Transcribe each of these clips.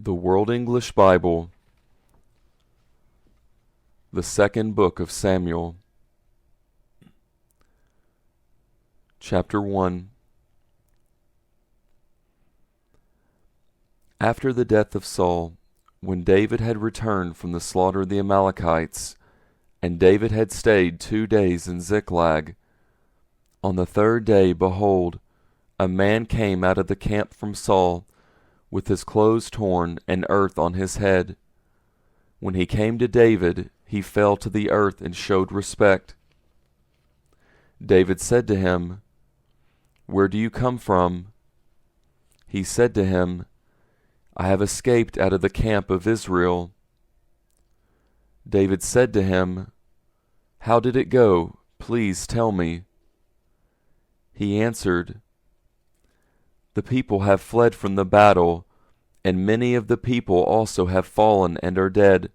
The World English Bible, the second book of Samuel, chapter 1. After the death of Saul, when David had returned from the slaughter of the Amalekites, and David had stayed 2 days in Ziklag, on the third day, behold, a man came out of the camp from Saul, with his clothes torn and earth on his head. When he came to David, he fell to the earth and showed respect. David said to him, "Where do you come from?" He said to him, "I have escaped out of the camp of Israel." David said to him, "How did it go? Please tell me." He answered, "The people have fled from the battle, and many of the people also have fallen and are dead.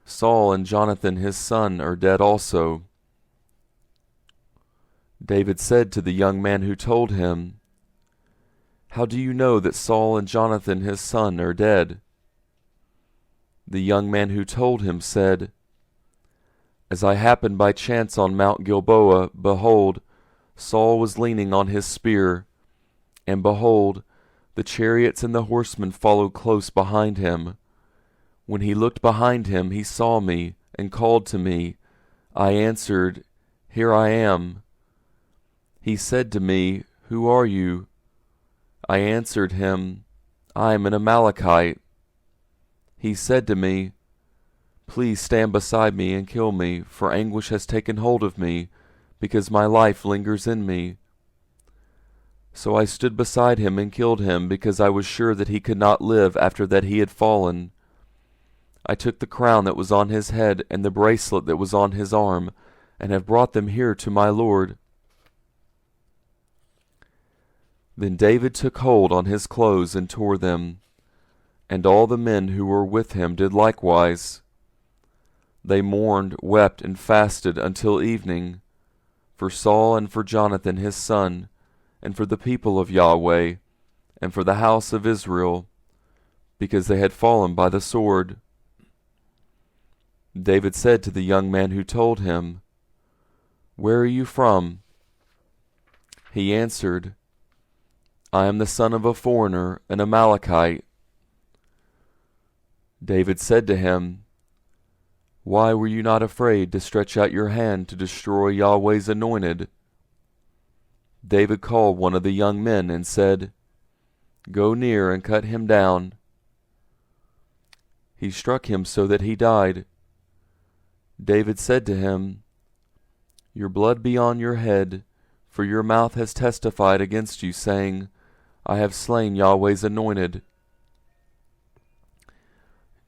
Saul and Jonathan his son are dead also." David said to the young man who told him, "How do you know that Saul and Jonathan his son are dead?" The young man who told him said, "As I happened by chance on Mount Gilboa, behold, Saul was leaning on his spear, and behold, the chariots and the horsemen followed close behind him. When he looked behind him, he saw me, and called to me. I answered, 'Here I am.' He said to me, 'Who are you?' I answered him, 'I am an Amalekite.' He said to me, 'Please stand beside me and kill me, for anguish has taken hold of me, because my life lingers in me.' So I stood beside him and killed him, because I was sure that he could not live after that he had fallen. I took the crown that was on his head and the bracelet that was on his arm, and have brought them here to my lord." Then David took hold on his clothes and tore them, and all the men who were with him did likewise. They mourned, wept, and fasted until evening, for Saul and for Jonathan his son, and for the people of Yahweh, and for the house of Israel, because they had fallen by the sword. David said to the young man who told him, "Where are you from?" He answered, "I am the son of a foreigner, an Amalekite." David said to him, "Why were you not afraid to stretch out your hand to destroy Yahweh's anointed?" David called one of the young men and said, "Go near and cut him down." He struck him so that he died. David said to him, "Your blood be on your head, for your mouth has testified against you, saying, 'I have slain Yahweh's anointed.'"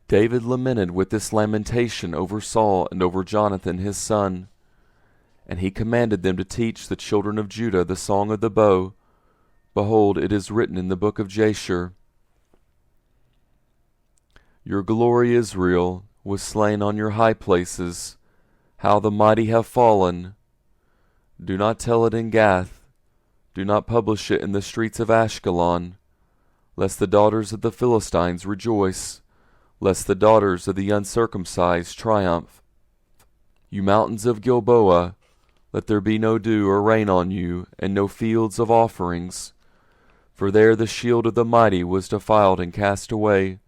David lamented with this lamentation over Saul and over Jonathan his son. And he commanded them to teach the children of Judah the song of the bow. Behold, it is written in the book of Jasher, "Your glory, Israel, was slain on your high places. How the mighty have fallen! Do not tell it in Gath. Do not publish it in the streets of Ashkelon, lest the daughters of the Philistines rejoice, lest the daughters of the uncircumcised triumph. You mountains of Gilboa, let there be no dew or rain on you, and no fields of offerings. For there the shield of the mighty was defiled and cast away.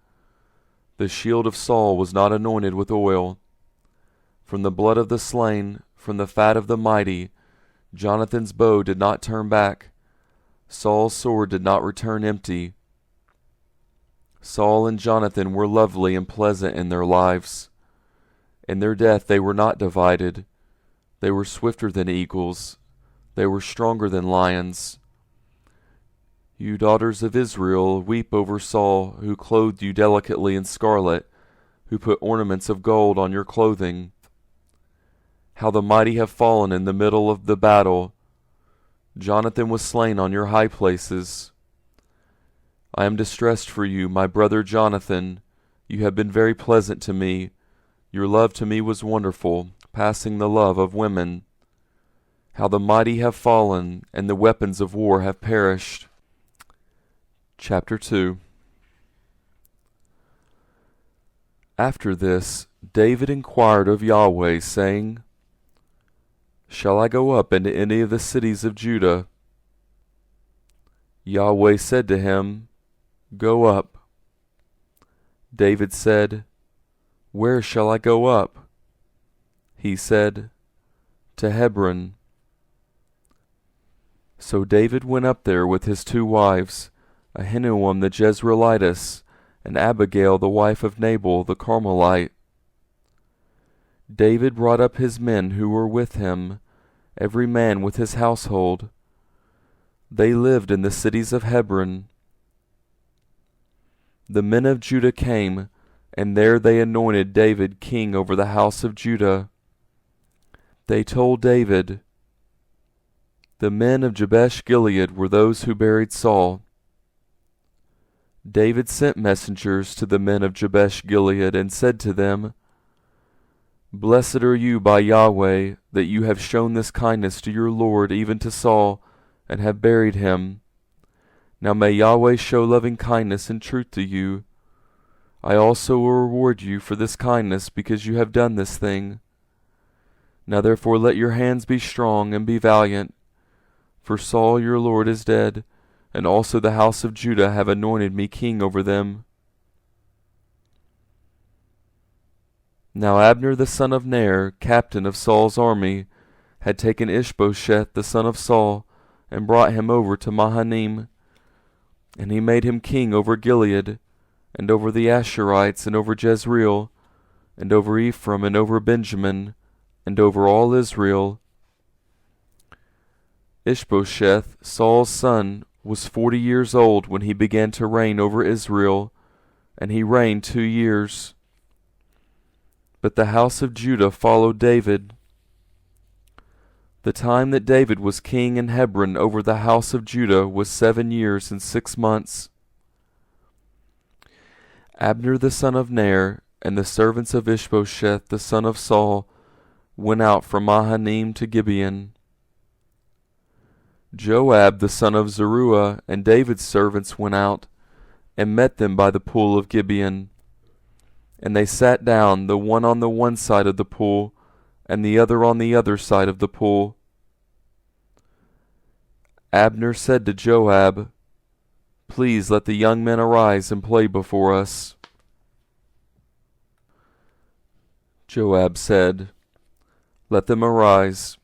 The shield of Saul was not anointed with oil. From the blood of the slain, from the fat of the mighty, Jonathan's bow did not turn back. Saul's sword did not return empty. Saul and Jonathan were lovely and pleasant in their lives. In their death they were not divided. They were swifter than eagles. They were stronger than lions. You daughters of Israel, weep over Saul, who clothed you delicately in scarlet, who put ornaments of gold on your clothing. How the mighty have fallen in the middle of the battle. Jonathan was slain on your high places. I am distressed for you, my brother Jonathan. You have been very pleasant to me. Your love to me was wonderful, passing the love of women. How the mighty have fallen, and the weapons of war have perished. Chapter 2. After this, David inquired of Yahweh, saying, Shall I go up into any of the cities of Judah? Yahweh said to him, Go up. David said, Where shall I go up? He said, To Hebron. So David went up there with his 2 wives, Ahinoam the Jezreelitess, and Abigail the wife of Nabal the Carmelite. David brought up his men who were with him, every man with his household. They lived in the cities of Hebron. The men of Judah came, and there they anointed David king over the house of Judah. They told David, The men of Jabesh-Gilead were those who buried Saul. David sent messengers to the men of Jabesh-Gilead and said to them, Blessed are you by Yahweh, that you have shown this kindness to your Lord, even to Saul, and have buried him. Now may Yahweh show loving kindness and truth to you. I also will reward you for this kindness, because you have done this thing. Now therefore let your hands be strong and be valiant, for Saul your Lord is dead, and also the house of Judah have anointed me king over them. Now Abner the son of Ner, captain of Saul's army, had taken Ishbosheth the son of Saul, and brought him over to Mahanaim. And he made him king over Gilead, and over the Asherites, and over Jezreel, and over Ephraim, and over Benjamin, and over all Israel. Ishbosheth, Saul's son, was 40 years old when he began to reign over Israel, and he reigned 2 years. But the house of Judah followed David. The time that David was king in Hebron over the house of Judah was 7 years and 6 months. Abner the son of Ner, and the servants of Ishbosheth the son of Saul, went out from Mahanaim to Gibeon. Joab the son of Zeruiah and David's servants went out, and met them by the pool of Gibeon. And they sat down, the one on the one side of the pool, and the other on the other side of the pool. Abner said to Joab, Please let the young men arise and play before us. Joab said, Let them arise.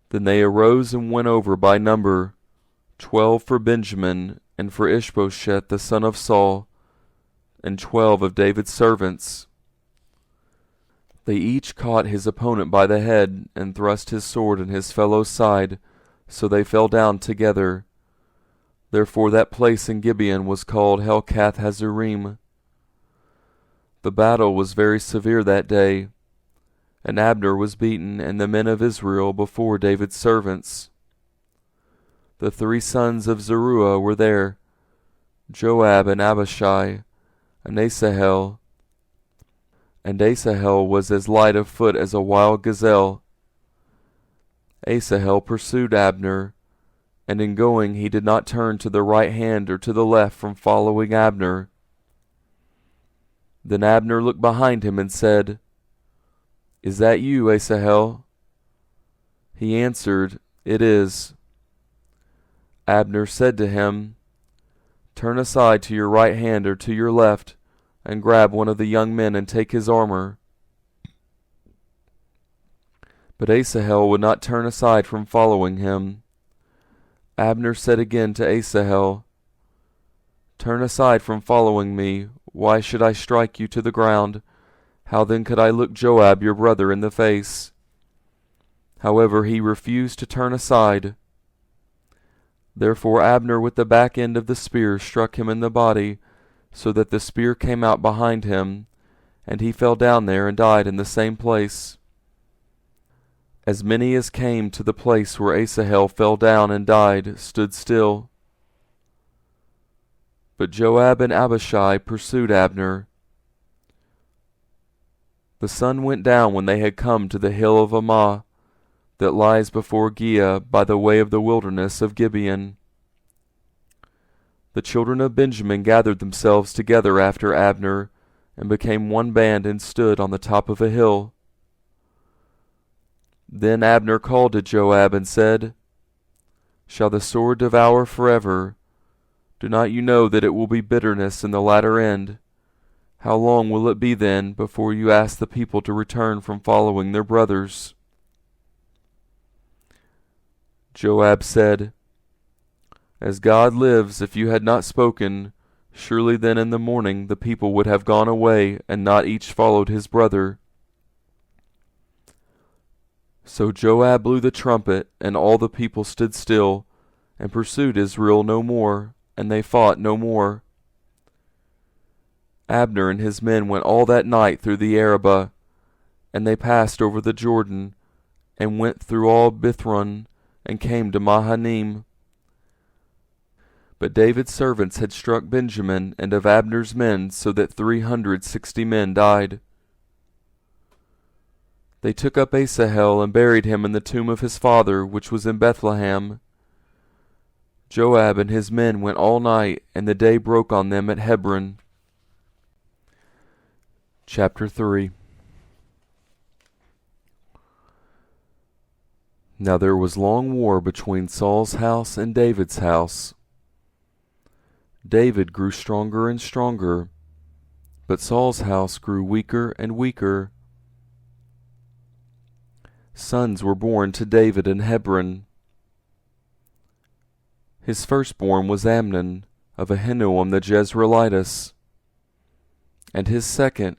Then they arose and went over by number, 12 for Benjamin, and for Ishbosheth the son of Saul, and 12 of David's servants. They each caught his opponent by the head, and thrust his sword in his fellow's side, so they fell down together. Therefore that place in Gibeon was called Helkath Hazurim. The battle was very severe that day, and Abner was beaten, and the men of Israel before David's servants. The 3 sons of Zeruiah were there, Joab and Abishai, and Asahel. And Asahel was as light of foot as a wild gazelle. Asahel pursued Abner, and in going he did not turn to the right hand or to the left from following Abner. Then Abner looked behind him and said, Is that you, Asahel? He answered, It is. Abner said to him, Turn aside to your right hand or to your left, and grab one of the young men and take his armor. But Asahel would not turn aside from following him. Abner said again to Asahel, Turn aside from following me. Why should I strike you to the ground? How then could I look Joab your brother in the face? However, he refused to turn aside. Therefore Abner with the back end of the spear struck him in the body, so that the spear came out behind him, and he fell down there and died in the same place. As many as came to the place where Asahel fell down and died stood still. But Joab and Abishai pursued Abner. The sun went down when they had come to the hill of Ammah, that lies before Giah by the way of the wilderness of Gibeon. The children of Benjamin gathered themselves together after Abner, and became one band and stood on the top of a hill. Then Abner called to Joab and said, Shall the sword devour forever? Do not you know that it will be bitterness in the latter end? How long will it be then before you ask the people to return from following their brothers? Joab said, As God lives, if you had not spoken, surely then in the morning the people would have gone away, and not each followed his brother. So Joab blew the trumpet, and all the people stood still, and pursued Israel no more, and they fought no more. Abner and his men went all that night through the Arabah, and they passed over the Jordan, and went through all Bithron, and came to Mahanaim. But David's servants had struck Benjamin and of Abner's men, so that 360 men died. They took up Asahel and buried him in the tomb of his father, which was in Bethlehem. Joab and his men went all night, and the day broke on them at Hebron. Chapter 3. Now there was long war between Saul's house and David's house. David grew stronger and stronger, but Saul's house grew weaker and weaker. Sons were born to David in Hebron. His firstborn was Amnon, of Ahinoam the Jezreelitess, and his second,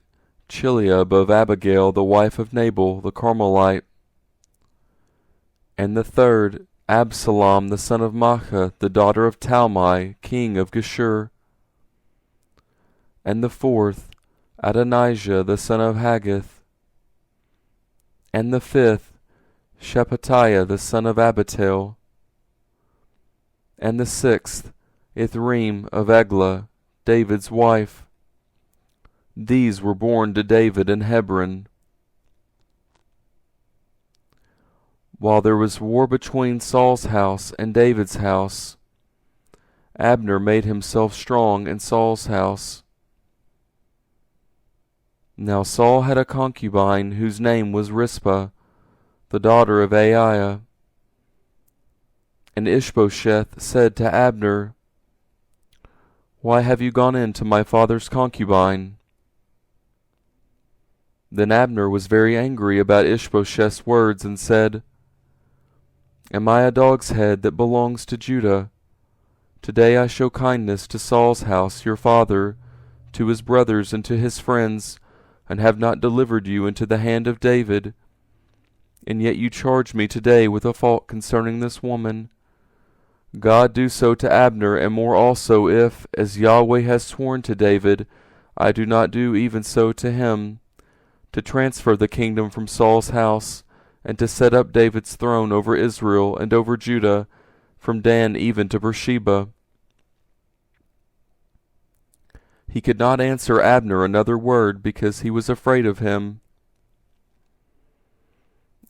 Chileab of Abigail, the wife of Nabal the Carmelite, and the third, Absalom the son of Maachah, the daughter of Talmai, king of Geshur, and the fourth, Adonijah the son of Haggith, and the fifth, Shephatiah the son of Abital, and the sixth, Ithream of Eglah, David's wife. These were born to David in Hebron. While there was war between Saul's house and David's house, Abner made himself strong in Saul's house. Now Saul had a concubine whose name was Rizpah, the daughter of Aiah. And Ishbosheth said to Abner, Why have you gone in to my father's concubine? Then Abner was very angry about Ishbosheth's words, and said, Am I a dog's head that belongs to Judah? Today I show kindness to Saul's house, your father, to his brothers and to his friends, and have not delivered you into the hand of David. And yet you charge me today with a fault concerning this woman. God do so to Abner, and more also, if, as Yahweh has sworn to David, I do not do even so to him, to transfer the kingdom from Saul's house, and to set up David's throne over Israel and over Judah, from Dan even to Beersheba. He could not answer Abner another word, because he was afraid of him.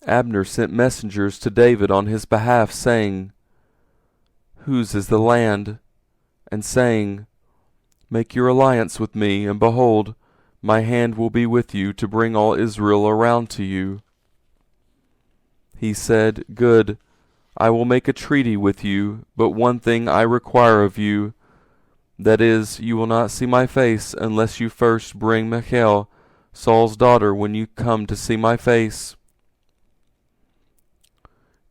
Abner sent messengers to David on his behalf, saying, Whose is the land? And saying, Make your alliance with me, and behold, my hand will be with you to bring all Israel around to you. He said, Good, I will make a treaty with you, but one thing I require of you, that is, you will not see my face unless you first bring Michal, Saul's daughter, when you come to see my face.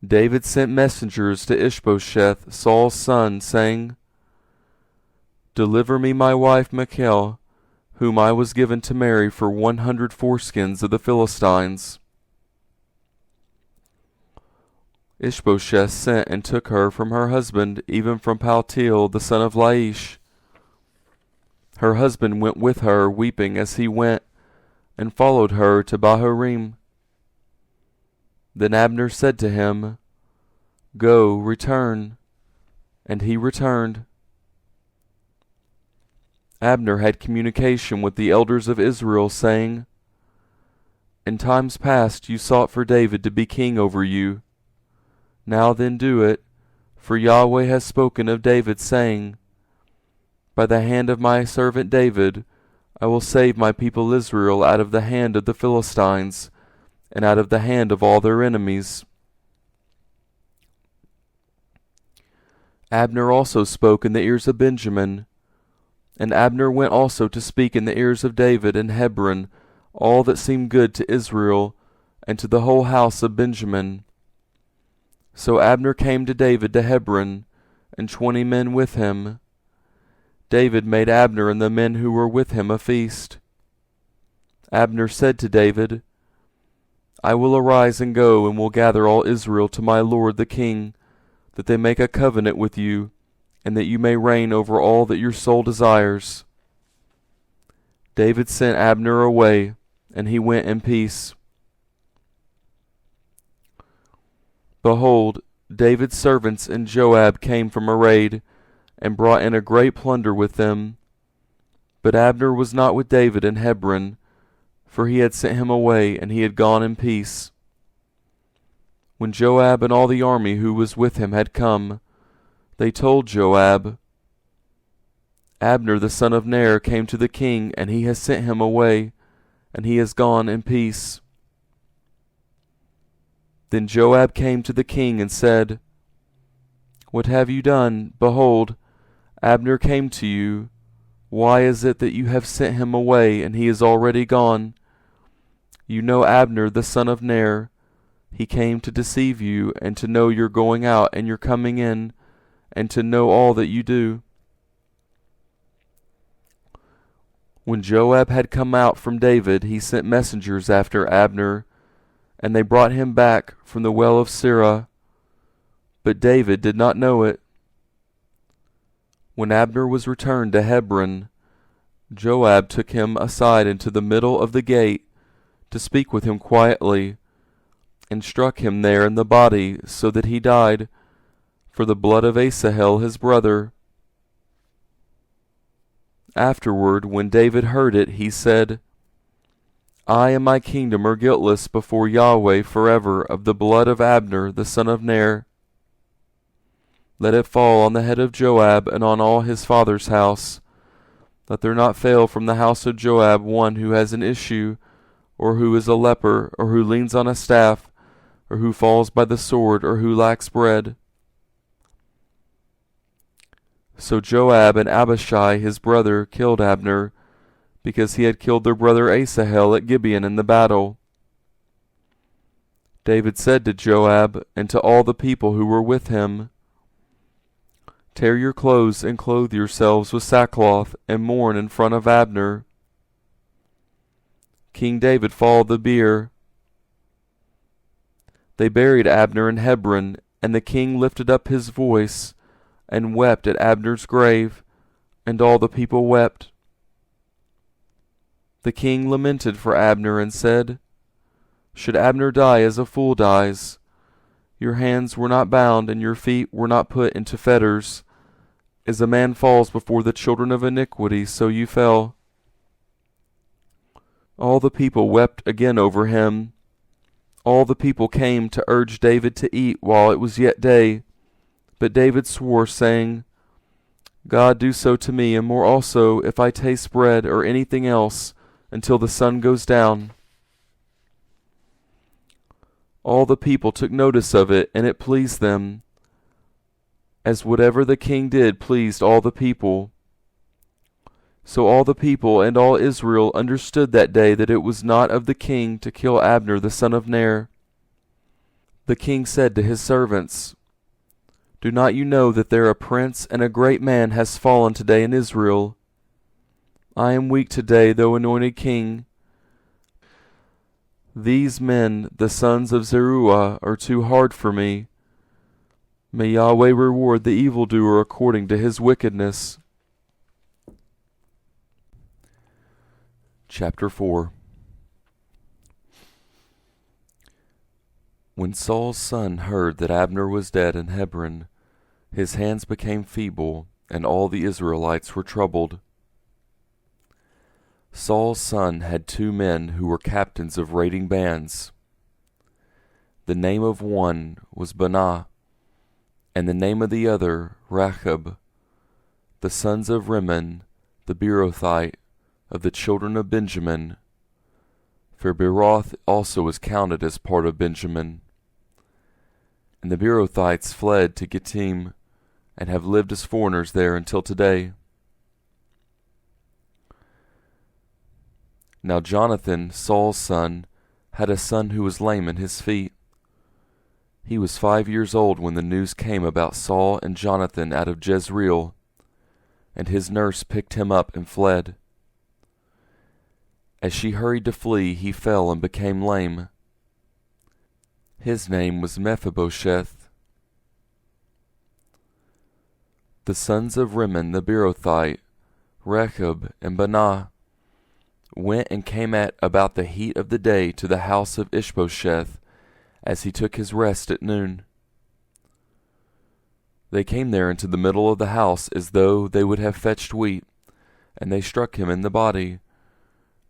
David sent messengers to Ishbosheth, Saul's son, saying, Deliver me my wife Michal, whom I was given to marry for 100 foreskins of the Philistines. Ishbosheth sent and took her from her husband, even from Paltiel the son of Laish. Her husband went with her, weeping as he went, and followed her to Bahurim. Then Abner said to him, Go, return. And he returned. Abner had communication with the elders of Israel, saying, In times past you sought for David to be king over you. Now then do it, for Yahweh has spoken of David, saying, By the hand of my servant David I will save my people Israel out of the hand of the Philistines, and out of the hand of all their enemies. Abner also spoke in the ears of Benjamin, and Abner went also to speak in the ears of David in Hebron all that seemed good to Israel, and to the whole house of Benjamin. So Abner came to David to Hebron, and 20 men with him. David made Abner and the men who were with him a feast. Abner said to David, I will arise and go, and will gather all Israel to my lord the king, that they make a covenant with you, and that you may reign over all that your soul desires. David sent Abner away, and he went in peace. Behold, David's servants and Joab came from a raid, and brought in a great plunder with them. But Abner was not with David in Hebron, for he had sent him away, and he had gone in peace. When Joab and all the army who was with him had come, they told Joab, Abner the son of Ner came to the king, and he has sent him away, and he has gone in peace. Then Joab came to the king and said, What have you done? Behold, Abner came to you. Why is it that you have sent him away, and he is already gone? You know Abner the son of Ner. He came to deceive you, and to know your going out and your coming in, and to know all that you do. When Joab had come out from David, he sent messengers after Abner, and they brought him back from the well of Sirah. But David did not know it. When Abner was returned to Hebron, Joab took him aside into the middle of the gate to speak with him quietly, and struck him there in the body, so that he died, for the blood of Asahel his brother. Afterward, when David heard it, he said, I and my kingdom are guiltless before Yahweh forever of the blood of Abner the son of Ner. Let it fall on the head of Joab and on all his father's house. Let there not fail from the house of Joab one who has an issue, or who is a leper, or who leans on a staff, or who falls by the sword, or who lacks bread. So Joab and Abishai his brother killed Abner, because he had killed their brother Asahel at Gibeon in the battle. David said to Joab and to all the people who were with him, Tear your clothes and clothe yourselves with sackcloth, and mourn in front of Abner. King David followed the bier. They buried Abner in Hebron, and the king lifted up his voice and wept at Abner's grave, and all the people wept. The king lamented for Abner and said, Should Abner die as a fool dies? Your hands were not bound, and your feet were not put into fetters. As a man falls before the children of iniquity, so you fell. All the people wept again over him. All the people came to urge David to eat while it was yet day. But David swore, saying, God do so to me, and more also, if I taste bread or anything else, until the sun goes down. All the people took notice of it, and it pleased them, as whatever the king did pleased all the people. So all the people and all Israel understood that day that it was not of the king to kill Abner the son of Ner. The king said to his servants, Do not you know that there a prince and a great man has fallen today in Israel? I am weak today, though anointed king. These men, the sons of Zeruiah, are too hard for me. May Yahweh reward the evildoer according to his wickedness. Chapter 4. When Saul's son heard that Abner was dead in Hebron, his hands became feeble, and all the Israelites were troubled. Saul's son had 2 men who were captains of raiding bands. The name of one was Banaya, and the name of the other Rechab, the sons of Rimmon the Beerothite, of the children of Benjamin, for Beeroth also was counted as part of Benjamin. And the Beerothites fled to Gittim, and have lived as foreigners there until today. Now Jonathan, Saul's son, had a son who was lame in his feet. He was 5 years old when the news came about Saul and Jonathan out of Jezreel, and his nurse picked him up and fled. As she hurried to flee, he fell and became lame. His name was Mephibosheth. The sons of Rimmon the Beerothite, Rechab and Banah, went and came at about the heat of the day to the house of Ishbosheth, as he took his rest at noon. They came there into the middle of the house as though they would have fetched wheat, and they struck him in the body,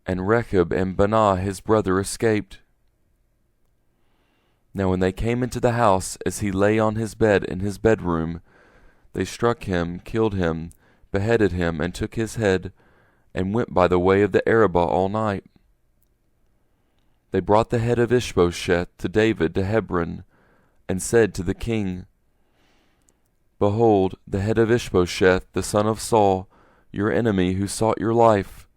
and Rechab and Banah his brother escaped. Now when they came into the house, as he lay on his bed in his bedroom, they struck him, killed him, beheaded him, and took his head, and went by the way of the Arabah all night. They brought the head of Ishbosheth to David to Hebron, and said to the king, Behold, the head of Ishbosheth, the son of Saul, your enemy who sought your life.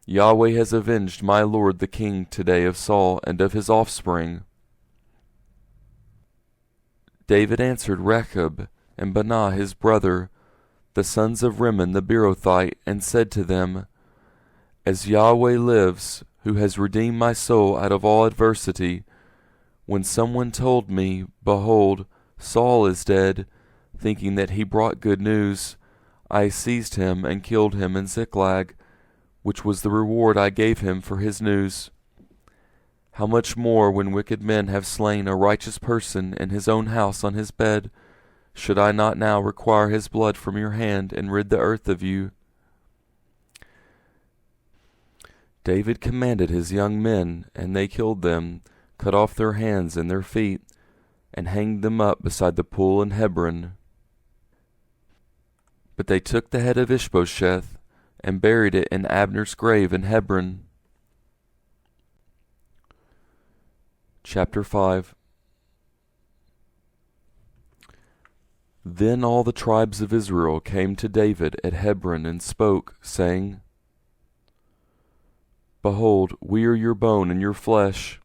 Yahweh has avenged my lord the king today of Saul and of his offspring. David answered Rechab and Banah his brother, the sons of Rimmon the Beerothite, and said to them, As Yahweh lives, who has redeemed my soul out of all adversity, when someone told me, Behold, Saul is dead, thinking that he brought good news, I seized him and killed him in Ziklag, which was the reward I gave him for his news. How much more, when wicked men have slain a righteous person in his own house on his bed, should I not now require his blood from your hand and rid the earth of you? David commanded his young men, and they killed them, cut off their hands and their feet, and hanged them up beside the pool in Hebron. But they took the head of Ishbosheth, and buried it in Abner's grave in Hebron. Chapter 5. Then all the tribes of Israel came to David at Hebron and spoke, saying, Behold, we are your bone and your flesh.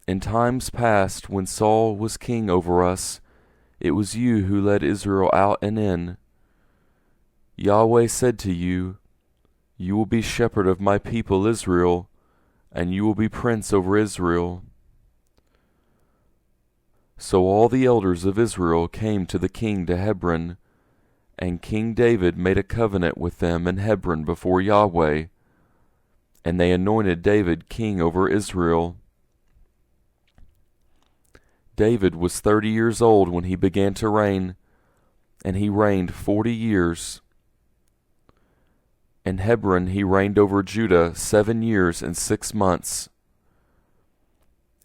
In times past, when Saul was king over us, it was you who led Israel out and in. Yahweh said to you, You will be shepherd of my people Israel, and you will be prince over Israel. So all the elders of Israel came to the king to Hebron, and King David made a covenant with them in Hebron before Yahweh, and they anointed David king over Israel. David was 30 years old when he began to reign, and he reigned 40 years. In Hebron he reigned over Judah 7 years and 6 months.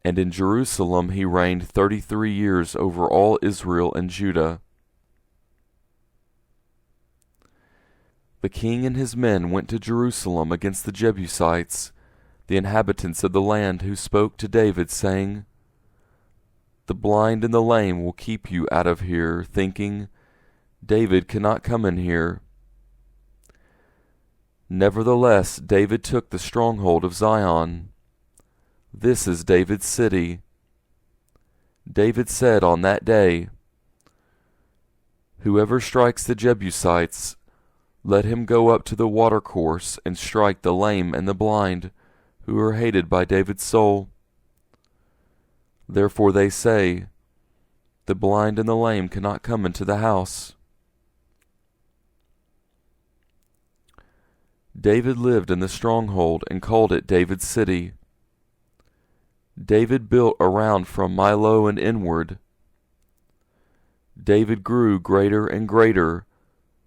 And in Jerusalem he reigned 33 years over all Israel and Judah. The king and his men went to Jerusalem against the Jebusites, the inhabitants of the land, who spoke to David, saying, The blind and the lame will keep you out of here, thinking, David cannot come in here. Nevertheless, David took the stronghold of Zion. This is David's city. David said on that day, Whoever strikes the Jebusites, let him go up to the watercourse and strike the lame and the blind, who are hated by David's soul. Therefore they say, The blind and the lame cannot come into the house. David lived in the stronghold and called it David's city. David built around from Milo and inward. David grew greater and greater,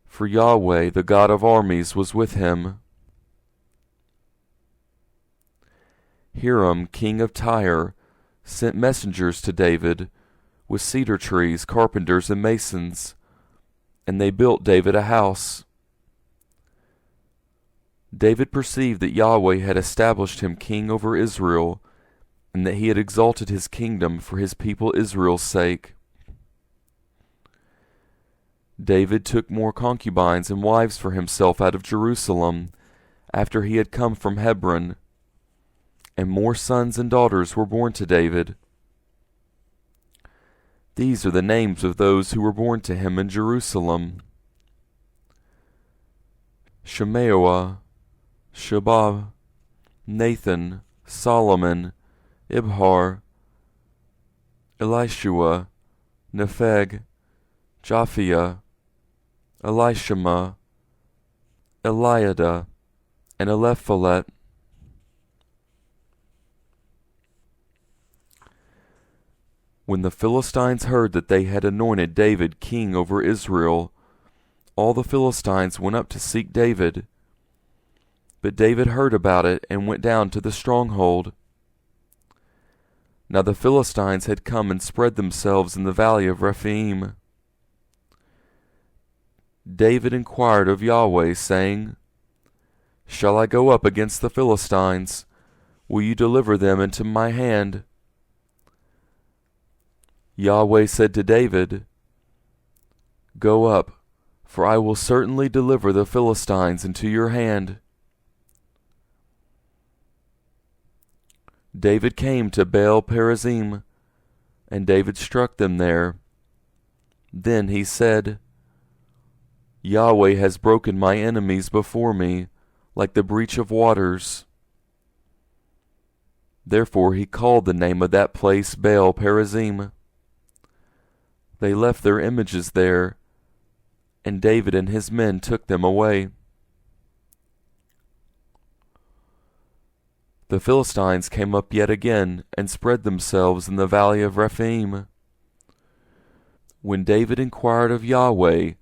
for Yahweh, the God of armies, was with him. Hiram, king of Tyre, sent messengers to David with cedar trees, carpenters, and masons, and they built David a house. David perceived that Yahweh had established him king over Israel, and that he had exalted his kingdom for his people Israel's sake. David took more concubines and wives for himself out of Jerusalem, after he had come from Hebron, and more sons and daughters were born to David. These are the names of those who were born to him in Jerusalem: Shemaiah, Shabab, Nathan, Solomon, Ibhar, Elishua, Nepheg, Japhia, Elishama, Eliada, and Eliphalet. When the Philistines heard that they had anointed David king over Israel, all the Philistines went up to seek David. But David heard about it and went down to the stronghold. Now the Philistines had come and spread themselves in the valley of Rephaim. David inquired of Yahweh, saying, Shall I go up against the Philistines? Will you deliver them into my hand? Yahweh said to David, Go up, for I will certainly deliver the Philistines into your hand. David came to Baal Perazim, and David struck them there. Then he said, Yahweh has broken my enemies before me, like the breach of waters. Therefore he called the name of that place Baal Perazim. They left their images there, and David and his men took them away. The Philistines came up yet again, and spread themselves in the valley of Rephaim. When David inquired of Yahweh,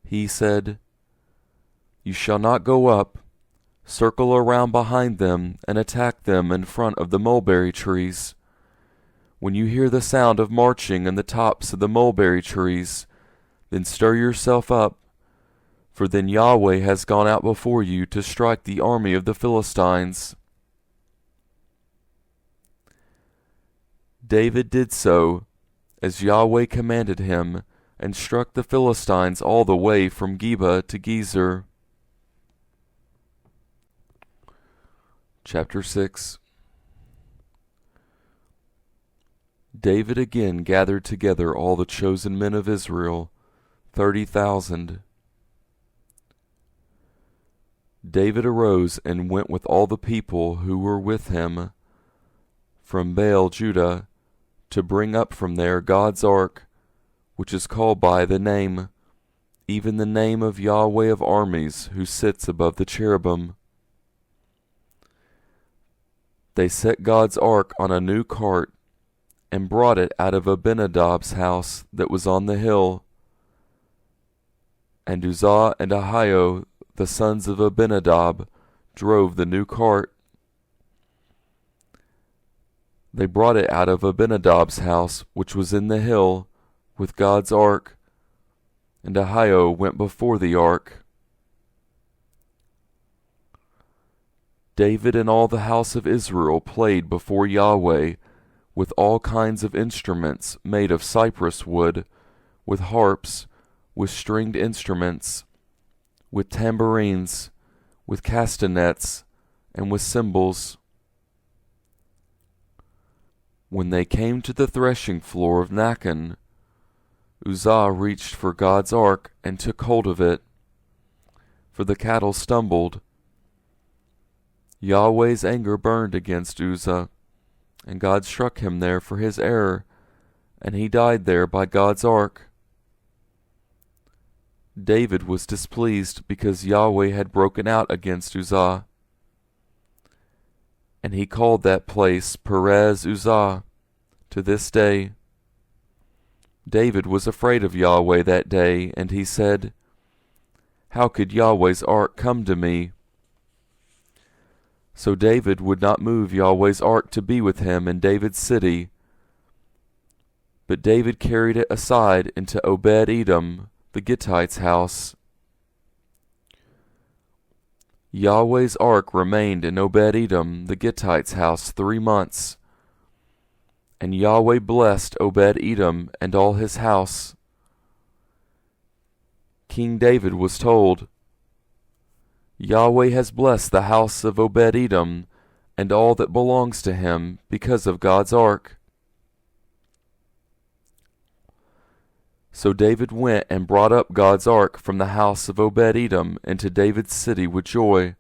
he said, You shall not go up. Circle around behind them, and attack them in front of the mulberry trees. When you hear the sound of marching in the tops of the mulberry trees, then stir yourself up, for then Yahweh has gone out before you to strike the army of the Philistines. David did so, as Yahweh commanded him, and struck the Philistines all the way from Geba to Gezer. Chapter 6. David again gathered together all the chosen men of Israel, 30,000. David arose and went with all the people who were with him from Baal Judah, to bring up from there God's ark, which is called by the name, even the name of Yahweh of armies, who sits above the cherubim. They set God's ark on a new cart, and brought it out of Abinadab's house that was on the hill. And Uzzah and Ahio, the sons of Abinadab, drove the new cart. They brought it out of Abinadab's house, which was in the hill, with God's ark, and Ahio went before the ark. David and all the house of Israel played before Yahweh with all kinds of instruments made of cypress wood, with harps, with stringed instruments, with tambourines, with castanets, and with cymbals. When they came to the threshing floor of Nachon, Uzzah reached for God's ark and took hold of it, for the cattle stumbled. Yahweh's anger burned against Uzzah, and God struck him there for his error, and he died there by God's ark. David was displeased because Yahweh had broken out against Uzzah, and he called that place Perez Uzzah to this day. David was afraid of Yahweh that day, and he said, How could Yahweh's ark come to me? So David would not move Yahweh's ark to be with him in David's city, but David carried it aside into Obed-Edom, the Gittite's house. Yahweh's ark remained in Obed-Edom the Gittite's house 3 months. And Yahweh blessed Obed-Edom and all his house. King David was told, Yahweh has blessed the house of Obed-Edom and all that belongs to him because of God's ark. So David went and brought up God's ark from the house of Obed-Edom into David's city with joy.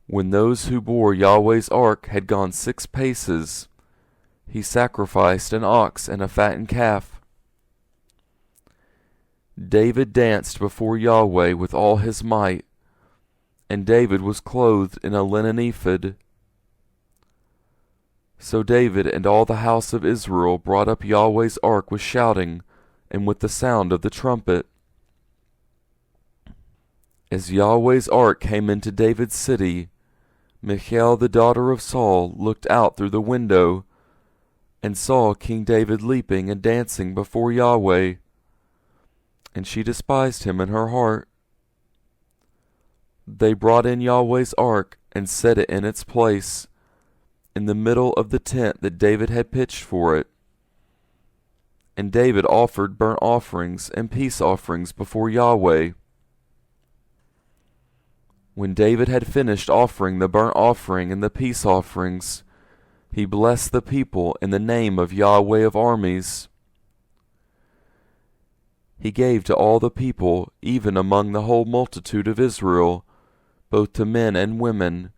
When those who bore Yahweh's ark had gone 6 paces, he sacrificed an ox and a fattened calf. David danced before Yahweh with all his might, and David was clothed in a linen ephod. So David and all the house of Israel brought up Yahweh's ark with shouting and with the sound of the trumpet. As Yahweh's ark came into David's city, Michal the daughter of Saul looked out through the window and saw King David leaping and dancing before Yahweh, and she despised him in her heart. They brought in Yahweh's ark and set it in its place, in the middle of the tent that David had pitched for it. And David offered burnt offerings and peace offerings before Yahweh. When David had finished offering the burnt offering and the peace offerings, he blessed the people in the name of Yahweh of armies. He gave to all the people, even among the whole multitude of Israel, both to men and women,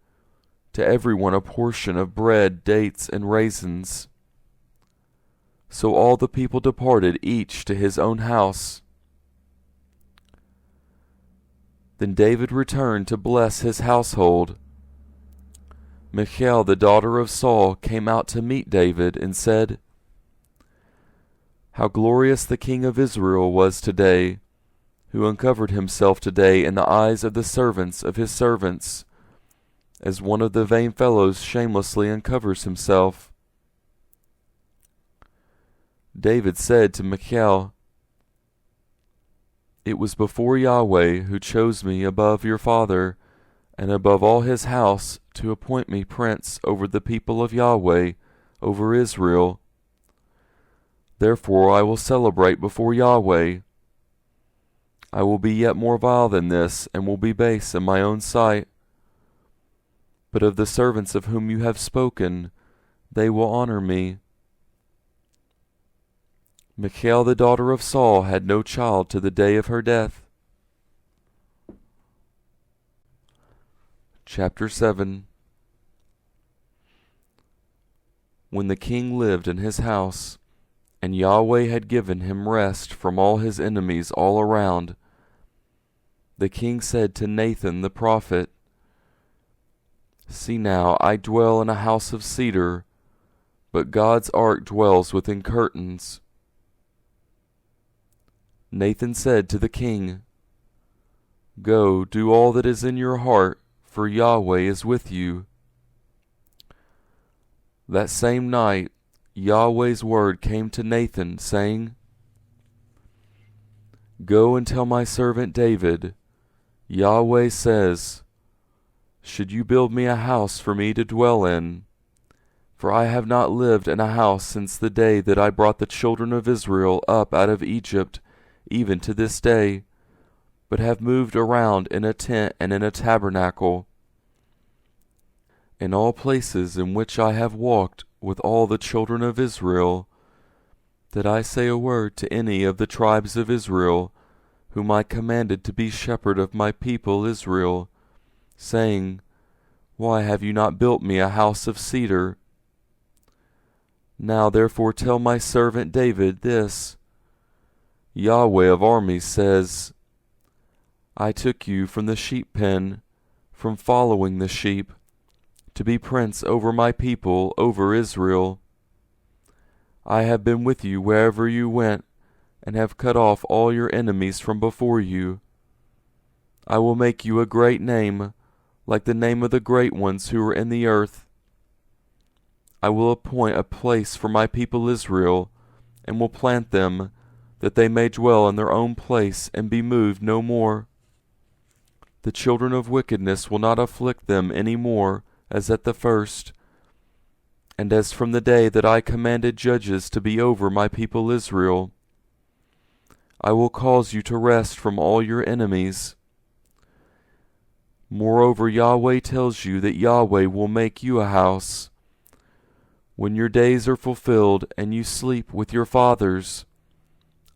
to everyone a portion of bread, dates, and raisins. So all the people departed, each to his own house. Then David returned to bless his household. Michal the daughter of Saul came out to meet David and said, How glorious the king of Israel was today, who uncovered himself today in the eyes of the servants of his servants, as one of the vain fellows shamelessly uncovers himself. David said to Michal, It was before Yahweh who chose me above your father, and above all his house, to appoint me prince over the people of Yahweh, over Israel. Therefore I will celebrate before Yahweh. I will be yet more vile than this, and will be base in my own sight. But of the servants of whom you have spoken, they will honor me. Michal the daughter of Saul had no child to the day of her death. Chapter 7. When the king lived in his house, and Yahweh had given him rest from all his enemies all around, the king said to Nathan the prophet, See now, I dwell in a house of cedar, but God's ark dwells within curtains. Nathan said to the king, Go, do all that is in your heart, for Yahweh is with you. That same night Yahweh's word came to Nathan, saying, Go and tell my servant David, Yahweh says, Should you build me a house for me to dwell in? For I have not lived in a house since the day that I brought the children of Israel up out of Egypt, even to this day, but have moved around in a tent and in a tabernacle. In all places in which I have walked with all the children of Israel, did I say a word to any of the tribes of Israel, whom I commanded to be shepherd of my people Israel, saying, Why have you not built me a house of cedar? Now therefore tell my servant David this, Yahweh of armies says, I took you from the sheep pen, from following the sheep, to be prince over my people, over Israel. I have been with you wherever you went, and have cut off all your enemies from before you. I will make you a great name, like the name of the great ones who are in the earth. I will appoint a place for my people Israel, and will plant them, that they may dwell in their own place and be moved no more. The children of wickedness will not afflict them any more, as at the first, and as from the day that I commanded judges to be over my people Israel. I will cause you to rest from all your enemies. Moreover, Yahweh tells you that Yahweh will make you a house. When your days are fulfilled and you sleep with your fathers,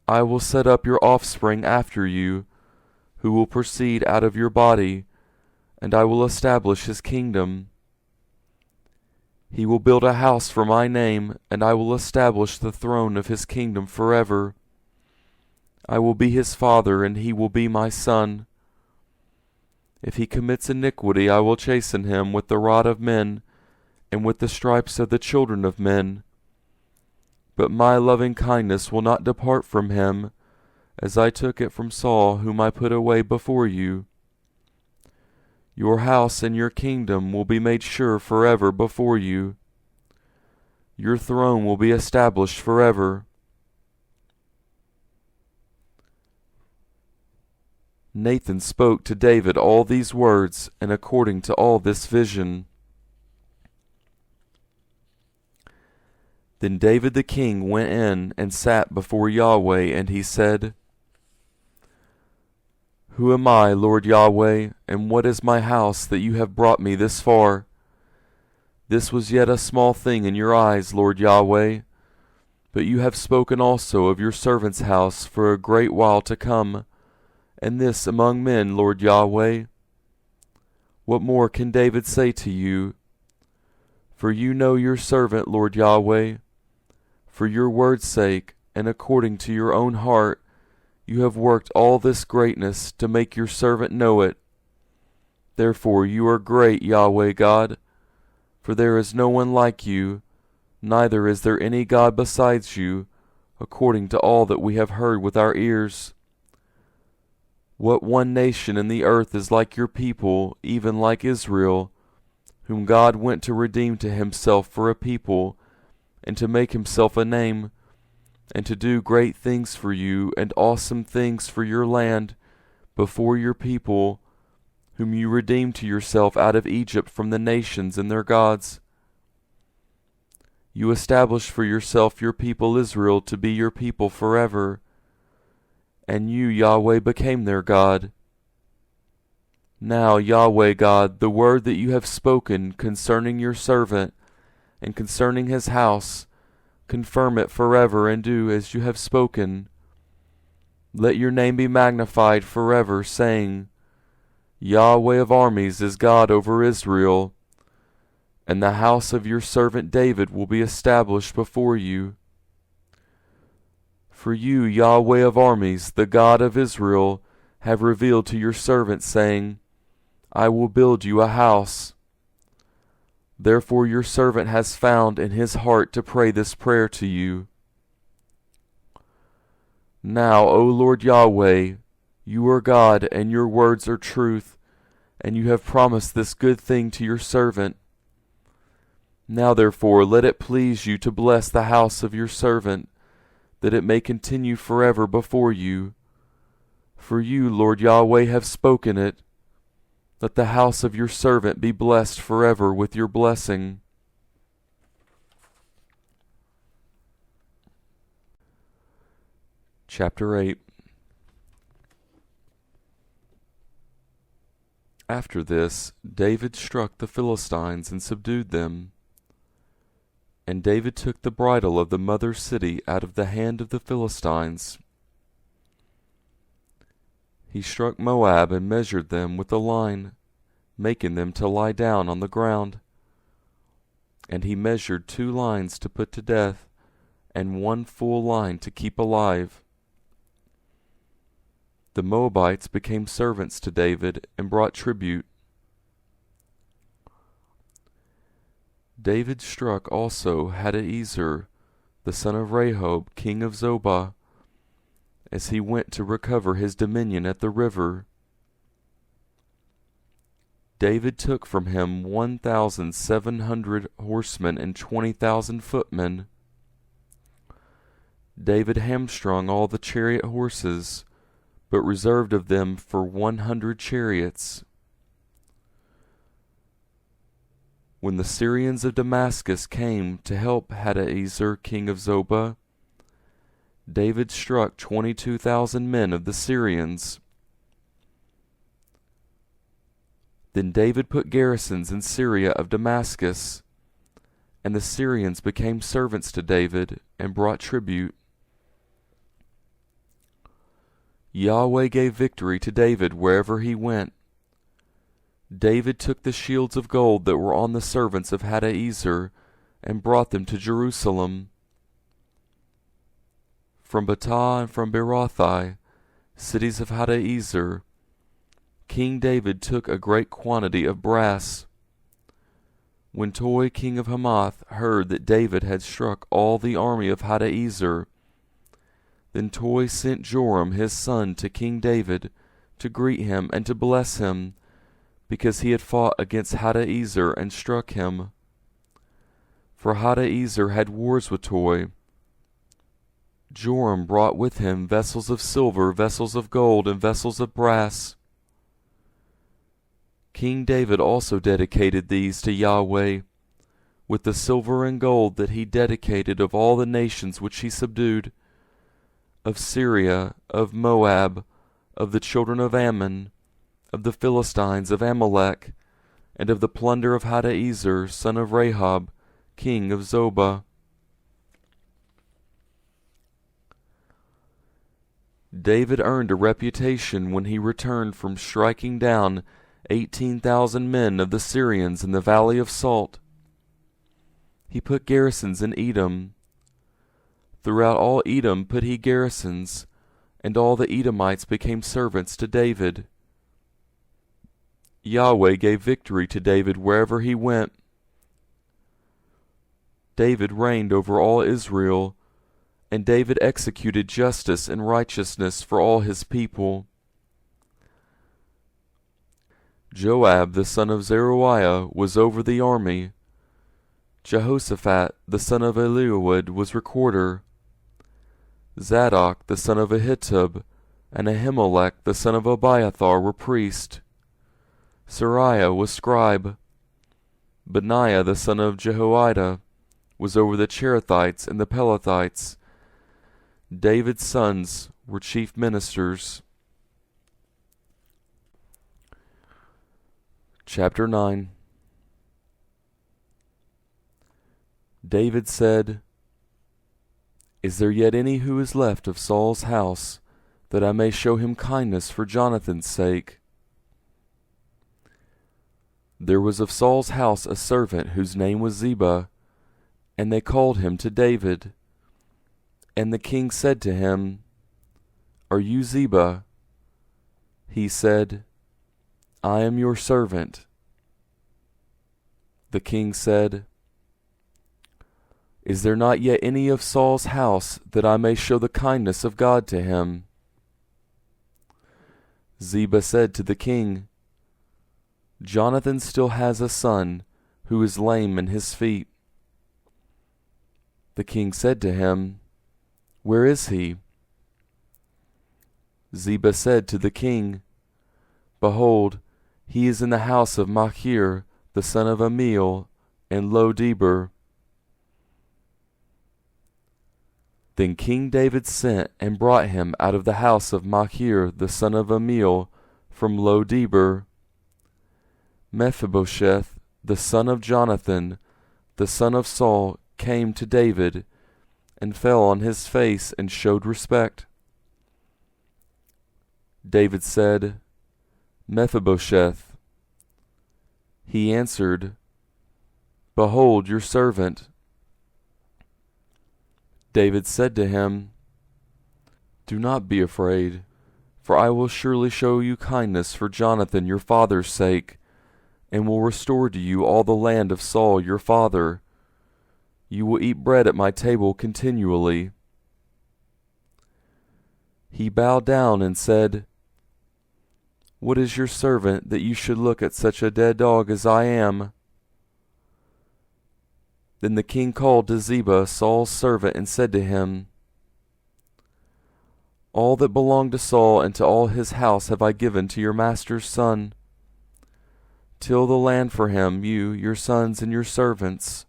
I will set up your offspring after you, who will proceed out of your body, and I will establish his kingdom. He will build a house for my name, and I will establish the throne of his kingdom forever. I will be his father, and he will be my son. If he commits iniquity, I will chasten him with the rod of men, and with the stripes of the children of men. But my loving kindness will not depart from him, as I took it from Saul, whom I put away before you. Your house and your kingdom will be made sure forever before you. Your throne will be established forever. Nathan spoke to David all these words, and according to all this vision. Then David the king went in and sat before Yahweh, and he said, Who am I, Lord Yahweh, and what is my house that you have brought me this far? This was yet a small thing in your eyes, Lord Yahweh, but you have spoken also of your servant's house for a great while to come, and this among men, Lord Yahweh. What more can David say to you? For you know your servant, Lord Yahweh. For your word's sake, and according to your own heart, you have worked all this greatness to make your servant know it. Therefore you are great, Yahweh God, for there is no one like you, neither is there any God besides you, according to all that we have heard with our ears. What one nation in the earth is like your people, even like Israel, whom God went to redeem to himself for a people, and to make himself a name, and to do great things for you, and awesome things for your land, before your people, whom you redeemed to yourself out of Egypt from the nations and their gods. You established for yourself your people Israel to be your people forever, and you, Yahweh, became their God. Now, Yahweh God, the word that you have spoken concerning your servant, and concerning his house, confirm it forever, and do as you have spoken. Let your name be magnified forever, saying, Yahweh of armies is God over Israel, and the house of your servant David will be established before you. For you, Yahweh of armies, the God of Israel, have revealed to your servant, saying, I will build you a house. Therefore your servant has found in his heart to pray this prayer to you. Now, O Lord Yahweh, you are God, and your words are truth, and you have promised this good thing to your servant. Now therefore let it please you to bless the house of your servant, that it may continue forever before you. For you, Lord Yahweh, have spoken it. Let the house of your servant be blessed forever with your blessing. Chapter 8. After this, David struck the Philistines and subdued them. And David took the bridle of the mother city out of the hand of the Philistines. He struck Moab and measured them with a line, making them to lie down on the ground. And he measured 2 lines to put to death, and 1 full line to keep alive. The Moabites became servants to David and brought tribute. David struck also Hadaezer, the son of Rehob, king of Zobah, as he went to recover his dominion at the river. David took from him 1,700 horsemen and 20,000 footmen. David hamstrung all the chariot horses, but reserved of them for 100 chariots. When the Syrians of Damascus came to help Hadaezer king of Zobah, David struck 22,000 men of the Syrians. Then David put garrisons in Syria of Damascus, and the Syrians became servants to David and brought tribute. Yahweh gave victory to David wherever he went. David took the shields of gold that were on the servants of Hadaezer and brought them to Jerusalem. From Betah and from Berothai, cities of Hadaezer, King David took a great quantity of brass. When Toi king of Hamath heard that David had struck all the army of Hadaezer, then Toi sent Joram his son to King David to greet him and to bless him, because he had fought against Hadaezer and struck him. For Hadaezer had wars with Toi. Joram brought with him vessels of silver, vessels of gold, and vessels of brass. King David also dedicated these to Yahweh, with the silver and gold that he dedicated of all the nations which he subdued, of Syria, of Moab, of the children of Ammon, of the Philistines, of Amalek, and of the plunder of Hadaezer, son of Rahab, king of Zobah. David earned a reputation when he returned from striking down 18,000 men of the Syrians in the Valley of Salt. He put garrisons in Edom. Throughout all Edom put he garrisons, and all the Edomites became servants to David. Yahweh gave victory to David wherever he went. David reigned over all Israel, and David executed justice and righteousness for all his people. Joab the son of Zeruiah was over the army. Jehoshaphat the son of Eliud was recorder. Zadok the son of Ahitub and Ahimelech the son of Abiathar were priests. Sariah was scribe. Banaya the son of Jehoiada was over the Cherethites and the Pelethites. David's sons were chief ministers. Chapter 9. David said, Is there yet any who is left of Saul's house, that I may show him kindness for Jonathan's sake? There was of Saul's house a servant whose name was Ziba, and they called him to David. And the king said to him, Are you Ziba? He said, I am your servant. The king said, Is there not yet any of Saul's house, that I may show the kindness of God to him? Ziba said to the king, Jonathan still has a son, who is lame in his feet. The king said to him, Where is he? Ziba said to the king, Behold, he is in the house of Machir, the son of Amiel, in Lo-debar. Then King David sent and brought him out of the house of Machir, the son of Amiel, from Lo-debar. Mephibosheth, the son of Jonathan, the son of Saul, came to David, and fell on his face and showed respect. David said, Mephibosheth. He answered, Behold your servant. David said to him, Do not be afraid, for I will surely show you kindness for Jonathan your father's sake, and will restore to you all the land of Saul your father. You will eat bread at my table continually. He bowed down and said, What is your servant that you should look at such a dead dog as I am? Then the king called to Ziba, Saul's servant, and said to him, All that belonged to Saul and to all his house have I given to your master's son. Till the land for him, you, your sons, and your servants.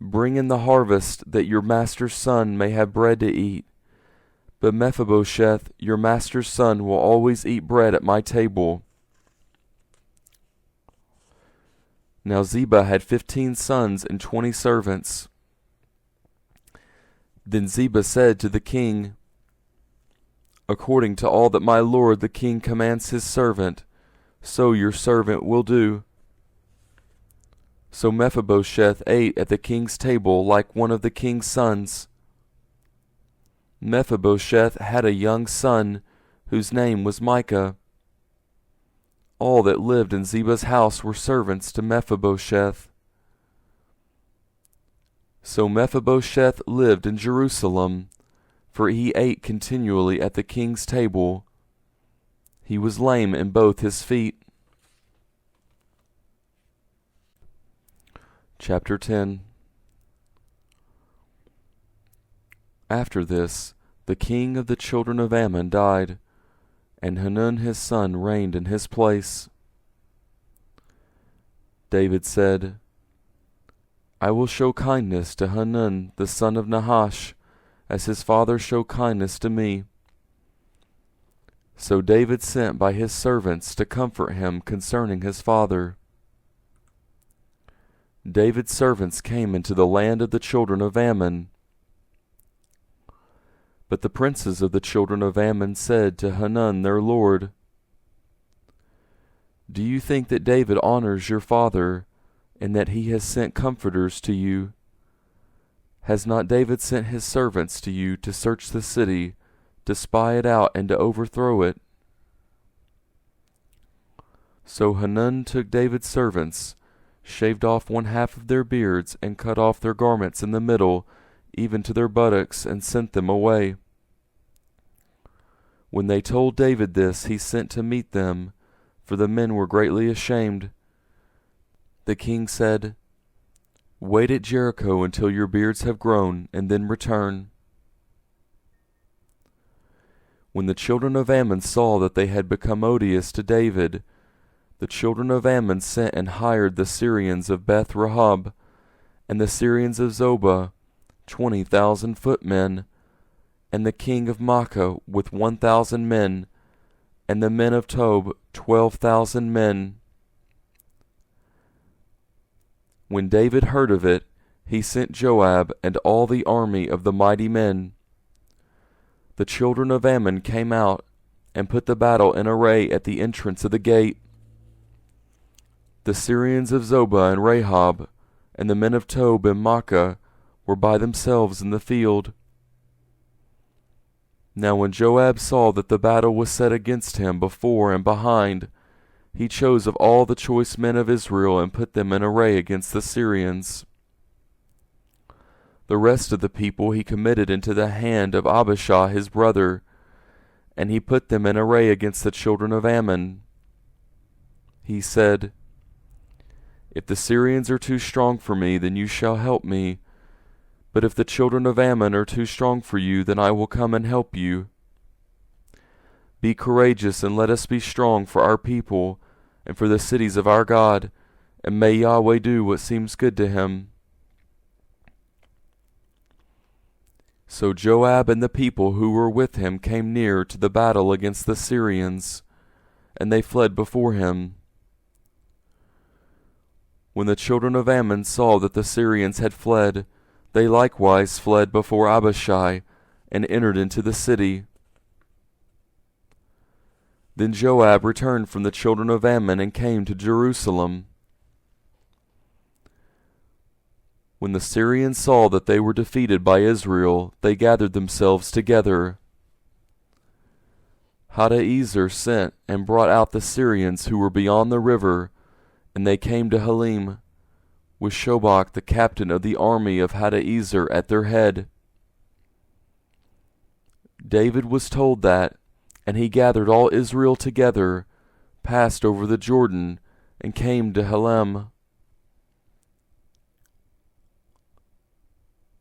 Bring in the harvest, that your master's son may have bread to eat. But Mephibosheth, your master's son, will always eat bread at my table. Now Ziba had 15 sons and 20 servants. Then Ziba said to the king, According to all that my lord the king commands his servant, so your servant will do. So Mephibosheth ate at the king's table like one of the king's sons. Mephibosheth had a young son, whose name was Micah. All that lived in Ziba's house were servants to Mephibosheth. So Mephibosheth lived in Jerusalem, for he ate continually at the king's table. He was lame in both his feet. Chapter 10. After this, the king of the children of Ammon died, and Hanun his son reigned in his place. David said, I will show kindness to Hanun the son of Nahash, as his father showed kindness to me. So David sent by his servants to comfort him concerning his father. David's servants came into the land of the children of Ammon. But the princes of the children of Ammon said to Hanun their lord, Do you think that David honors your father, and that he has sent comforters to you? Has not David sent his servants to you to search the city, to spy it out, and to overthrow it? So Hanun took David's servants, shaved off 1/2 of their beards, and cut off their garments in the middle, even to their buttocks, and sent them away. When they told David this, he sent to meet them, for the men were greatly ashamed. The king said, Wait at Jericho until your beards have grown, and then return. When the children of Ammon saw that they had become odious to David, the children of Ammon sent and hired the Syrians of Beth Rehob, and the Syrians of Zobah, 20,000 footmen, and the king of Makkah with 1,000 men, and the men of Tob 12,000 men. When David heard of it, he sent Joab and all the army of the mighty men. The children of Ammon came out and put the battle in array at the entrance of the gate. The Syrians of Zobah and Rehob, and the men of Tob and Makkah were by themselves in the field. Now when Joab saw that the battle was set against him before and behind, he chose of all the choice men of Israel and put them in array against the Syrians. The rest of the people he committed into the hand of Abishai his brother, and he put them in array against the children of Ammon. He said, If the Syrians are too strong for me, then you shall help me. But if the children of Ammon are too strong for you, then I will come and help you. Be courageous, and let us be strong for our people, and for the cities of our God, and may Yahweh do what seems good to him. So Joab and the people who were with him came near to the battle against the Syrians, and they fled before him. When the children of Ammon saw that the Syrians had fled, they likewise fled before Abishai, and entered into the city. Then Joab returned from the children of Ammon and came to Jerusalem. When the Syrians saw that they were defeated by Israel, they gathered themselves together. Hadaezer sent and brought out the Syrians who were beyond the river, and they came to Halim, with Shobach the captain of the army of Hadaezer at their head. David was told that, and he gathered all Israel together, passed over the Jordan, and came to Halim.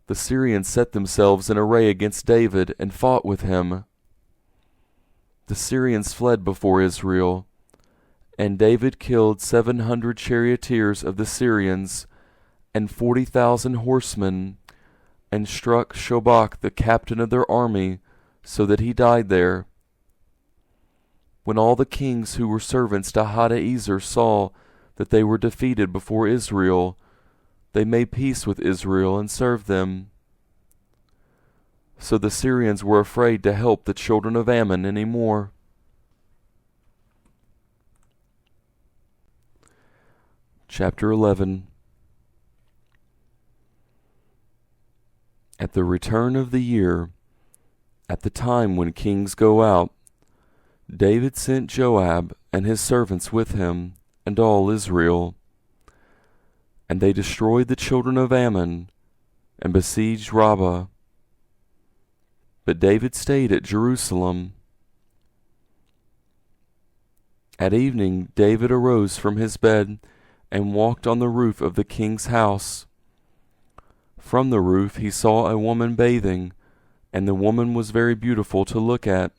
The Syrians set themselves in array against David and fought with him. the Syrians fled before Israel, and David killed 700 charioteers of the Syrians and 40,000 horsemen, and struck Shobach the captain of their army, so that he died there. When all the kings who were servants to Hadaezer saw that they were defeated before Israel, they made peace with Israel and served them. So the Syrians were afraid to help the children of Ammon any more. Chapter 11. At the return of the year, at the time when kings go out, David sent Joab and his servants with him, and all Israel. And they destroyed the children of Ammon, and besieged Rabbah. But David stayed at Jerusalem. At evening David arose from his bed, and walked on the roof of the king's house. From the roof he saw a woman bathing, and the woman was very beautiful to look at.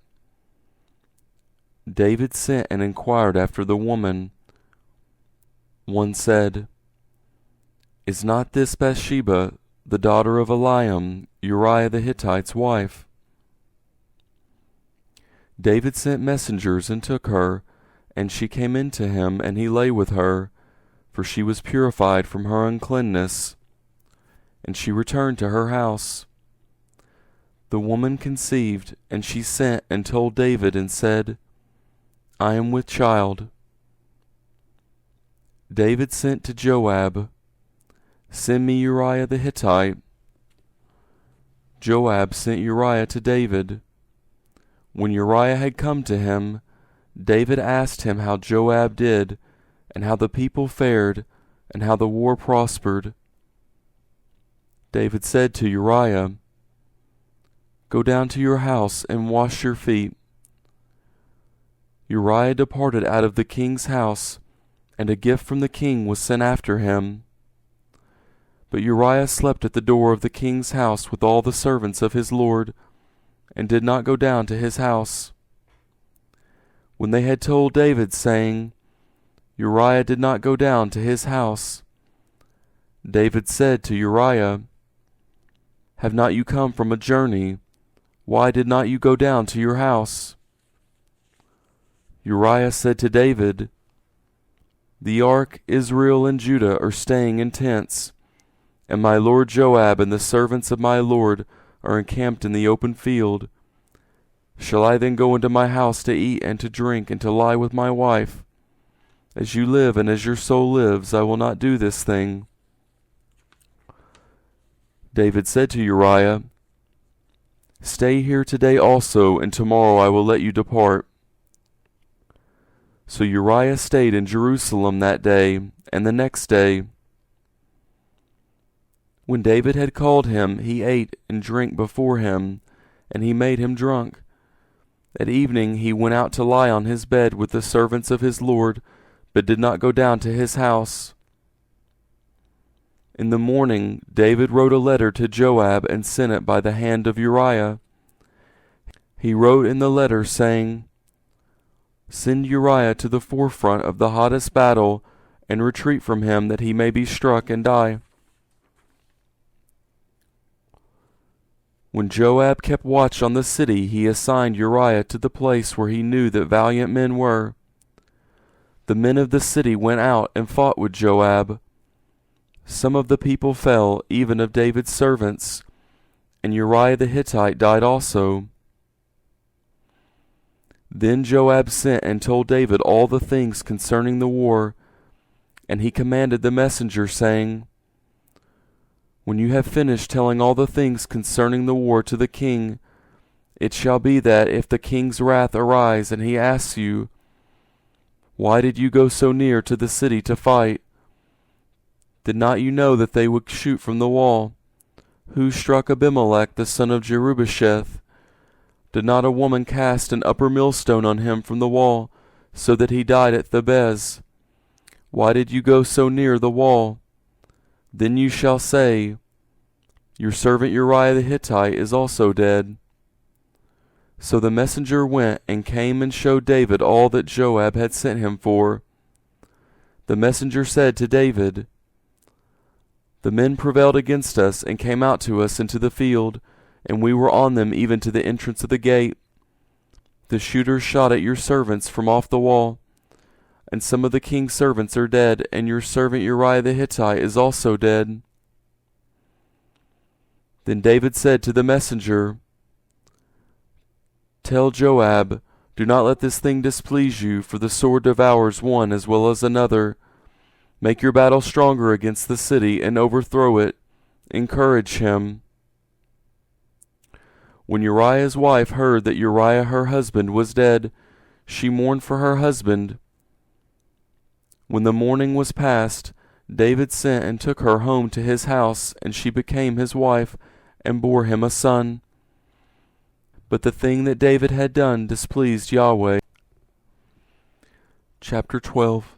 David sent and inquired after the woman. One said, "Is not this Bathsheba, the daughter of Eliam, Uriah the Hittite's wife?" David sent messengers and took her, and she came in to him, and he lay with her, for she was purified from her uncleanness. And she returned to her house. The woman conceived, and she sent and told David and said, "I am with child." David sent to Joab, "Send me Uriah the Hittite." Joab sent Uriah to David. When Uriah had come to him, David asked him how Joab did, and how the people fared, and how the war prospered. David said to Uriah, "Go down to your house and wash your feet." Uriah departed out of the king's house, and a gift from the king was sent after him. But Uriah slept at the door of the king's house with all the servants of his lord, and did not go down to his house. When they had told David, saying, "Uriah did not go down to his house," David said to Uriah, "Have not you come from a journey? Why did not you go down to your house?" Uriah said to David, "The ark, Israel and Judah are staying in tents, and my lord Joab and the servants of my lord are encamped in the open field. Shall I then go into my house to eat and to drink and to lie with my wife? As you live and as your soul lives, I will not do this thing." David said to Uriah, "Stay here today also, and tomorrow I will let you depart." So Uriah stayed in Jerusalem that day and the next day. When David had called him, he ate and drank before him, and he made him drunk. At evening he went out to lie on his bed with the servants of his lord, but did not go down to his house. In the morning David wrote a letter to Joab and sent it by the hand of Uriah. He wrote in the letter, saying, "Send Uriah to the forefront of the hottest battle, and retreat from him, that he may be struck and die." When Joab kept watch on the city, he assigned Uriah to the place where he knew that valiant men were. The men of the city went out and fought with Joab. Some of the people fell, even of David's servants, and Uriah the Hittite died also. Then Joab sent and told David all the things concerning the war, and he commanded the messenger, saying, "When you have finished telling all the things concerning the war to the king, it shall be that if the king's wrath arise and he asks you, 'Why did you go so near to the city to fight? Did not you know that they would shoot from the wall? Who struck Abimelech the son of Jerubbesheth? Did not a woman cast an upper millstone on him from the wall, so that he died at Thebez? Why did you go so near the wall?' Then you shall say, 'Your servant Uriah the Hittite is also dead.' So the messenger went and came and showed David all that Joab had sent him for. The messenger said to David, "The men prevailed against us and came out to us into the field, and we were on them even to the entrance of the gate. The shooters shot at your servants from off the wall, and some of the king's servants are dead, and your servant Uriah the Hittite is also dead." Then David said to the messenger, "Tell Joab, do not let this thing displease you, for the sword devours one as well as another. Make your battle stronger against the city and overthrow it. Encourage him." When Uriah's wife heard that Uriah her husband was dead, she mourned for her husband. When the mourning was past, David sent and took her home to his house, and she became his wife, and bore him a son. But the thing that David had done displeased Yahweh. Chapter 12.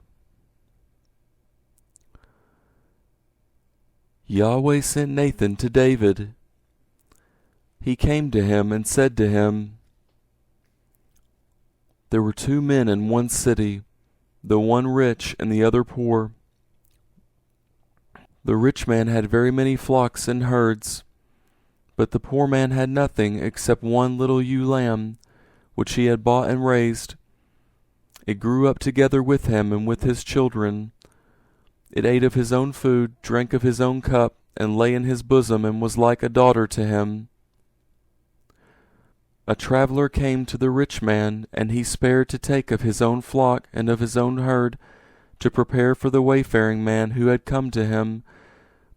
Yahweh sent Nathan to David. He came to him and said to him, "There were 2 men in one city, the one rich and the other poor. The rich man had very many flocks and herds, but the poor man had nothing except one little ewe lamb, which he had bought and raised. It grew up together with him and with his children. It ate of his own food, drank of his own cup, and lay in his bosom, and was like a daughter to him. A traveler came to the rich man, and he spared to take of his own flock and of his own herd, to prepare for the wayfaring man who had come to him,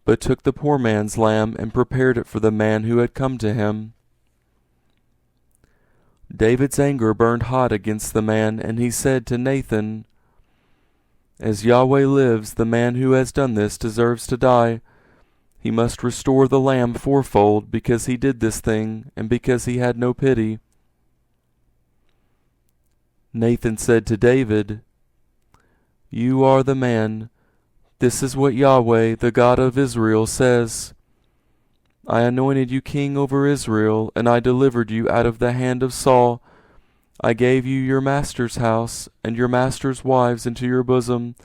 but took the poor man's lamb and prepared it for the man who had come to him." David's anger burned hot against the man, and he said to Nathan, "As Yahweh lives, the man who has done this deserves to die. He must restore the lamb fourfold, because he did this thing, and because he had no pity." Nathan said to David, "You are the man. This is what Yahweh, the God of Israel, says. I anointed you king over Israel, and I delivered you out of the hand of Saul. I gave you your master's house and your master's wives into your bosom,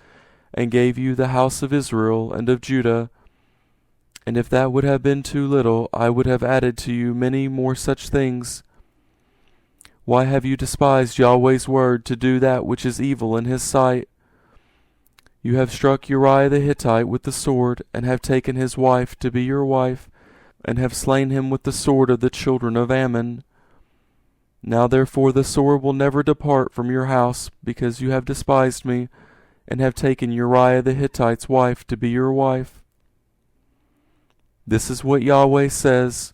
and gave you the house of Israel and of Judah. And if that would have been too little, I would have added to you many more such things. Why have you despised Yahweh's word to do that which is evil in his sight? You have struck Uriah the Hittite with the sword, and have taken his wife to be your wife, and have slain him with the sword of the children of Ammon. Now therefore the sword will never depart from your house, because you have despised me, and have taken Uriah the Hittite's wife to be your wife. This is what Yahweh says,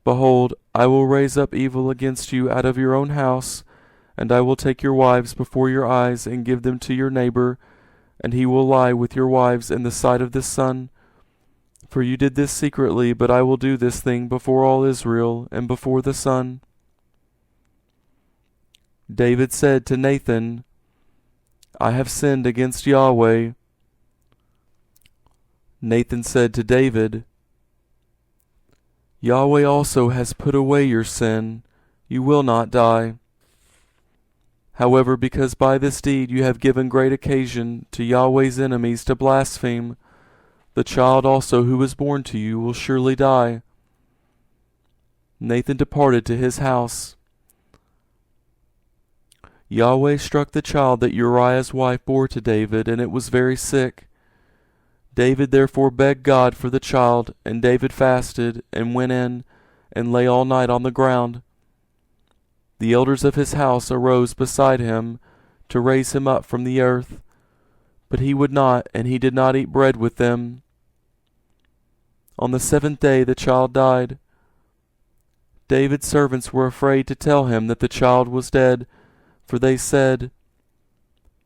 Behold, I will raise up evil against you out of your own house, and I will take your wives before your eyes, and give them to your neighbor, and he will lie with your wives in the sight of the sun. For you did this secretly, but I will do this thing before all Israel, and before the sun." David said to Nathan, "I have sinned against Yahweh." Nathan said to David, "Yahweh also has put away your sin. You will not die. However, because by this deed you have given great occasion to Yahweh's enemies to blaspheme, the child also who was born to you will surely die." Nathan departed to his house. Yahweh struck the child that Uriah's wife bore to David, and it was very sick. David therefore begged God for the child, and David fasted, and went in, and lay all night on the ground. The elders of his house arose beside him, to raise him up from the earth, but he would not, and he did not eat bread with them. On the 7th day the child died. David's servants were afraid to tell him that the child was dead, for they said,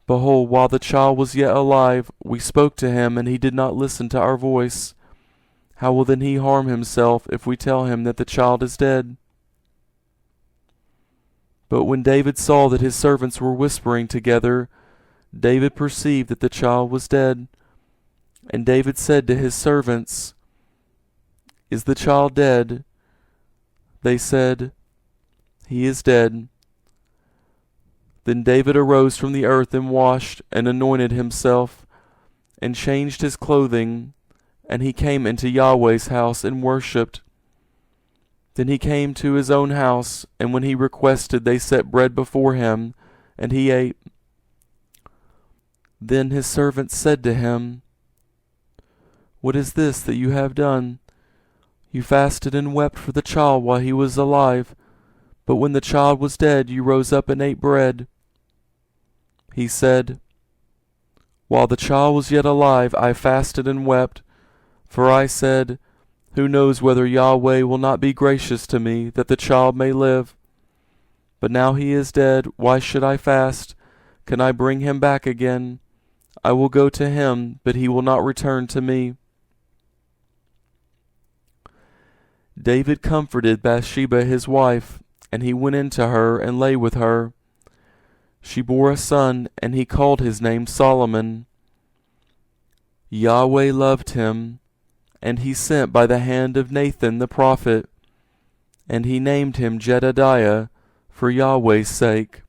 "Behold, while the child was yet alive, we spoke to him, and he did not listen to our voice. How will then he harm himself if we tell him that the child is dead?" But when David saw that his servants were whispering together, David perceived that the child was dead. And David said to his servants, "Is the child dead?" They said, He is dead." Then David arose from the earth and washed and anointed himself and changed his clothing, and he came into Yahweh's house and worshipped. Then he came to his own house, and when he requested, they set bread before him, and he ate. Then his servants said to him, "What is this that you have done? You fasted and wept for the child while he was alive, but when the child was dead, you rose up and ate bread." He said, "While the child was yet alive, I fasted and wept, for I said, 'Who knows whether Yahweh will not be gracious to me, that the child may live?' But now he is dead, why should I fast? Can I bring him back again? I will go to him, but he will not return to me." David comforted Bathsheba his wife, and he went in to her and lay with her. She bore a son, and he called his name Solomon. Yahweh loved him, and he sent by the hand of Nathan the prophet, and he named him Jedediah for Yahweh's sake.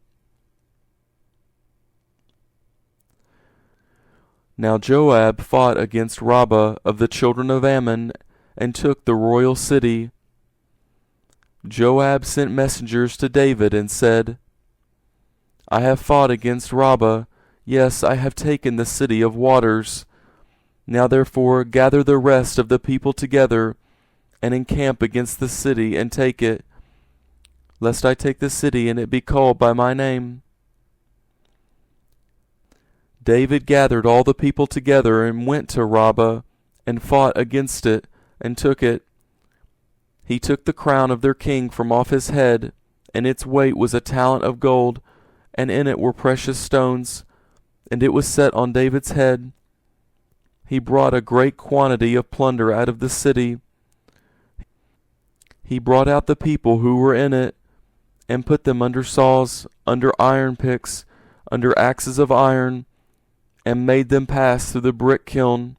Now Joab fought against Rabbah of the children of Ammon, and took the royal city. Joab sent messengers to David and said, "I have fought against Rabbah, yes, I have taken the city of waters. Now therefore gather the rest of the people together, and encamp against the city, and take it, lest I take the city, and it be called by my name." David gathered all the people together, and went to Rabbah, and fought against it, and took it. He took the crown of their king from off his head, and its weight was a talent of gold, and in it were precious stones, and it was set on David's head. He brought a great quantity of plunder out of the city. He brought out the people who were in it, and put them under saws, under iron picks, under axes of iron, and made them pass through the brick kiln.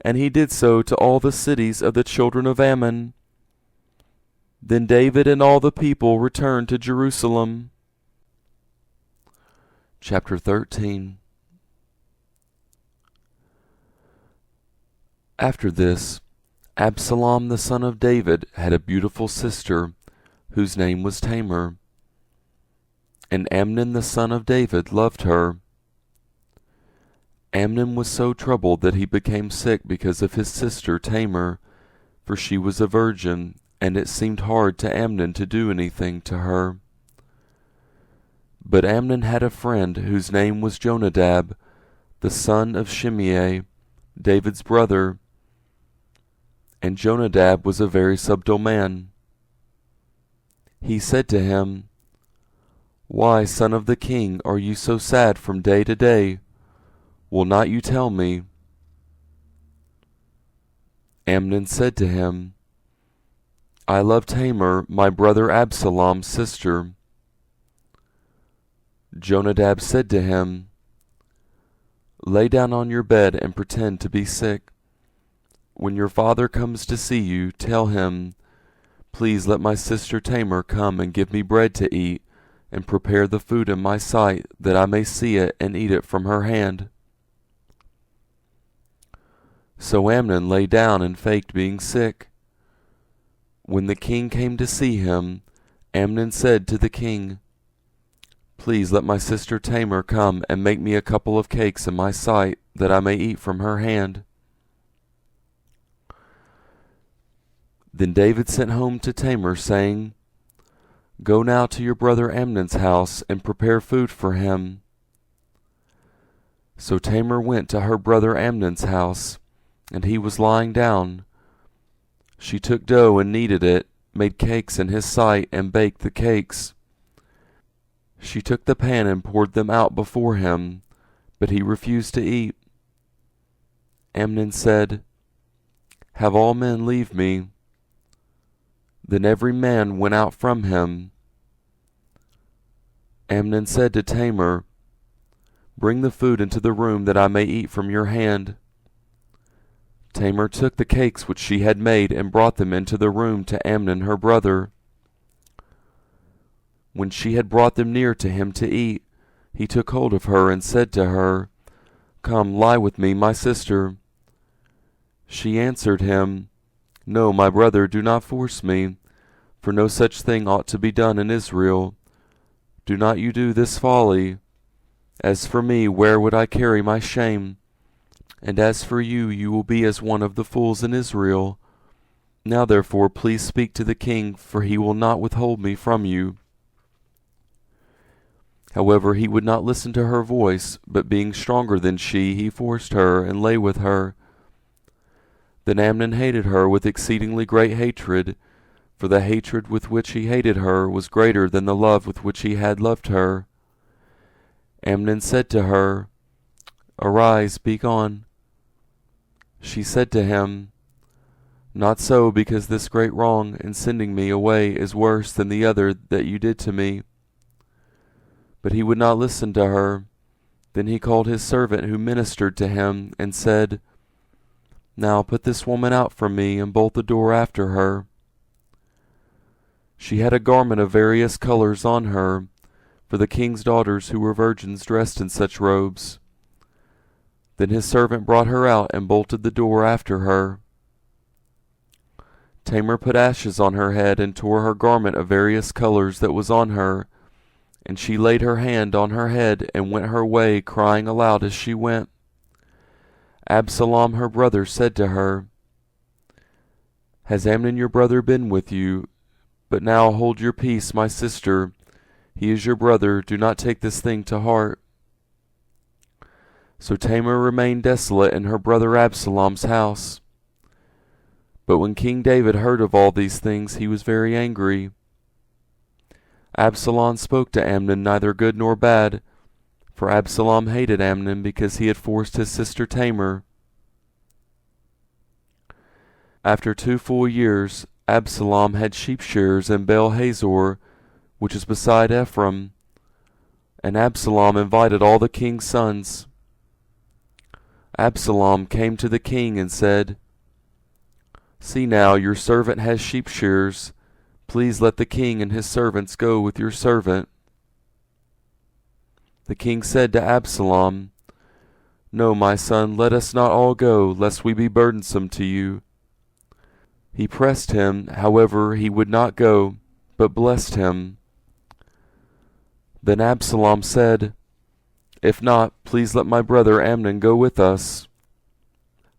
And he did so to all the cities of the children of Ammon. Then David and all the people returned to Jerusalem. Chapter 13. After this, Absalom the son of David had a beautiful sister, whose name was Tamar. And Amnon the son of David loved her. Amnon was so troubled that he became sick because of his sister Tamar, for she was a virgin, and it seemed hard to Amnon to do anything to her. But Amnon had a friend whose name was Jonadab, the son of Shimei, David's brother. And Jonadab was a very subtle man. He said to him, "Why, son of the king, are you so sad from day to day? Will not you tell me?" Amnon said to him, "I love Tamar, my brother Absalom's sister." Jonadab said to him, "Lay down on your bed and pretend to be sick. When your father comes to see you, tell him, 'Please let my sister Tamar come and give me bread to eat, and prepare the food in my sight, that I may see it and eat it from her hand.'" So Amnon lay down and faked being sick. When the king came to see him, Amnon said to the king, "Please let my sister Tamar come and make me a couple of cakes in my sight, that I may eat from her hand." Then David sent home to Tamar, saying, "Go now to your brother Amnon's house, and prepare food for him." So Tamar went to her brother Amnon's house, and he was lying down. She took dough and kneaded it, made cakes in his sight, and baked the cakes. She took the pan and poured them out before him, but he refused to eat. Amnon said, "Have all men leave me." Then every man went out from him. Amnon said to Tamar, "Bring the food into the room, that I may eat from your hand." Tamar took the cakes which she had made, and brought them into the room to Amnon her brother. When she had brought them near to him to eat, he took hold of her and said to her, Come, lie with me, my sister. She answered him, No, my brother, do not force me, for no such thing ought to be done in Israel. Do not you do this folly. As for me, where would I carry my shame? And as for you, you will be as one of the fools in Israel. Now therefore please speak to the king, for he will not withhold me from you. However, he would not listen to her voice, but being stronger than she, he forced her, and lay with her. Then Amnon hated her with exceedingly great hatred, for the hatred with which he hated her was greater than the love with which he had loved her. Amnon said to her, Arise, be gone. She said to him, Not so, because this great wrong in sending me away is worse than the other that you did to me. But he would not listen to her. Then he called his servant who ministered to him, and said, Now put this woman out from me, and bolt the door after her. She had a garment of various colors on her, for the king's daughters who were virgins dressed in such robes. Then his servant brought her out and bolted the door after her. Tamar put ashes on her head and tore her garment of various colors that was on her, and she laid her hand on her head and went her way, crying aloud as she went. Absalom her brother said to her, Has Amnon your brother been with you? But now hold your peace, my sister. He is your brother. Do not take this thing to heart. So Tamar remained desolate in her brother Absalom's house. But when King David heard of all these things, he was very angry. Absalom spoke to Amnon neither good nor bad, for Absalom hated Amnon because he had forced his sister Tamar. After 2 full years, Absalom had sheep shearers in Baal Hazor, which is beside Ephraim, and Absalom invited all the king's sons. Absalom came to the king and said, See now, your servant has sheep shearers. Please let the king and his servants go with your servant. The king said to Absalom, No, my son, let us not all go, lest we be burdensome to you. He pressed him, however, he would not go, but blessed him. Then Absalom said, If not, please let my brother Amnon go with us.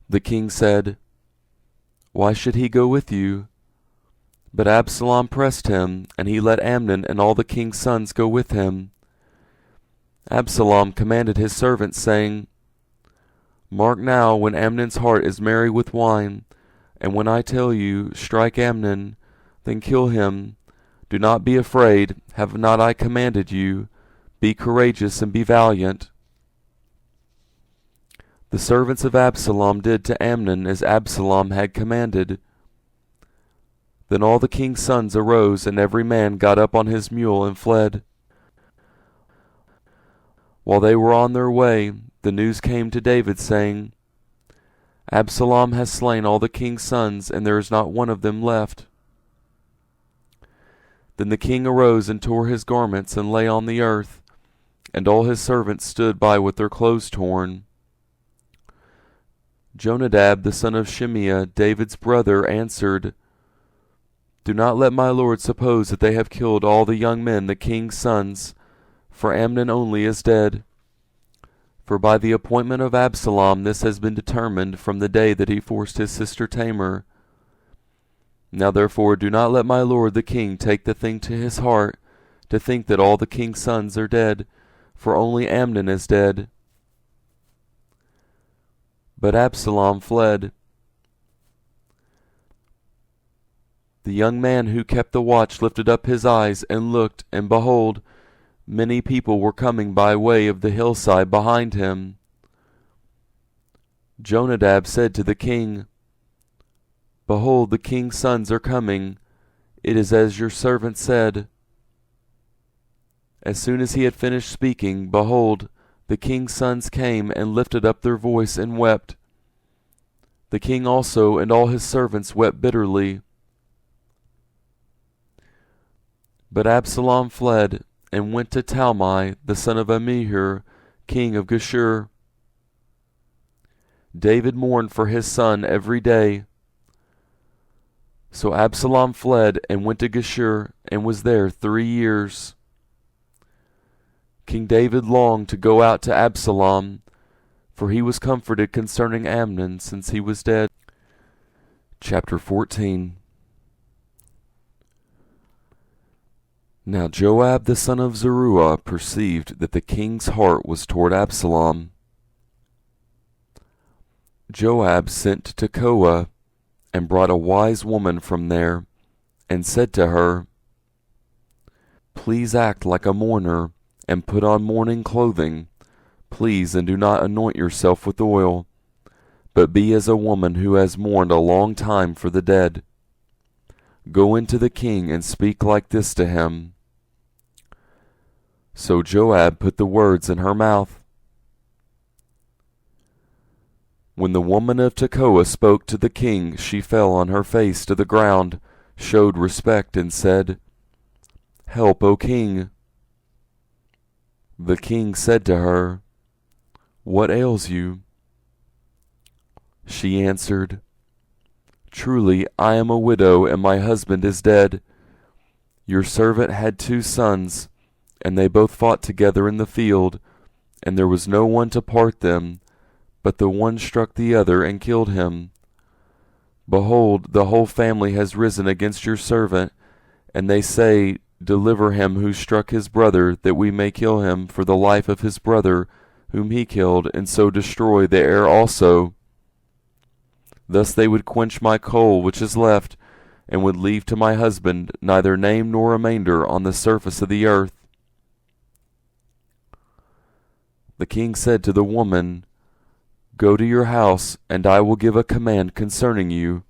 The king said, Why should he go with you? But Absalom pressed him, and he let Amnon and all the king's sons go with him. Absalom commanded his servants, saying, Mark now when Amnon's heart is merry with wine, and when I tell you, Strike Amnon, then kill him. Do not be afraid, have not I commanded you? Be courageous and be valiant. The servants of Absalom did to Amnon as Absalom had commanded. Then all the king's sons arose, and every man got up on his mule and fled. While they were on their way, the news came to David, saying, Absalom has slain all the king's sons, and there is not one of them left. Then the king arose and tore his garments and lay on the earth, and all his servants stood by with their clothes torn. Jonadab the son of Shimeah, David's brother, answered, Do not let my lord suppose that they have killed all the young men, the king's sons, for Amnon only is dead. For by the appointment of Absalom this has been determined from the day that he forced his sister Tamar. Now therefore do not let my lord the king take the thing to his heart, to think that all the king's sons are dead, for only Amnon is dead. But Absalom fled. The young man who kept the watch lifted up his eyes and looked, and behold, many people were coming by way of the hillside behind him. Jonadab said to the king, Behold, the king's sons are coming. It is as your servant said. As soon as he had finished speaking, behold, the king's sons came and lifted up their voice and wept. The king also and all his servants wept bitterly. But Absalom fled, and went to Talmai, the son of Ammihur, king of Geshur. David mourned for his son every day. So Absalom fled, and went to Geshur, and was there 3 years. King David longed to go out to Absalom, for he was comforted concerning Amnon, since he was dead. Chapter 14. Now Joab the son of Zeruiah perceived that the king's heart was toward Absalom. Joab sent to Tekoa, and brought a wise woman from there, and said to her, Please act like a mourner, and put on mourning clothing. Please, and do not anoint yourself with oil, but be as a woman who has mourned a long time for the dead. Go into the king, and speak like this to him. So Joab put the words in her mouth. When the woman of Tekoa spoke to the king, she fell on her face to the ground, showed respect, and said, Help, O king. The king said to her, What ails you? She answered, Truly, I am a widow, and my husband is dead. Your servant had 2 sons, and they both fought together in the field, and there was no one to part them, but the one struck the other and killed him. Behold, the whole family has risen against your servant, and they say, Deliver him who struck his brother, that we may kill him for the life of his brother, whom he killed, and so destroy the heir also. Thus they would quench my coal which is left, and would leave to my husband neither name nor remainder on the surface of the earth. The king said to the woman, Go to your house, and I will give a command concerning you.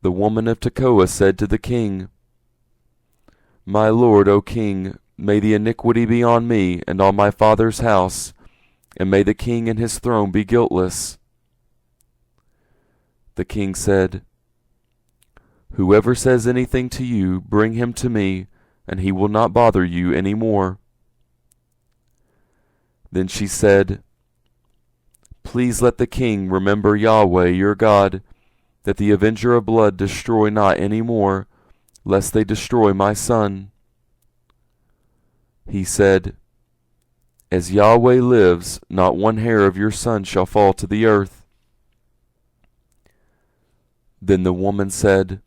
The woman of Tekoa said to the king, My lord, O king, may the iniquity be on me and on my father's house, and may the king and his throne be guiltless. The king said, Whoever says anything to you, bring him to me, and he will not bother you any more. Then she said, Please let the king remember Yahweh your God, that the avenger of blood destroy not any more, lest they destroy my son. He said, As Yahweh lives, not one hair of your son shall fall to the earth. Then the woman said,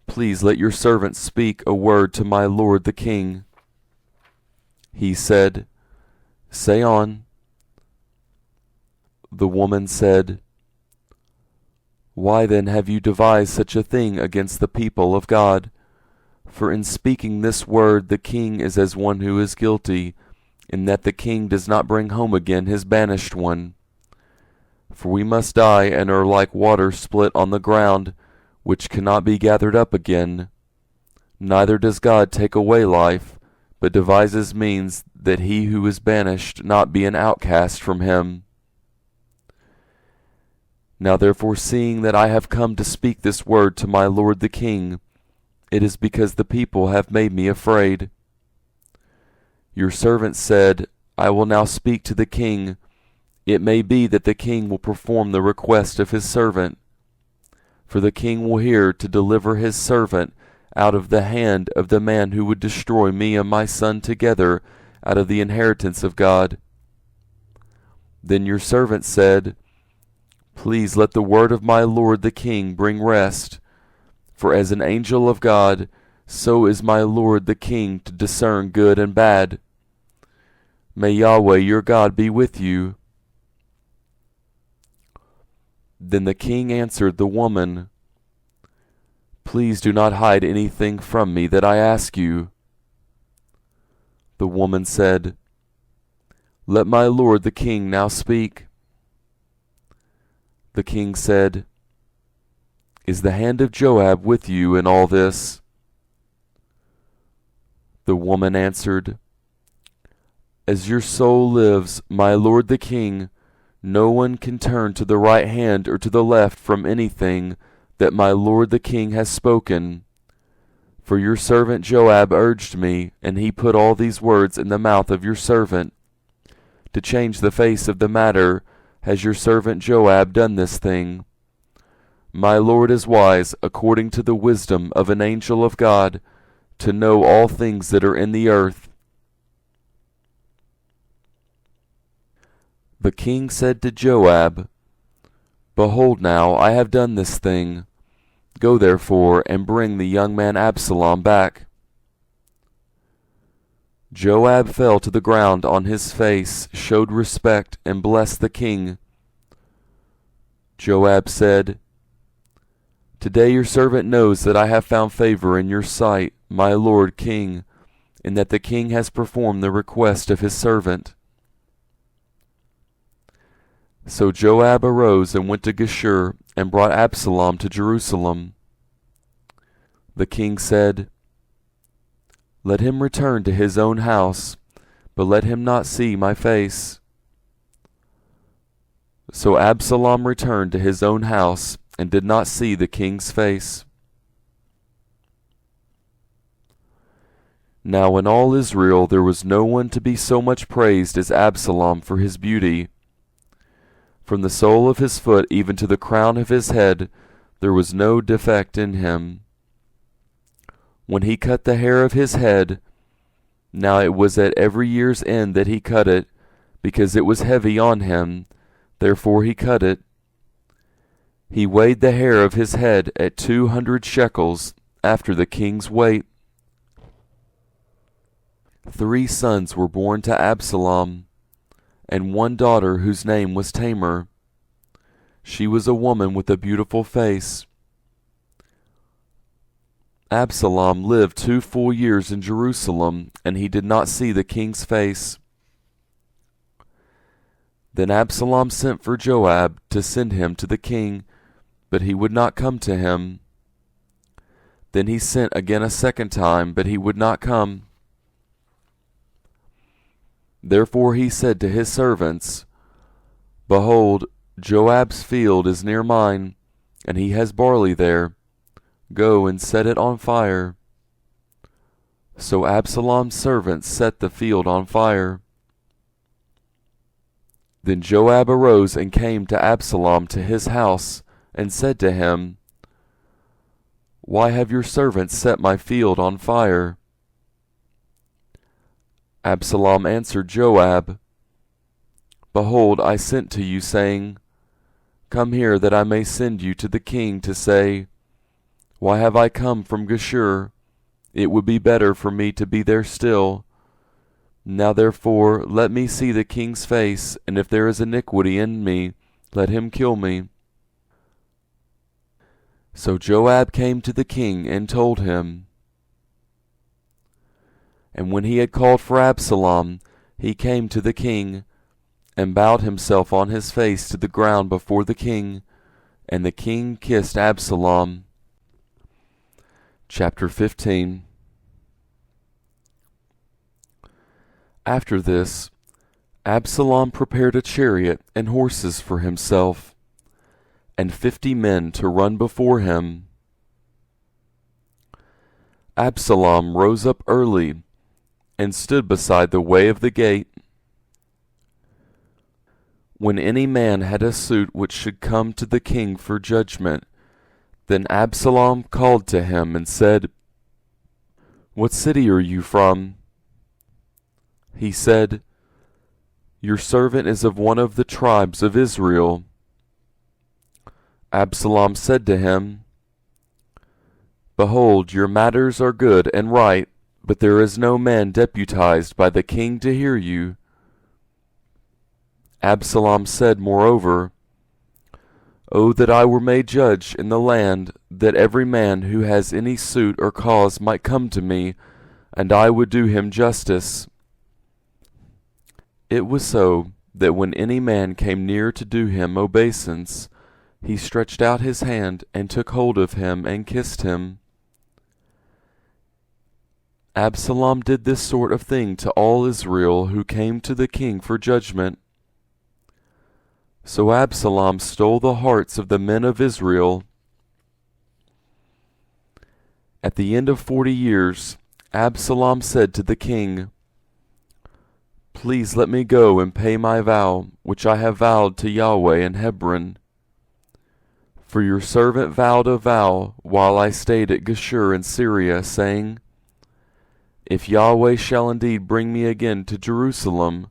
Please let your servant speak a word to my lord the king. He said, Say on. The woman said, Why then have you devised such a thing against the people of God? For in speaking this word the king is as one who is guilty, in that the king does not bring home again his banished one. For we must die, and are like water split on the ground, which cannot be gathered up again. Neither does God take away life, but devises means that he who is banished not be an outcast from him. Now therefore, seeing that I have come to speak this word to my lord the king, it is because the people have made me afraid. Your servant said, I will now speak to the king. It may be that the king will perform the request of his servant. For the king will hear to deliver his servant out of the hand of the man who would destroy me and my son together out of the inheritance of God. Then your servant said, Please let the word of my lord the king bring rest. For as an angel of God, so is my lord the king to discern good and bad. May Yahweh your God be with you. Then the king answered the woman, Please do not hide anything from me that I ask you. The woman said, Let my lord the king now speak. The king said, Is the hand of Joab with you in all this? The woman answered, As your soul lives, my lord the king, no one can turn to the right hand or to the left from anything that my lord the king has spoken. For your servant Joab urged me, and he put all these words in the mouth of your servant. To change the face of the matter has your servant Joab done this thing. My Lord is wise, according to the wisdom of an angel of God, to know all things that are in the earth. The king said to Joab, Behold now, I have done this thing. Go therefore, and bring the young man Absalom back. Joab fell to the ground on his face, showed respect, and blessed the king. Joab said, Today your servant knows that I have found favor in your sight, my lord king, and that the king has performed the request of his servant. So Joab arose and went to Geshur, and brought Absalom to Jerusalem. The king said, Let him return to his own house, but let him not see my face. So Absalom returned to his own house, and did not see the king's face. Now in all Israel there was no one to be so much praised as Absalom for his beauty. From the sole of his foot even to the crown of his head there was no defect in him. When he cut the hair of his head, now it was at every year's end that he cut it, because it was heavy on him, therefore he cut it. He weighed the hair of his head at 200 shekels, after the king's weight. 3 sons were born to Absalom, and 1 daughter whose name was Tamar. She was a woman with a beautiful face. Absalom lived 2 full years in Jerusalem, and he did not see the king's face. Then Absalom sent for Joab to send him to the king, but he would not come to him. Then he sent again a second time, but he would not come. Therefore he said to his servants, Behold, Joab's field is near mine, and he has barley there. Go and set it on fire. So Absalom's servants set the field on fire. Then Joab arose and came to Absalom to his house, and said to him, Why have your servants set my field on fire? Absalom answered Joab, Behold, I sent to you, saying, Come here, that I may send you to the king to say, Why have I come from Geshur? It would be better for me to be there still. Now therefore let me see the king's face, and if there is iniquity in me, let him kill me. So Joab came to the king and told him. And when he had called for Absalom, he came to the king, and bowed himself on his face to the ground before the king, and the king kissed Absalom. Chapter 15. After this, Absalom prepared a chariot and horses for himself, and 50 men to run before him. Absalom rose up early, and stood beside the way of the gate. When any man had a suit which should come to the king for judgment, then Absalom called to him and said, What city are you from? He said, Your servant is of one of the tribes of Israel. Absalom said to him, Behold, your matters are good and right, but there is no man deputized by the king to hear you. Absalom said moreover, O that I were made judge in the land, that every man who has any suit or cause might come to me, and I would do him justice. It was so, that when any man came near to do him obeisance, he stretched out his hand, and took hold of him, and kissed him. Absalom did this sort of thing to all Israel who came to the king for judgment. So Absalom stole the hearts of the men of Israel. At the end of 40 years, Absalom said to the king, "Please let me go and pay my vow, which I have vowed to Yahweh in Hebron. For your servant vowed a vow while I stayed at Geshur in Syria, saying, If Yahweh shall indeed bring me again to Jerusalem,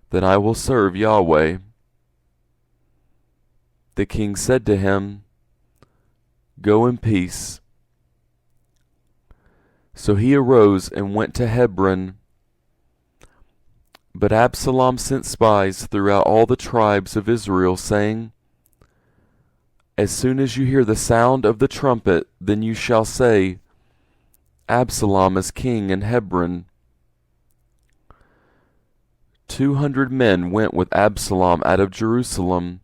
then I will serve Yahweh." The king said to him, "Go in peace." So he arose and went to Hebron. But Absalom sent spies throughout all the tribes of Israel, saying, "As soon as you hear the sound of the trumpet, then you shall say, Absalom is king in Hebron." 200 men went with Absalom out of Jerusalem,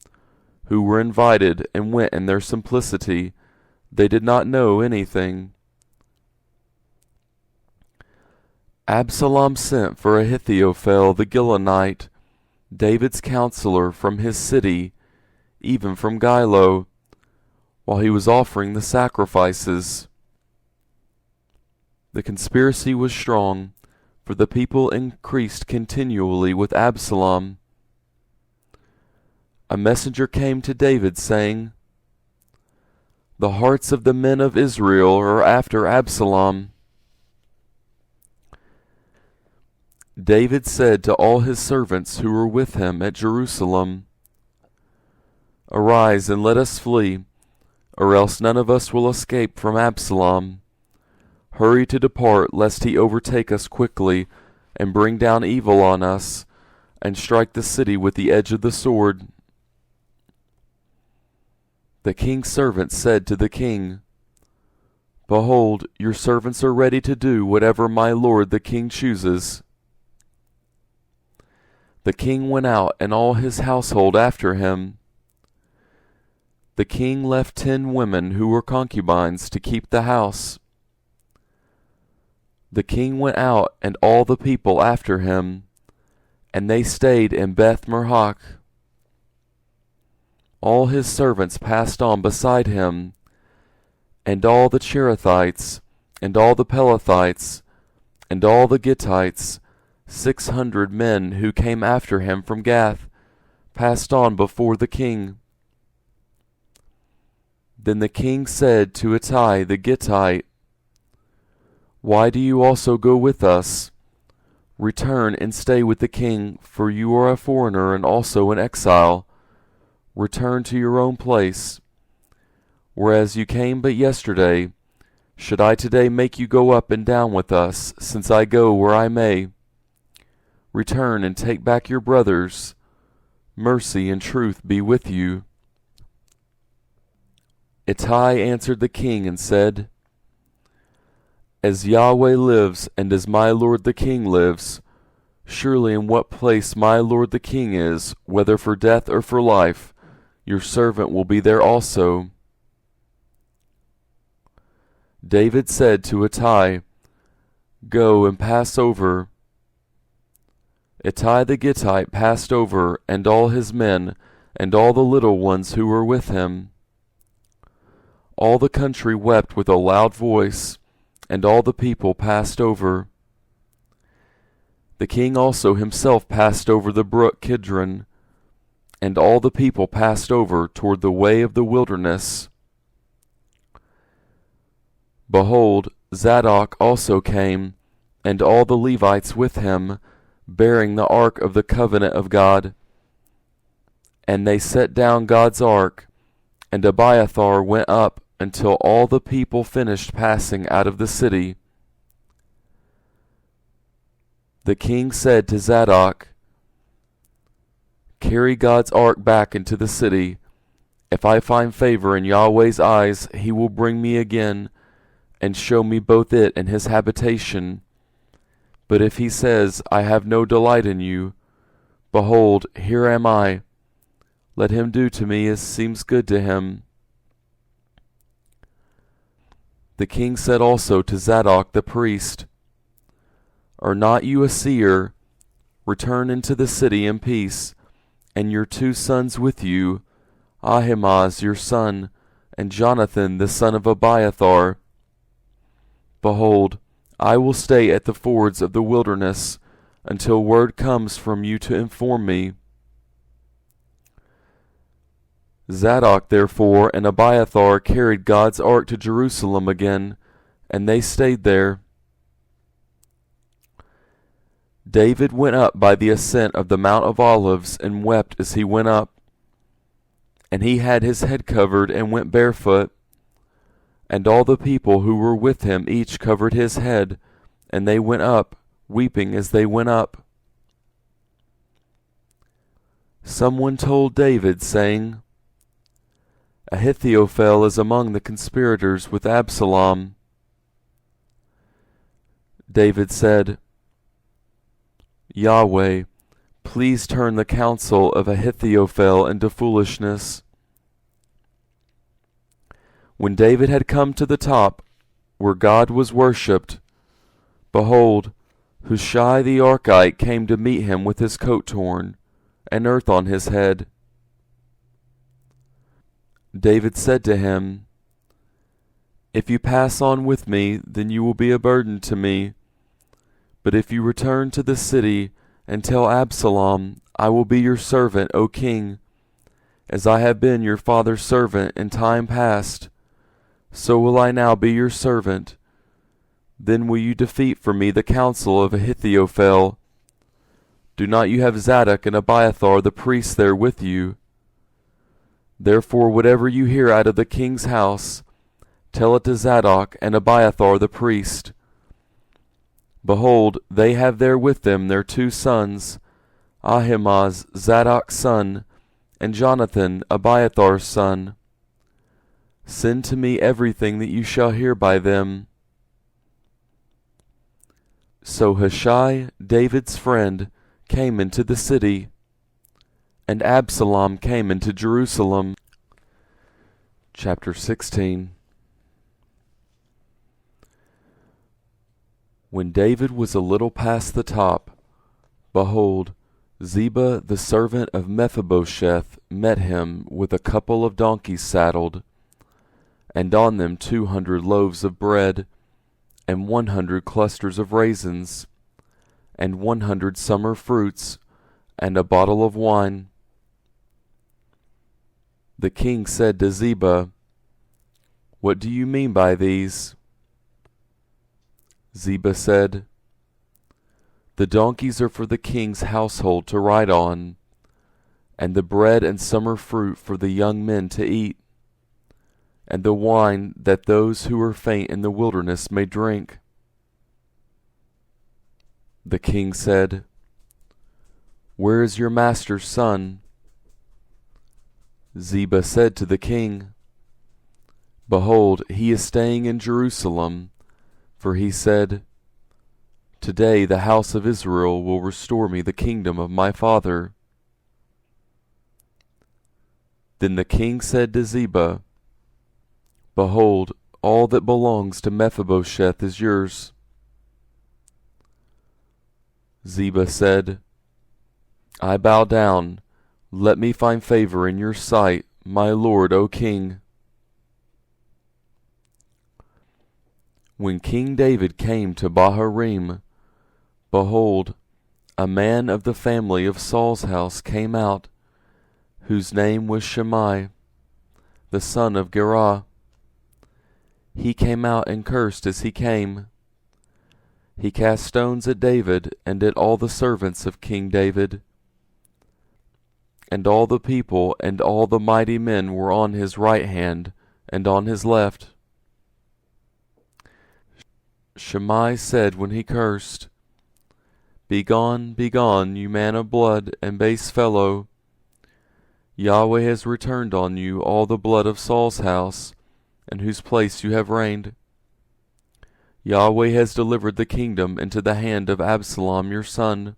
who were invited, and went in their simplicity. They did not know anything. Absalom sent for Ahithophel the Gilonite, David's counselor, from his city, even from Gilo, while he was offering the sacrifices. The conspiracy was strong, for the people increased continually with Absalom. A messenger came to David, saying, "The hearts of the men of Israel are after Absalom." David said to all his servants who were with him at Jerusalem, "Arise and let us flee, or else none of us will escape from Absalom. Hurry to depart, lest he overtake us quickly, and bring down evil on us, and strike the city with the edge of the sword." The king's servants said to the king, "Behold, your servants are ready to do whatever my lord the king chooses." The king went out, and all his household after him. The king left 10 women who were concubines to keep the house. The king went out, and all the people after him, and they stayed in Beth-merhach. All his servants passed on beside him, and all the Cherethites, and all the Pelethites, and all the Gittites, 600 men who came after him from Gath, passed on before the king. Then the king said to Ittai the Gittite, "Why do you also go with us? Return and stay with the king, for you are a foreigner and also an exile. Return to your own place. Whereas you came but yesterday, should I today make you go up and down with us, since I go where I may? Return and take back your brothers. Mercy and truth be with you." Ittai answered the king and said, "As Yahweh lives, and as my lord the king lives, surely in what place my lord the king is, whether for death or for life, your servant will be there also." David said to Ittai, "Go and pass over." Ittai the Gittite passed over, and all his men, and all the little ones who were with him. All the country wept with a loud voice, and all the people passed over. The king also himself passed over the brook Kidron, and all the people passed over toward the way of the wilderness. Behold, Zadok also came, and all the Levites with him, bearing the ark of the covenant of God. And they set down God's ark, and Abiathar went up until all the people finished passing out of the city. The king said to Zadok, "Carry God's ark back into the city. If I find favor in Yahweh's eyes, he will bring me again, and show me both it and his habitation. But if he says, I have no delight in you, behold, here am I. Let him do to me as seems good to him." The king said also to Zadok the priest, "Are not you a seer? Return into the city in peace, and your 2 sons with you, Ahimaaz your son, and Jonathan the son of Abiathar. Behold, I will stay at the fords of the wilderness until word comes from you to inform me. Zadok therefore and Abiathar carried God's ark to Jerusalem again, and they stayed there. David went up by the ascent of the Mount of Olives, and wept as he went up. And he had his head covered, and went barefoot. And all the people who were with him each covered his head, and they went up, weeping as they went up. Someone told David, saying, Ahithophel is among the conspirators with Absalom. David said, Yahweh, please turn the counsel of Ahithophel into foolishness. When David had come to the top, where God was worshipped, behold, Hushai the archaic came to meet him with his coat torn, and earth on his head. David said to him, If you pass on with me, then you will be a burden to me. But if you return to the city and tell Absalom, I will be your servant, O king, as I have been your father's servant in time past, so will I now be your servant. Then will you defeat for me the counsel of Ahithophel. Do not you have Zadok and Abiathar the priests there with you? Therefore whatever you hear out of the king's house, tell it to Zadok and Abiathar the priest. Behold, they have there with them their 2 sons, Ahimaaz Zadok's son, and Jonathan Abiathar's son. Send to me everything that you shall hear by them. So Hushai, David's friend, came into the city, and Absalom came into Jerusalem. Chapter 16. When David was a little past the top, behold, Ziba the servant of Mephibosheth met him with a couple of donkeys saddled, and on them 200 loaves of bread, and 100 clusters of raisins, and 100 summer fruits, and a bottle of wine. The king said to Ziba, What do you mean by these? Ziba said, The donkeys are for the king's household to ride on, and the bread and summer fruit for the young men to eat, and the wine that those who are faint in the wilderness may drink. The king said, Where is your master's son? Ziba said to the king, Behold, he is staying in Jerusalem, for he said, Today the house of Israel will restore me the kingdom of my father. Then the king said to Ziba, Behold, all that belongs to Mephibosheth is yours. Ziba said, I bow down. Let me find favor in your sight, my lord, O king. When King David came to Bahurim, behold, a man of the family of Saul's house came out, whose name was Shimei, the son of Gerah. He came out and cursed as he came. He cast stones at David and at all the servants of King David. And all the people and all the mighty men were on his right hand and on his left. Shimei said when he cursed, Begone, begone, you man of blood and base fellow. Yahweh has returned on you all the blood of Saul's house, in whose place you have reigned. Yahweh has delivered the kingdom into the hand of Absalom your son.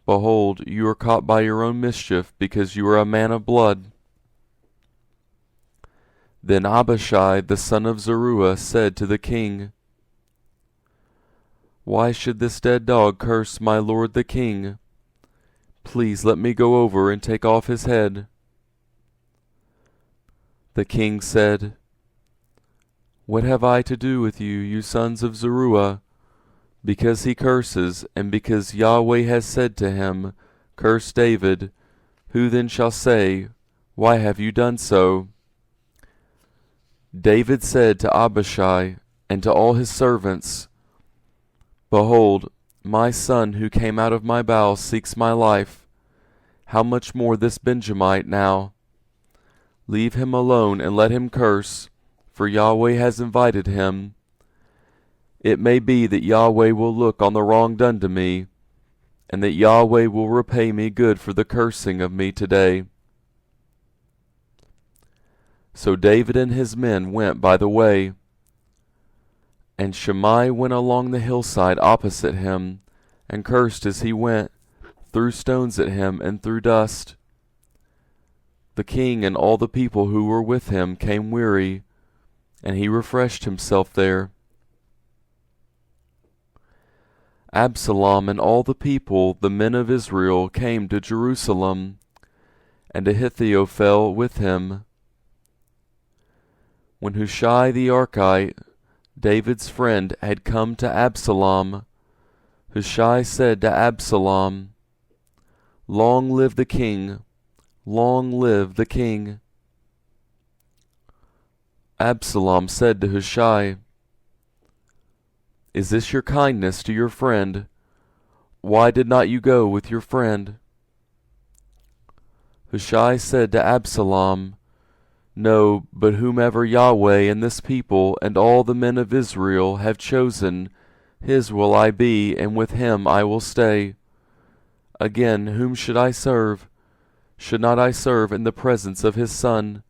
Behold, you are caught by your own mischief, because you are a man of blood. Then Abishai the son of Zeruiah said to the king, Why should this dead dog curse my lord the king? Please let me go over and take off his head. The king said, What have I to do with you, you sons of Zeruiah? Because he curses, and because Yahweh has said to him, Curse David, who then shall say, Why have you done so? David said to Abishai and to all his servants, Behold, my son who came out of my bowels seeks my life. How much more this Benjamite now? Leave him alone and let him curse, for Yahweh has invited him. It may be that Yahweh will look on the wrong done to me, and that Yahweh will repay me good for the cursing of me today. So David and his men went by the way, and Shimei went along the hillside opposite him, and cursed as he went, threw stones at him, and threw dust. The king and all the people who were with him came weary, and he refreshed himself there. Absalom and all the people, the men of Israel, came to Jerusalem, and Ahithophel with him. When Hushai the Archite, David's friend, had come to Absalom, Hushai said to Absalom, Long live the king! Long live the king! Absalom said to Hushai, Is this your kindness to your friend? Why did not you go with your friend? Hushai said to Absalom, No, but whomever Yahweh and this people and all the men of Israel have chosen, his will I be, and with him I will stay. Again, whom should I serve? Should not I serve in the presence of his son?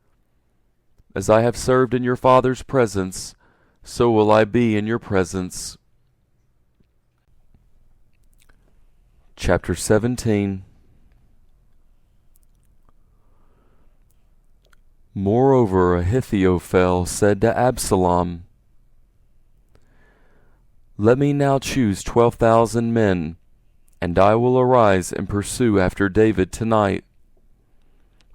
As I have served in your father's presence, so will I be in your presence. Chapter 17. Moreover, Ahithophel said to Absalom, Let me now choose 12,000 men, and I will arise and pursue after David tonight.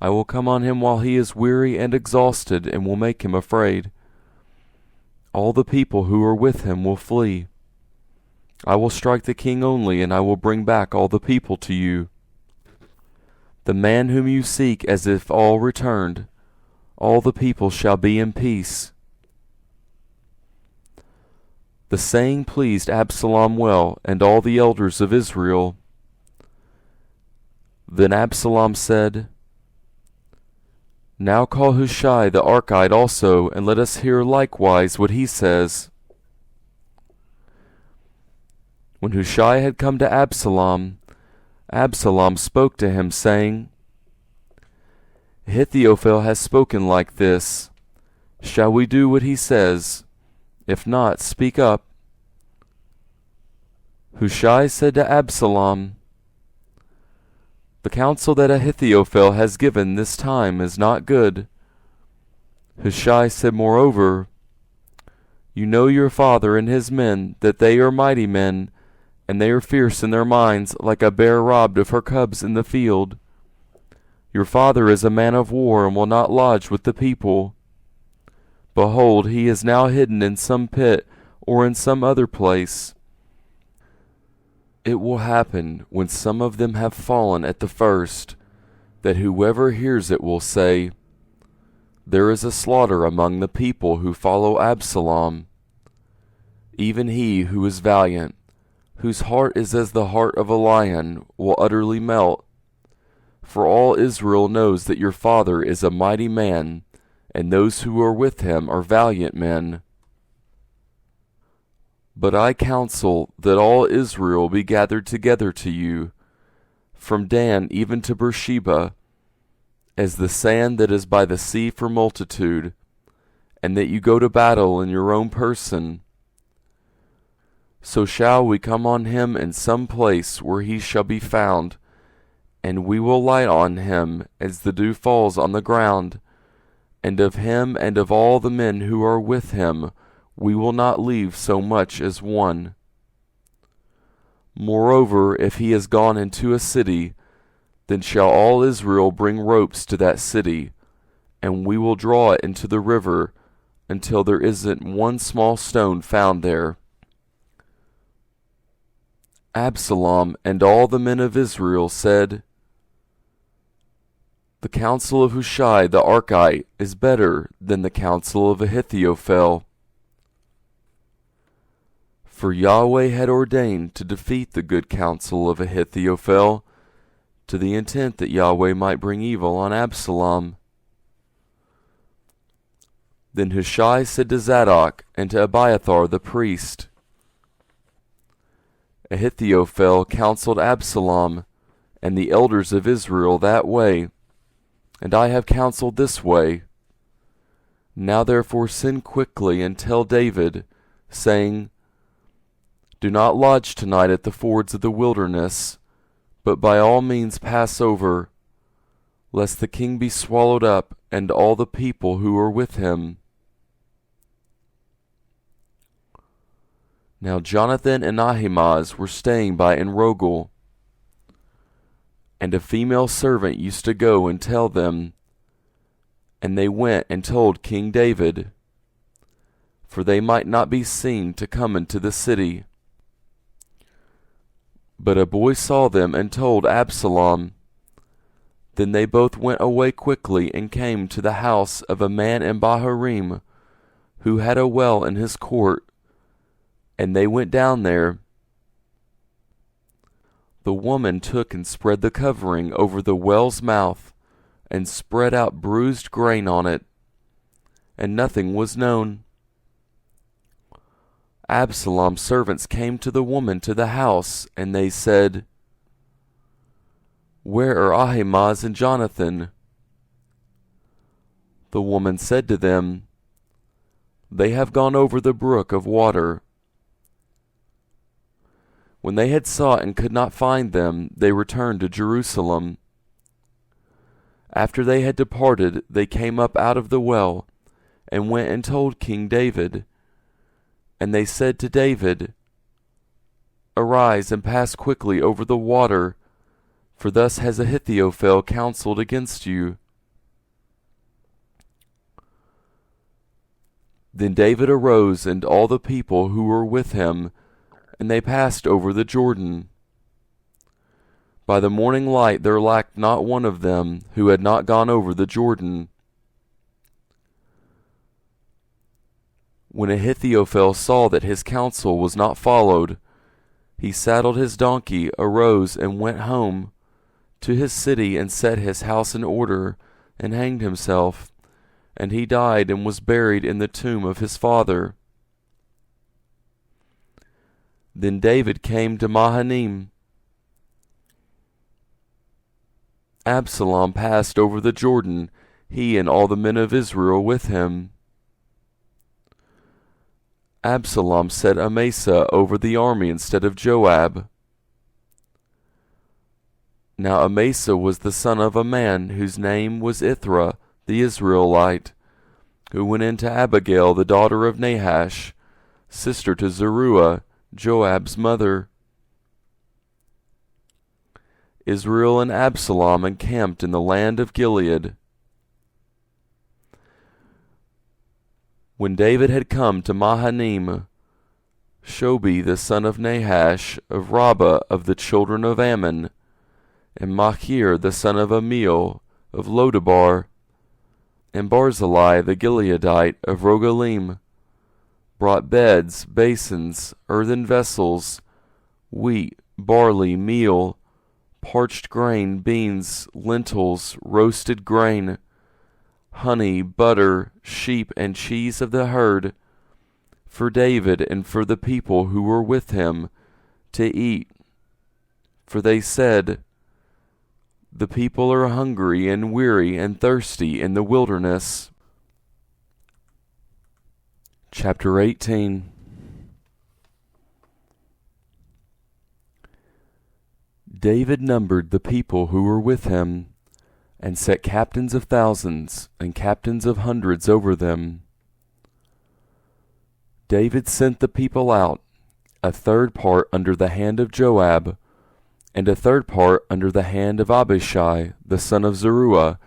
I will come on him while he is weary and exhausted, and will make him afraid. All the people who are with him will flee. I will strike the king only, and I will bring back all the people to you. The man whom you seek, as if all returned, all the people shall be in peace. The saying pleased Absalom well, and all the elders of Israel. Then Absalom said, Now call Hushai the Archite also, and let us hear likewise what he says. When Hushai had come to Absalom, Absalom spoke to him, saying, Ahithophel has spoken like this. Shall we do what he says? If not, speak up. Hushai said to Absalom, The counsel that Ahithophel has given this time is not good. Hushai said moreover, You know your father and his men, that they are mighty men, and they are fierce in their minds, like a bear robbed of her cubs in the field. Your father is a man of war, and will not lodge with the people. Behold, he is now hidden in some pit, or in some other place. It will happen, when some of them have fallen at the first, that whoever hears it will say, There is a slaughter among the people who follow Absalom. Even he who is valiant, whose heart is as the heart of a lion, will utterly melt. For all Israel knows that your father is a mighty man, and those who are with him are valiant men. But I counsel that all Israel be gathered together to you, from Dan even to Beersheba, as the sand that is by the sea for multitude, and that you go to battle in your own person. So shall we come on him in some place where he shall be found, and we will light on him as the dew falls on the ground, and of him and of all the men who are with him we will not leave so much as one. Moreover, if he has gone into a city, then shall all Israel bring ropes to that city, and we will draw it into the river, until there isn't one small stone found there. Absalom and all the men of Israel said, "The counsel of Hushai the Archite is better than the counsel of Ahithophel." For Yahweh had ordained to defeat the good counsel of Ahithophel, to the intent that Yahweh might bring evil on Absalom. Then Hushai said to Zadok and to Abiathar the priest, "Ahithophel counseled Absalom and the elders of Israel that way, and I have counseled this way. Now therefore send quickly and tell David, saying, Do not lodge tonight at the fords of the wilderness, but by all means pass over, lest the king be swallowed up and all the people who are with him." Now Jonathan and Ahimaaz were staying by Enrogel, and a female servant used to go and tell them, and they went and told King David, for they might not be seen to come into the city. But a boy saw them and told Absalom. Then they both went away quickly and came to the house of a man in Bahurim, who had a well in his court, and they went down there. The woman took and spread the covering over the well's mouth, and spread out bruised grain on it, and nothing was known. Absalom's servants came to the woman to the house, and they said, "Where are Ahimaaz and Jonathan?" The woman said to them, "They have gone over the brook of water." When they had sought and could not find them, they returned to Jerusalem. After they had departed, they came up out of the well, and went and told King David. And they said to David, "Arise and pass quickly over the water, for thus has Ahithophel counseled against you." Then David arose and all the people who were with him, and they passed over the Jordan. By the morning light there lacked not one of them who had not gone over the Jordan. When Ahithophel saw that his counsel was not followed, he saddled his donkey, arose, and went home to his city, and set his house in order, and hanged himself. And he died and was buried in the tomb of his father. Then David came to Mahanaim. Absalom passed over the Jordan, he and all the men of Israel with him. Absalom set Amasa over the army instead of Joab. Now Amasa was the son of a man whose name was Ithra the Israelite, who went in to Abigail the daughter of Nahash, sister to Zeruiah, Joab's mother. Israel and Absalom encamped in the land of Gilead. When David had come to Mahanaim, Shobi the son of Nahash of Rabbah of the children of Ammon, and Machir the son of Amiel of Lodabar, and Barzillai the Gileadite of Rogelim, brought beds, basins, earthen vessels, wheat, barley, meal, parched grain, beans, lentils, roasted grain, honey, butter, sheep, and cheese of the herd, for David and for the people who were with him, to eat. For they said, "The people are hungry and weary and thirsty in the wilderness." Chapter 18. David numbered the people who were with him, and set captains of thousands and captains of hundreds over them. David sent the people out, a third part under the hand of Joab, and a third part under the hand of Abishai the son of Zeruiah,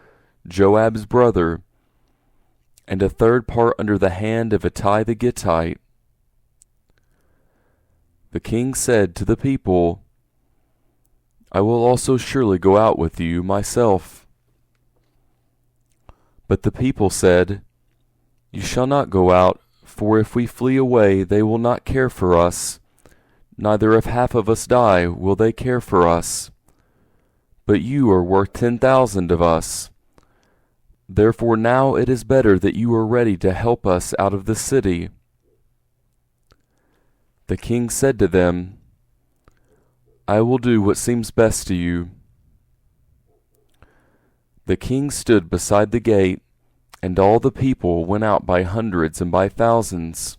Joab's brother, and a third part under the hand of Ittai the Gittite. The king said to the people, I will also surely go out with you myself. But the people said, You shall not go out, for if we flee away, they will not care for us, neither if half of us die will they care for us. But you are worth 10,000 of us. Therefore now it is better that you are ready to help us out of the city. The king said to them, I will do what seems best to you. The king stood beside the gate, and all the people went out by hundreds and by thousands.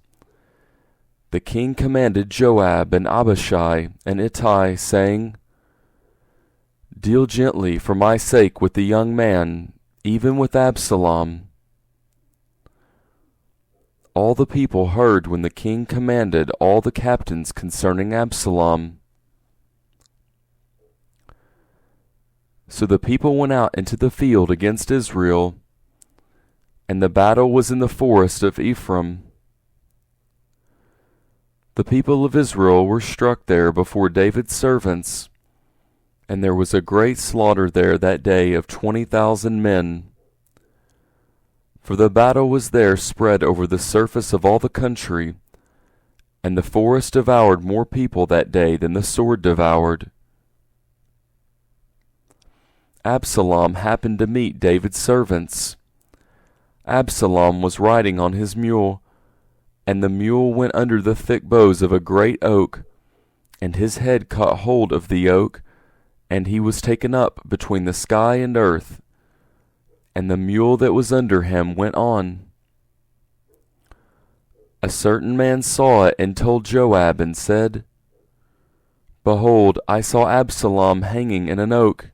The king commanded Joab and Abishai and Ittai, saying, Deal gently for my sake with the young man, even with Absalom. All the people heard when the king commanded all the captains concerning Absalom. So the people went out into the field against Israel, and the battle was in the forest of Ephraim. The people of Israel were struck there before David's servants, and there was a great slaughter there that day of 20,000 men. For the battle was there spread over the surface of all the country, and the forest devoured more people that day than the sword devoured. Absalom happened to meet David's servants. Absalom was riding on his mule, and the mule went under the thick boughs of a great oak, and his head caught hold of the oak, and he was taken up between the sky and earth, and the mule that was under him went on. A certain man saw it and told Joab and said, Behold, I saw Absalom hanging in an oak.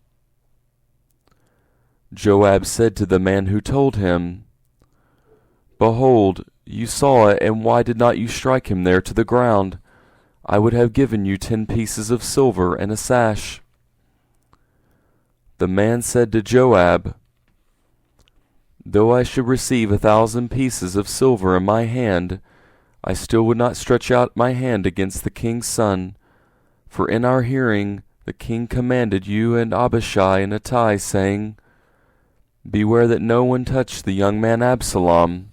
Joab said to the man who told him, Behold, you saw it, and why did not you strike him there to the ground? I would have given you 10 pieces of silver and a sash. The man said to Joab, Though I should receive 1,000 pieces of silver in my hand, I still would not stretch out my hand against the king's son, for in our hearing the king commanded you and Abishai and Ittai, saying, Beware that no one touch the young man Absalom.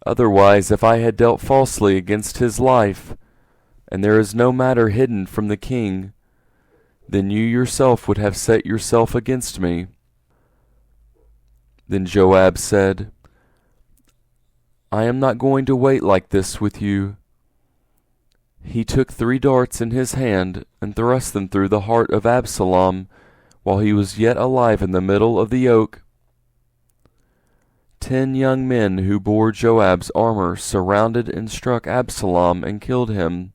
Otherwise, if I had dealt falsely against his life, and there is no matter hidden from the king, then you yourself would have set yourself against me. Then Joab said, I am not going to wait like this with you. He took 3 darts in his hand and thrust them through the heart of Absalom while he was yet alive in the middle of the oak. 10 young men who bore Joab's armor surrounded and struck Absalom and killed him.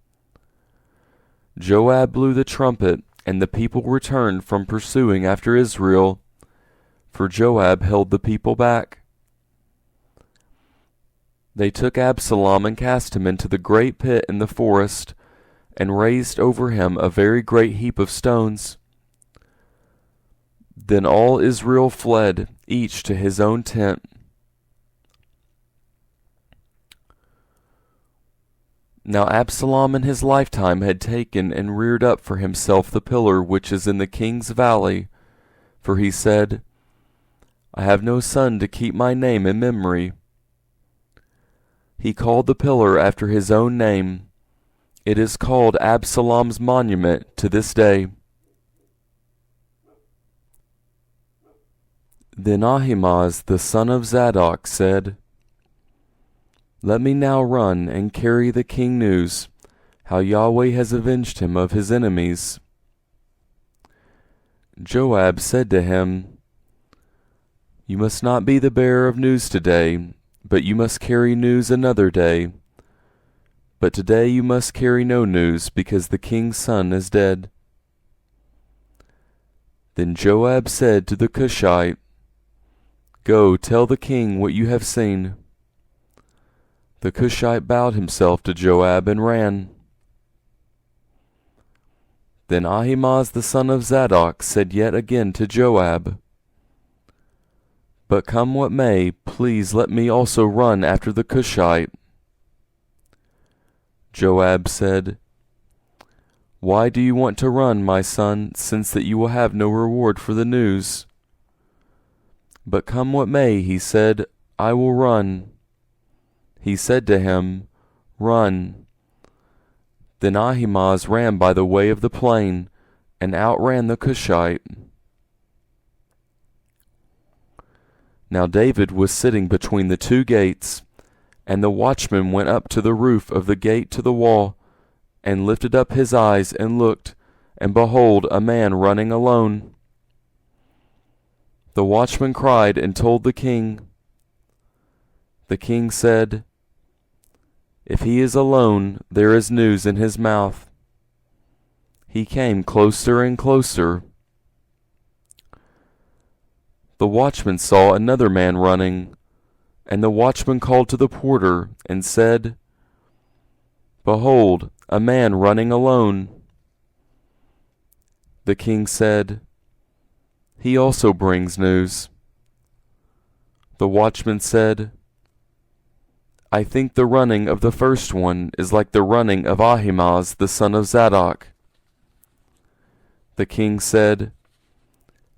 Joab blew the trumpet, and the people returned from pursuing after Israel, for Joab held the people back. They took Absalom and cast him into the great pit in the forest, and raised over him a very great heap of stones. Then all Israel fled, each to his own tent. Now Absalom in his lifetime had taken and reared up for himself the pillar which is in the king's valley, for he said, I have no son to keep my name in memory. He called the pillar after his own name. It is called Absalom's monument to this day. Then Ahimaaz the son of Zadok said, Let me now run and carry the king news, how Yahweh has avenged him of his enemies. Joab said to him, You must not be the bearer of news today, but you must carry news another day. But today you must carry no news, because the king's son is dead. Then Joab said to the Cushite, Go, tell the king what you have seen. The Cushite bowed himself to Joab and ran. Then Ahimaaz the son of Zadok said yet again to Joab, But come what may, please let me also run after the Cushite. Joab said, Why do you want to run, my son, since that you will have no reward for the news? But come what may, he said, I will run. He said to him, Run. Then Ahimaaz ran by the way of the plain, and outran the Cushite. Now David was sitting between the two gates, and the watchman went up to the roof of the gate to the wall, and lifted up his eyes and looked, and behold, a man running alone. The watchman cried and told the king. The king said, If he is alone, there is news in his mouth. He came closer and closer. The watchman saw another man running, and the watchman called to the porter and said, Behold, a man running alone. The king said, He also brings news. The watchman said, I think the running of the first one is like the running of Ahimaaz the son of Zadok. The king said,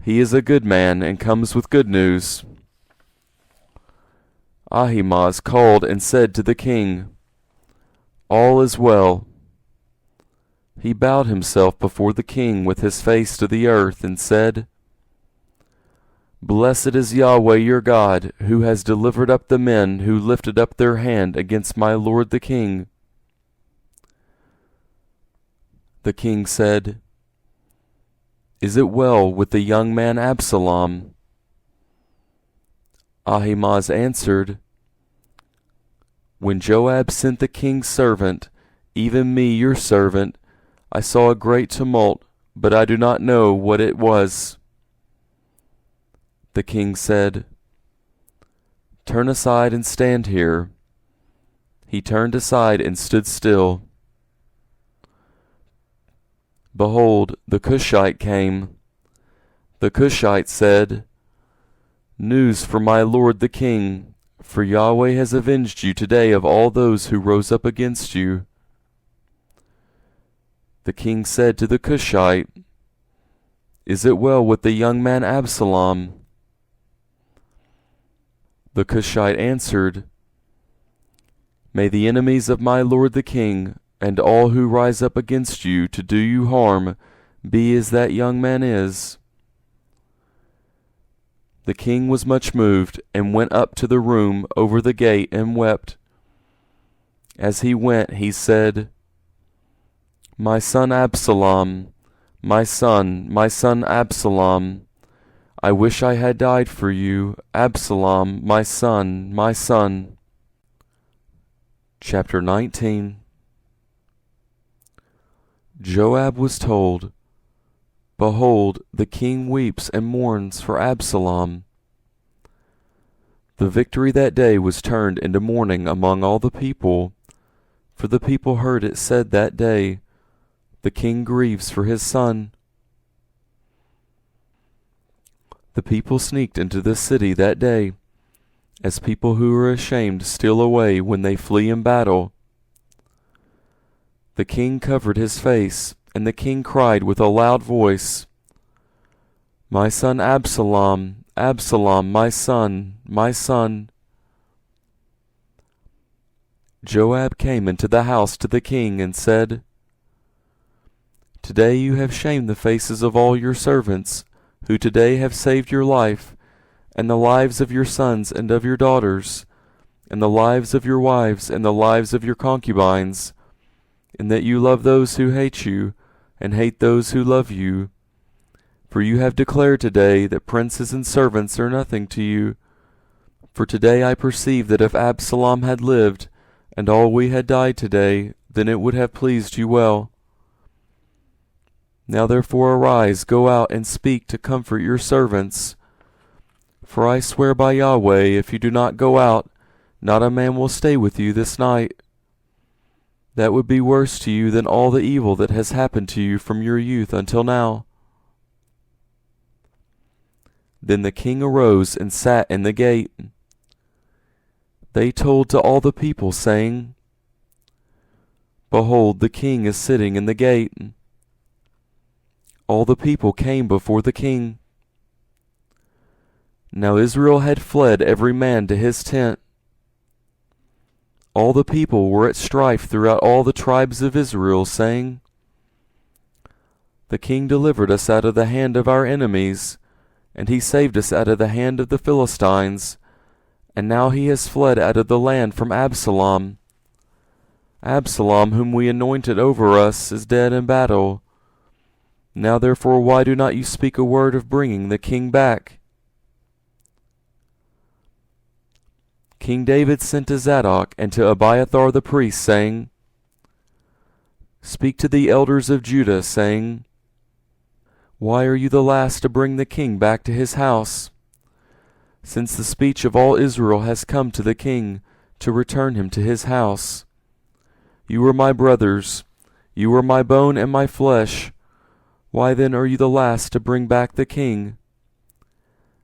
He is a good man and comes with good news. Ahimaaz called and said to the king, All is well. He bowed himself before the king with his face to the earth and said, Blessed is Yahweh your God, who has delivered up the men who lifted up their hand against my lord the king. The king said, Is it well with the young man Absalom? Ahimaaz answered, When Joab sent the king's servant, even me your servant, I saw a great tumult, but I do not know what it was. The king said, Turn aside and stand here. He turned aside and stood still. Behold, the Cushite came. The Cushite said, News for my lord the king, for Yahweh has avenged you today of all those who rose up against you. The king said to the Cushite, Is it well with the young man Absalom? The Cushite answered, May the enemies of my lord the king, and all who rise up against you to do you harm, be as that young man is. The king was much moved, and went up to the room over the gate and wept. As he went, he said, My son Absalom, my son Absalom, I wish I had died for you, Absalom, my son, my son. Chapter 19. Joab was told, Behold, the king weeps and mourns for Absalom. The victory that day was turned into mourning among all the people, for the people heard it said that day, The king grieves for his son. The people sneaked into the city that day, as people who are ashamed steal away when they flee in battle. The king covered his face, and the king cried with a loud voice, My son Absalom, Absalom, my son, my son. Joab came into the house to the king and said, Today you have shamed the faces of all your servants, who today have saved your life, and the lives of your sons and of your daughters, and the lives of your wives and the lives of your concubines, in that you love those who hate you, and hate those who love you. For you have declared today that princes and servants are nothing to you. For today I perceive that if Absalom had lived, and all we had died today, then it would have pleased you well. Now therefore arise, go out and speak to comfort your servants. For I swear by Yahweh, if you do not go out, not a man will stay with you this night. That would be worse to you than all the evil that has happened to you from your youth until now. Then the king arose and sat in the gate. They told to all the people, saying, Behold, the king is sitting in the gate. All the people came before the king. Now Israel had fled every man to his tent. All the people were at strife throughout all the tribes of Israel, saying, The king delivered us out of the hand of our enemies, and he saved us out of the hand of the Philistines, and now he has fled out of the land from Absalom. Absalom, whom we anointed over us, is dead in battle. Now therefore why do not you speak a word of bringing the king back? King David sent to Zadok and to Abiathar the priest, saying, Speak to the elders of Judah, saying, Why are you the last to bring the king back to his house? Since the speech of all Israel has come to the king, to return him to his house. You are my brothers, you are my bone and my flesh. Why then are you the last to bring back the king?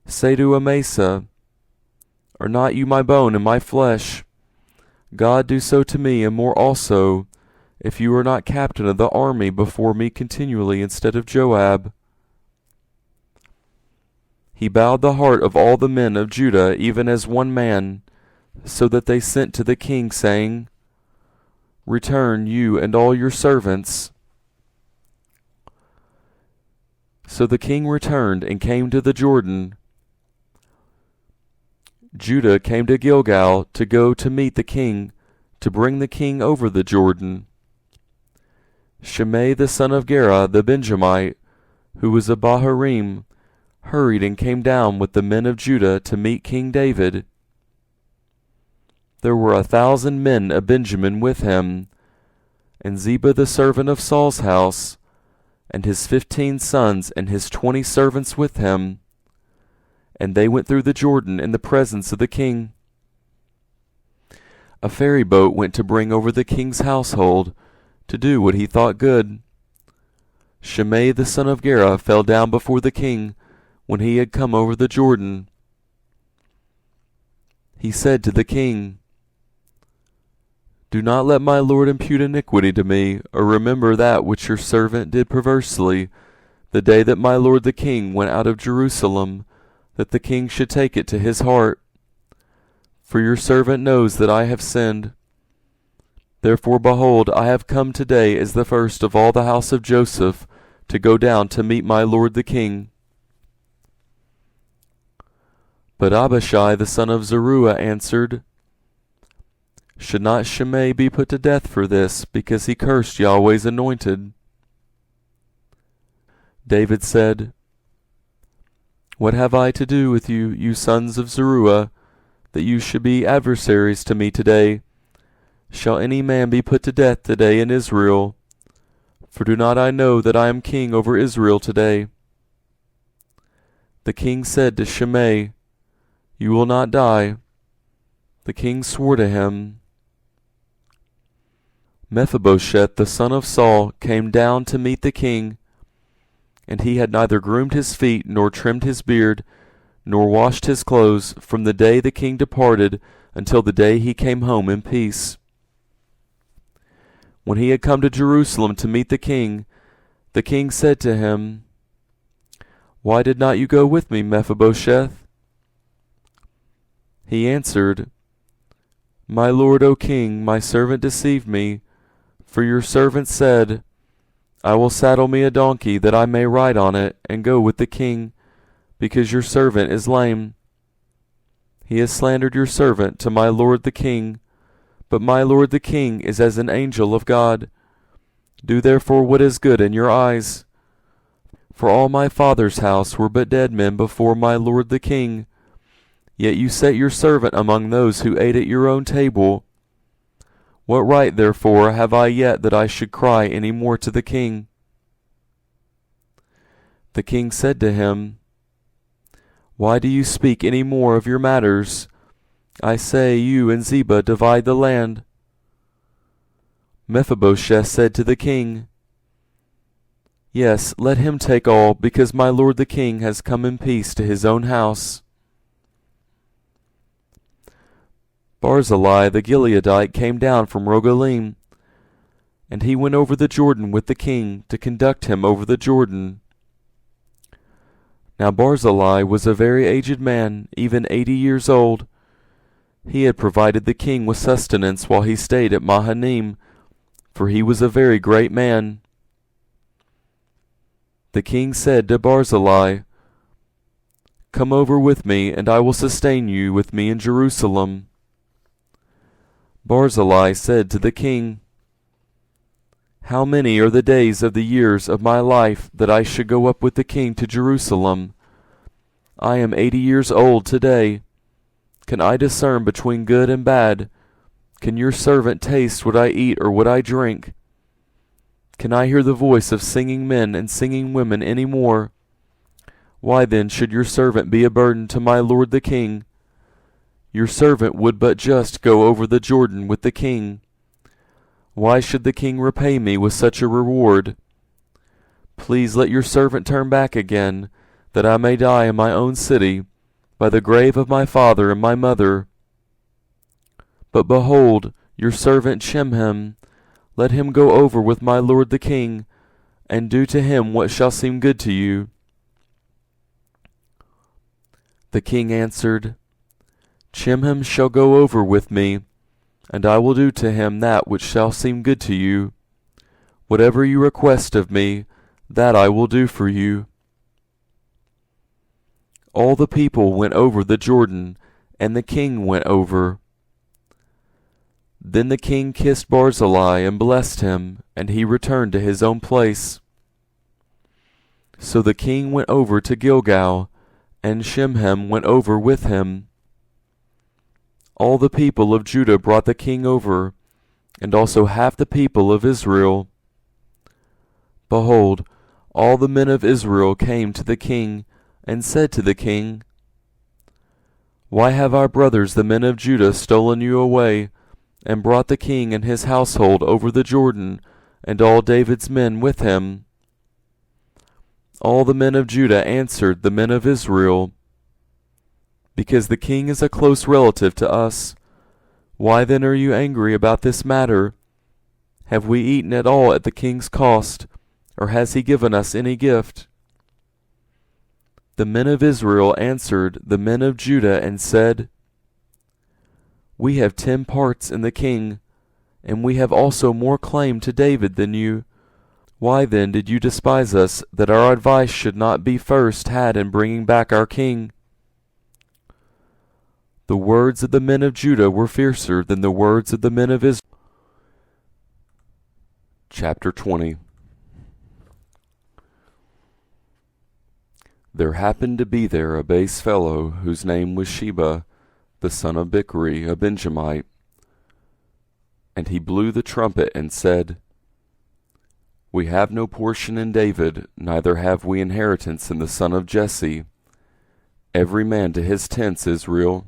Say to Amasa, Are not you my bone and my flesh? God do so to me, and more also, if you are not captain of the army before me continually instead of Joab. He bowed the heart of all the men of Judah even as one man, so that they sent to the king, saying, Return, you and all your servants. So the king returned and came to the Jordan. Judah came to Gilgal to go to meet the king, to bring the king over the Jordan. Shimei the son of Gera the Benjamite, who was of Bahurim, hurried and came down with the men of Judah to meet King David. There were 1,000 men of Benjamin with him, and Ziba the servant of Saul's house, and his 15 sons and his 20 servants with him, and they went through the Jordan in the presence of the king. A ferry boat went to bring over the king's household, to do what he thought good. Shimei the son of Gera fell down before the king when he had come over the Jordan. He said to the king, Do not let my lord impute iniquity to me, or remember that which your servant did perversely, the day that my lord the king went out of Jerusalem, that the king should take it to his heart. For your servant knows that I have sinned. Therefore, behold, I have come today as the first of all the house of Joseph, to go down to meet my lord the king. But Abishai the son of Zeruiah answered, Should not Shimei be put to death for this, because he cursed Yahweh's anointed? David said, What have I to do with you, you sons of Zeruiah, that you should be adversaries to me today? Shall any man be put to death today in Israel? For do not I know that I am king over Israel today? The king said to Shimei, You will not die. The king swore to him. Mephibosheth the son of Saul came down to meet the king, and he had neither groomed his feet, nor trimmed his beard, nor washed his clothes, from the day the king departed until the day he came home in peace. When he had come to Jerusalem to meet the king said to him, Why did not you go with me, Mephibosheth? He answered, My lord, O king, my servant deceived me, for your servant said, I will saddle me a donkey, that I may ride on it, and go with the king, because your servant is lame. He has slandered your servant to my lord the king, but my lord the king is as an angel of God. Do therefore what is good in your eyes. For all my father's house were but dead men before my lord the king, yet you set your servant among those who ate at your own table. What right, therefore, have I yet that I should cry any more to the king? The king said to him, Why do you speak any more of your matters? I say, you and Ziba divide the land. Mephibosheth said to the king, Yes, let him take all, because my lord the king has come in peace to his own house. Barzillai the Gileadite came down from Rogelim, and he went over the Jordan with the king to conduct him over the Jordan. Now Barzillai was a very aged man, even 80 years old. He had provided the king with sustenance while he stayed at Mahanaim, for he was a very great man. The king said to Barzillai, "Come over with me, and I will sustain you with me in Jerusalem." Barzillai said to the king, "How many are the days of the years of my life that I should go up with the king to Jerusalem? I am 80 years old today. Can I discern between good and bad? Can your servant taste what I eat or what I drink? Can I hear the voice of singing men and singing women any more? Why then should your servant be a burden to my lord the king? Your servant would but just go over the Jordan with the king. Why should the king repay me with such a reward? Please let your servant turn back again, that I may die in my own city, by the grave of my father and my mother. But behold, your servant Chimham, let him go over with my lord the king, and do to him what shall seem good to you." The king answered, "Chimham shall go over with me, and I will do to him that which shall seem good to you. Whatever you request of me, that I will do for you." All the people went over the Jordan, and the king went over. Then the king kissed Barzillai and blessed him, and he returned to his own place. So the king went over to Gilgal, and Chimham went over with him. All the people of Judah brought the king over, and also half the people of Israel. Behold, all the men of Israel came to the king, and said to the king, "Why have our brothers the men of Judah stolen you away, and brought the king and his household over the Jordan, and all David's men with him?" All the men of Judah answered the men of Israel, "Because the king is a close relative to us. Why then are you angry about this matter? Have we eaten at all at the king's cost, or has he given us any gift?" The men of Israel answered the men of Judah and said, "We have 10 parts in the king, and we have also more claim to David than you. Why then did you despise us, that our advice should not be first had in bringing back our king?" The words of the men of Judah were fiercer than the words of the men of Israel. Chapter 20. There happened to be there a base fellow, whose name was Sheba, the son of Bichri, a Benjamite. And he blew the trumpet and said, "We have no portion in David, neither have we inheritance in the son of Jesse. Every man to his tents, Israel."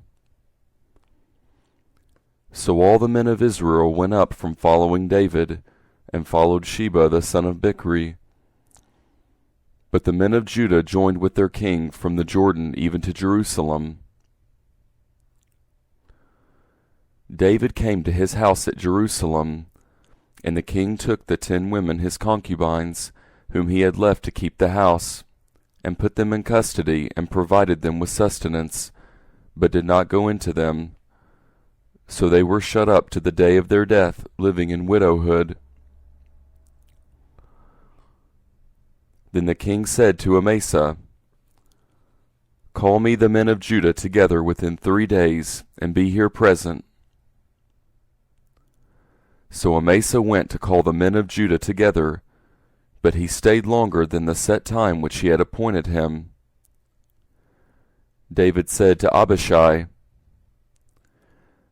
So all the men of Israel went up from following David, and followed Sheba the son of Bichri. But the men of Judah joined with their king from the Jordan even to Jerusalem. David came to his house at Jerusalem, and the king took the 10 women his concubines, whom he had left to keep the house, and put them in custody, and provided them with sustenance, but did not go into them. So they were shut up to the day of their death, living in widowhood. Then the king said to Amasa, "Call me the men of Judah together within 3 days, and be here present." So Amasa went to call the men of Judah together, but he stayed longer than the set time which he had appointed him. David said to Abishai,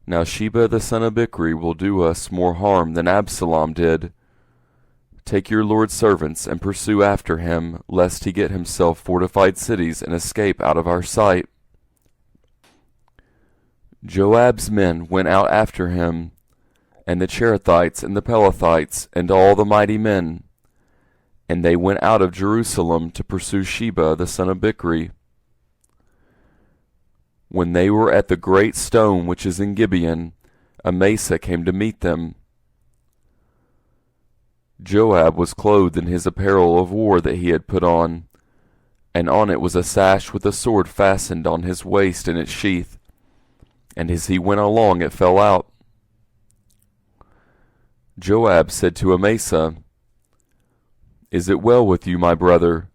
"Now Sheba the son of Bichri will do us more harm than Absalom did. Take your lord's servants and pursue after him, lest he get himself fortified cities and escape out of our sight." Joab's men went out after him, and the Cherethites and the Pelethites and all the mighty men. And they went out of Jerusalem to pursue Sheba the son of Bichri. When they were at the great stone which is in Gibeon, Amasa came to meet them. Joab was clothed in his apparel of war that he had put on, and on it was a sash with a sword fastened on his waist in its sheath, and as he went along it fell out. Joab said to Amasa, "Is it well with you, my brother?"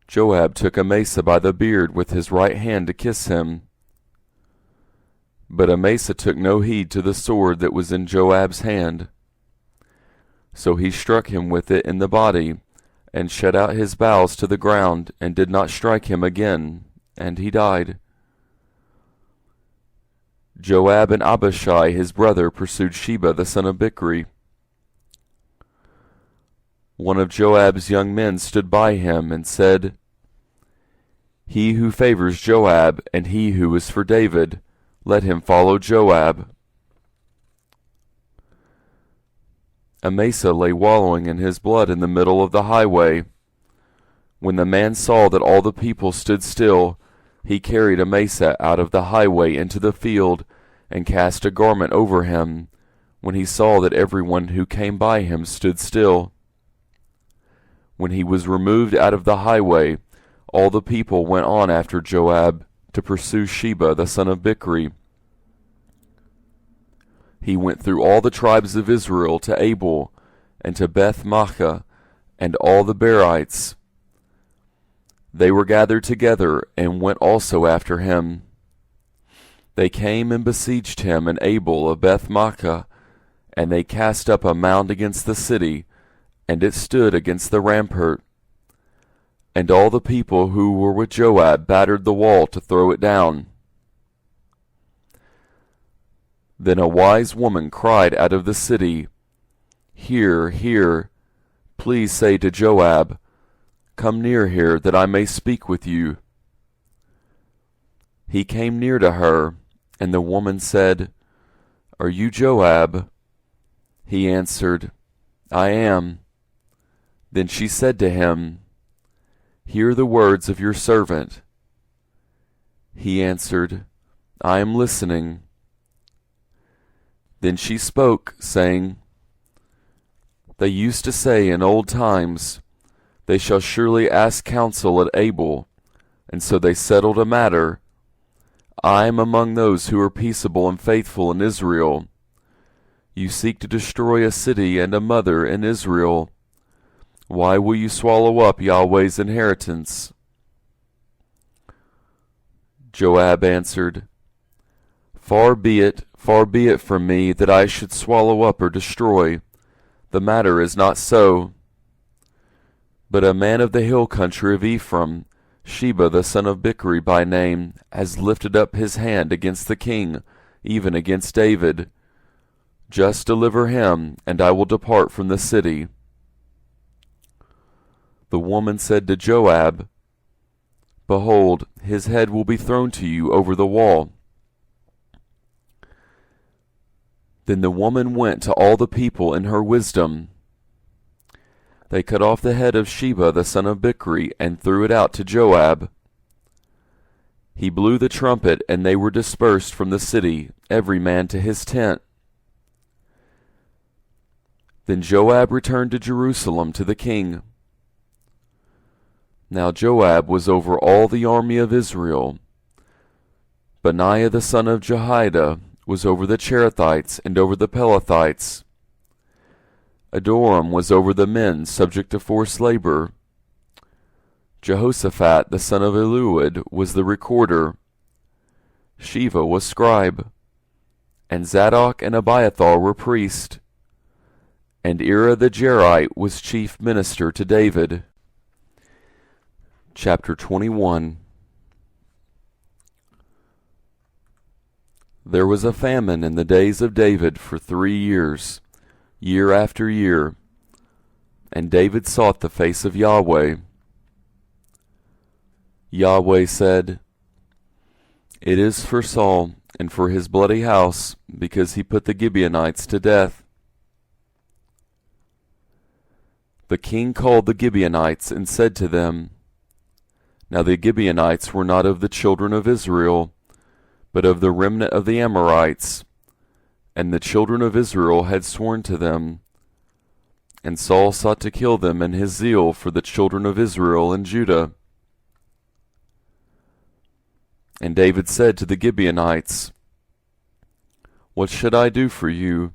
Joab took Amasa by the beard with his right hand to kiss him. But Amasa took no heed to the sword that was in Joab's hand. So he struck him with it in the body, and shut out his bowels to the ground, and did not strike him again, and he died. Joab and Abishai his brother pursued Sheba the son of Bichri. One of Joab's young men stood by him and said, "He who favors Joab, and he who is for David, let him follow Joab." Amasa lay wallowing in his blood in the middle of the highway. When the man saw that all the people stood still, he carried Amasa out of the highway into the field, and cast a garment over him, when he saw that everyone who came by him stood still. When he was removed out of the highway, all the people went on after Joab to pursue Sheba the son of Bichri. He went through all the tribes of Israel to Abel, and to Beth-maachah, and all the Berites. They were gathered together, and went also after him. They came and besieged him in Abel of Beth-maachah, and they cast up a mound against the city, and it stood against the rampart. And all the people who were with Joab battered the wall to throw it down. Then a wise woman cried out of the city, "Hear, hear! Please say to Joab, 'Come near here, that I may speak with you.'" He came near to her, and the woman said, "Are you Joab?" He answered, "I am." Then she said to him, "Hear the words of your servant." He answered, "I am listening." Then she spoke, saying, "They used to say in old times, 'They shall surely ask counsel at Abel,' and so they settled a matter. I am among those who are peaceable and faithful in Israel. You seek to destroy a city and a mother in Israel. Why will you swallow up Yahweh's inheritance?" Joab answered, far be it from me that I should swallow up or destroy. The matter is not so. But a man of the hill country of Ephraim, Sheba the son of Bichri by name, has lifted up his hand against the king, even against David. Just deliver him, and I will depart from the city." The woman said to Joab, "Behold, his head will be thrown to you over the wall." Then the woman went to all the people in her wisdom. They cut off the head of Sheba the son of Bichri, and threw it out to Joab. He blew the trumpet, and they were dispersed from the city, every man to his tent. Then Joab returned to Jerusalem to the king. Now Joab was over all the army of Israel. Banaya the son of Jehoiada was over the Cherethites and over the Pelethites. Adoram was over the men subject to forced labor. Jehoshaphat the son of Eliud was the recorder. Sheva was scribe. And Zadok and Abiathar were priests. And Ira the Jerite was chief minister to David. Chapter 21. There was a famine in the days of David for 3 years, year after year, and David sought the face of Yahweh. Yahweh said, "It is for Saul and for his bloody house, because he put the Gibeonites to death." The king called the Gibeonites and said to them, Now the Gibeonites were not of the children of Israel, but of the remnant of the Amorites, and the children of Israel had sworn to them. And Saul sought to kill them in his zeal for the children of Israel and Judah. And David said to the Gibeonites, What should I do for you?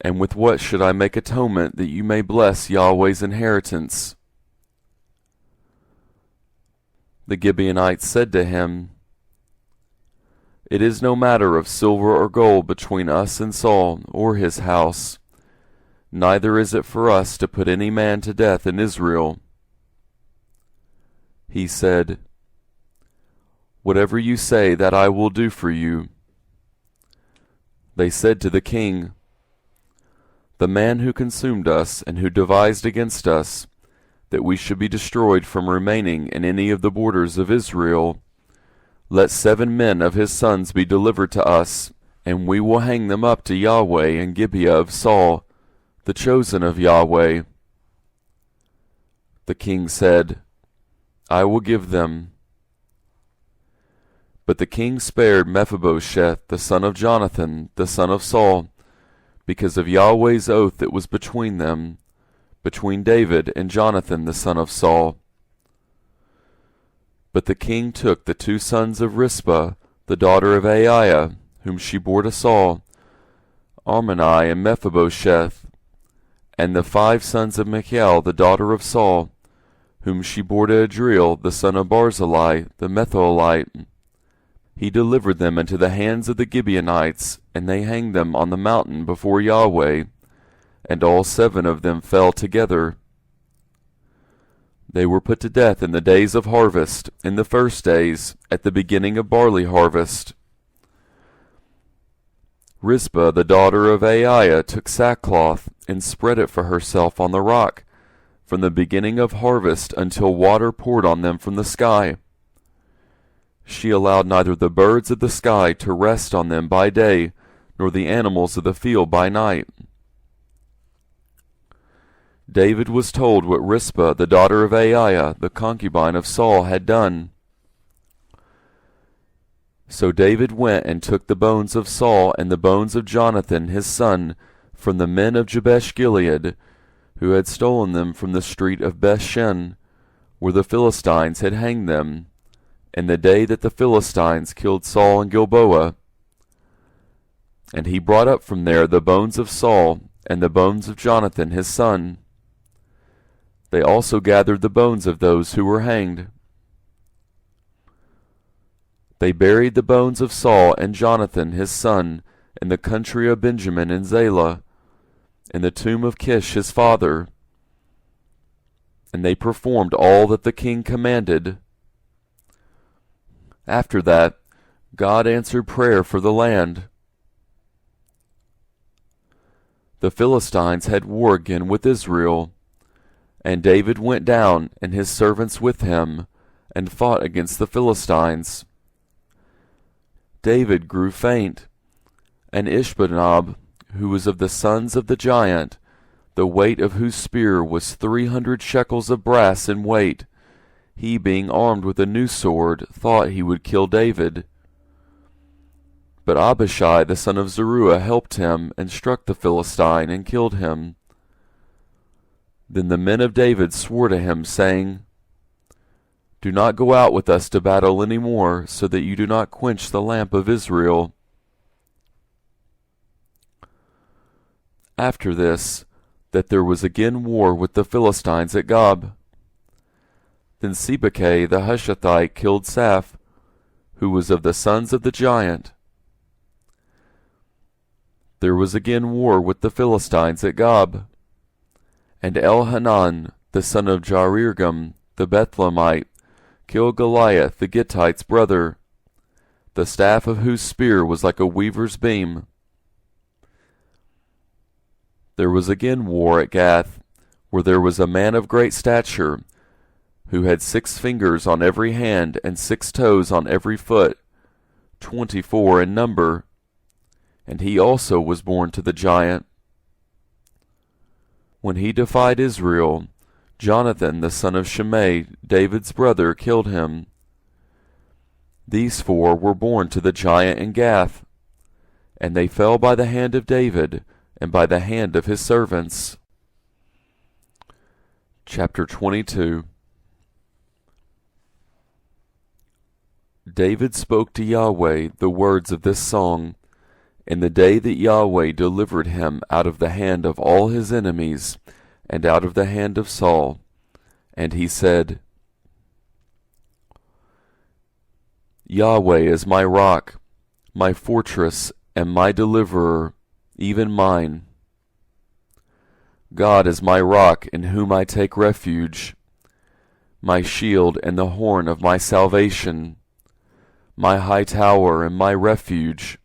And with what should I make atonement that you may bless Yahweh's inheritance? The Gibeonites said to him, It is no matter of silver or gold between us and Saul or his house, neither is it for us to put any man to death in Israel. He said, Whatever you say, that I will do for you. They said to the king, The man who consumed us and who devised against us, that we should be destroyed from remaining in any of the borders of Israel, let 7 men of his sons be delivered to us, and we will hang them up to Yahweh in Gibeah of Saul, the chosen of Yahweh. The king said, I will give them. But the king spared Mephibosheth, the son of Jonathan, the son of Saul, because of Yahweh's oath that was between them, between David and Jonathan the son of Saul. But the king took the 2 sons of Rizpah, the daughter of Aiah, whom she bore to Saul, Armoni and Mephibosheth, and the 5 sons of Michal, the daughter of Saul, whom she bore to Adriel, the son of Barzillai, the Metholite. He delivered them into the hands of the Gibeonites, and they hanged them on the mountain before Yahweh, and all 7 of them fell together. They were put to death in the days of harvest, in the first days, at the beginning of barley harvest. Rizpah, the daughter of Aiah, took sackcloth, and spread it for herself on the rock, from the beginning of harvest until water poured on them from the sky. She allowed neither the birds of the sky to rest on them by day, nor the animals of the field by night. David was told what Rizpah, the daughter of Aiah, the concubine of Saul, had done. So David went and took the bones of Saul and the bones of Jonathan his son from the men of Jabesh-Gilead, who had stolen them from the street of Bethshen, where the Philistines had hanged them, in the day that the Philistines killed Saul in Gilboa. And he brought up from there the bones of Saul and the bones of Jonathan his son. They also gathered the bones of those who were hanged. They buried the bones of Saul and Jonathan his son in the country of Benjamin in Zelah, in the tomb of Kish his father. And they performed all that the king commanded. After that, God answered prayer for the land. The Philistines had war again with Israel, and David went down, and his servants with him, and fought against the Philistines. David grew faint, and Ishbosheth, who was of the sons of the giant, the weight of whose spear was 300 shekels of brass in weight, he being armed with a new sword, thought he would kill David. But Abishai the son of Zeruiah helped him, and struck the Philistine, and killed him. Then the men of David swore to him, saying, Do not go out with us to battle any more, so that you do not quench the lamp of Israel. After this, that there was again war with the Philistines at Gob. Then Sibbecai the Hushathite killed Saph, who was of the sons of the giant. There was again war with the Philistines at Gob. And Elhanan, the son of Jarirgam, the Bethlehemite, killed Goliath the Gittite's brother, the staff of whose spear was like a weaver's beam. There was again war at Gath, where there was a man of great stature, who had 6 fingers on every hand and 6 toes on every foot, 24 in number, and he also was born to the giant. When he defied Israel, Jonathan the son of Shimei, David's brother, killed him. These 4 were born to the giant in Gath, and they fell by the hand of David and by the hand of his servants. Chapter 22. David spoke to Yahweh the words of this song in the day that Yahweh delivered him out of the hand of all his enemies and out of the hand of Saul. And he said, Yahweh is my rock, my fortress, and my deliverer, even mine. God is my rock in whom I take refuge, my shield and the horn of my salvation, my high tower and my refuge.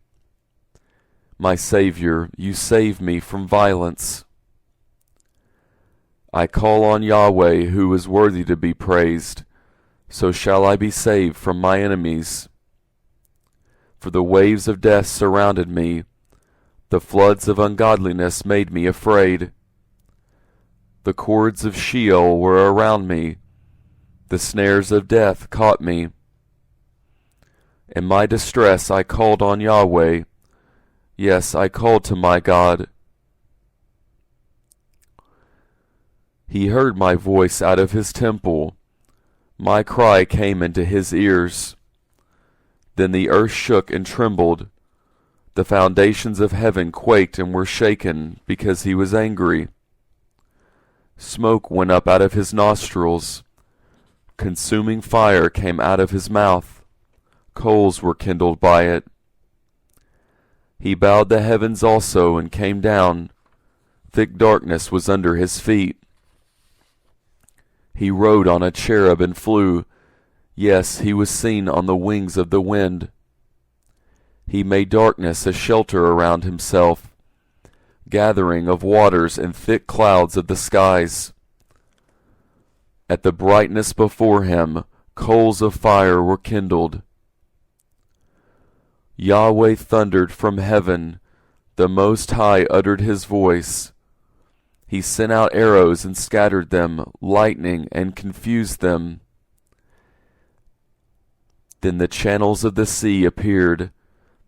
My Savior, you save me from violence. I call on Yahweh, who is worthy to be praised, so shall I be saved from my enemies. For the waves of death surrounded me, the floods of ungodliness made me afraid. The cords of Sheol were around me, the snares of death caught me. In my distress I called on Yahweh. Yes, I called to my God. He heard my voice out of his temple. My cry came into his ears. Then the earth shook and trembled. The foundations of heaven quaked and were shaken, because he was angry. Smoke went up out of his nostrils. Consuming fire came out of his mouth. Coals were kindled by it. He bowed the heavens also and came down. Thick darkness was under his feet. He rode on a cherub and flew. Yes, he was seen on the wings of the wind. He made darkness a shelter around himself, gathering of waters and thick clouds of the skies. At the brightness before him, coals of fire were kindled. Yahweh thundered from heaven, the Most High uttered his voice. He sent out arrows and scattered them, lightning and confused them. Then the channels of the sea appeared.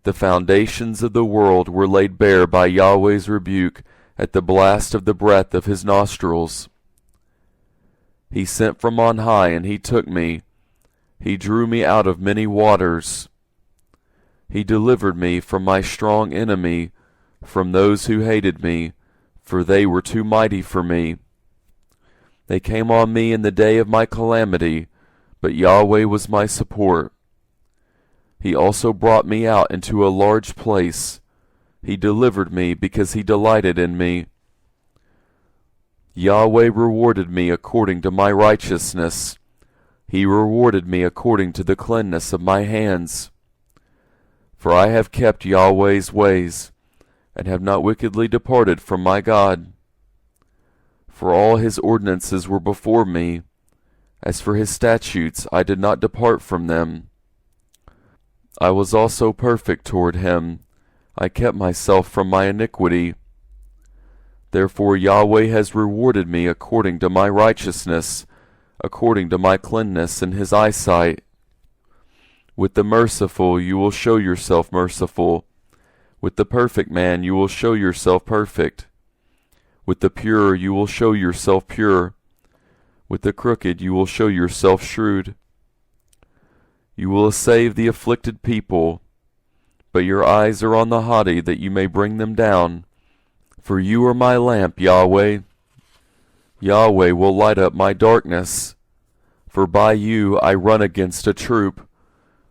The foundations of the world were laid bare by Yahweh's rebuke at the blast of the breath of his nostrils. He sent from on high, and he took me. He drew me out of many waters. He delivered me from my strong enemy, from those who hated me, for they were too mighty for me. They came on me in the day of my calamity, but Yahweh was my support. He also brought me out into a large place. He delivered me because he delighted in me. Yahweh rewarded me according to my righteousness. He rewarded me according to the cleanness of my hands. For I have kept Yahweh's ways, and have not wickedly departed from my God. For all his ordinances were before me. As for his statutes, I did not depart from them. I was also perfect toward him. I kept myself from my iniquity. Therefore Yahweh has rewarded me according to my righteousness, according to my cleanness in his eyesight. With the merciful you will show yourself merciful. With the perfect man you will show yourself perfect. With the pure you will show yourself pure. With the crooked you will show yourself shrewd. You will save the afflicted people, but your eyes are on the haughty, that you may bring them down. For you are my lamp, Yahweh. Yahweh will light up my darkness. For by you I run against a troop.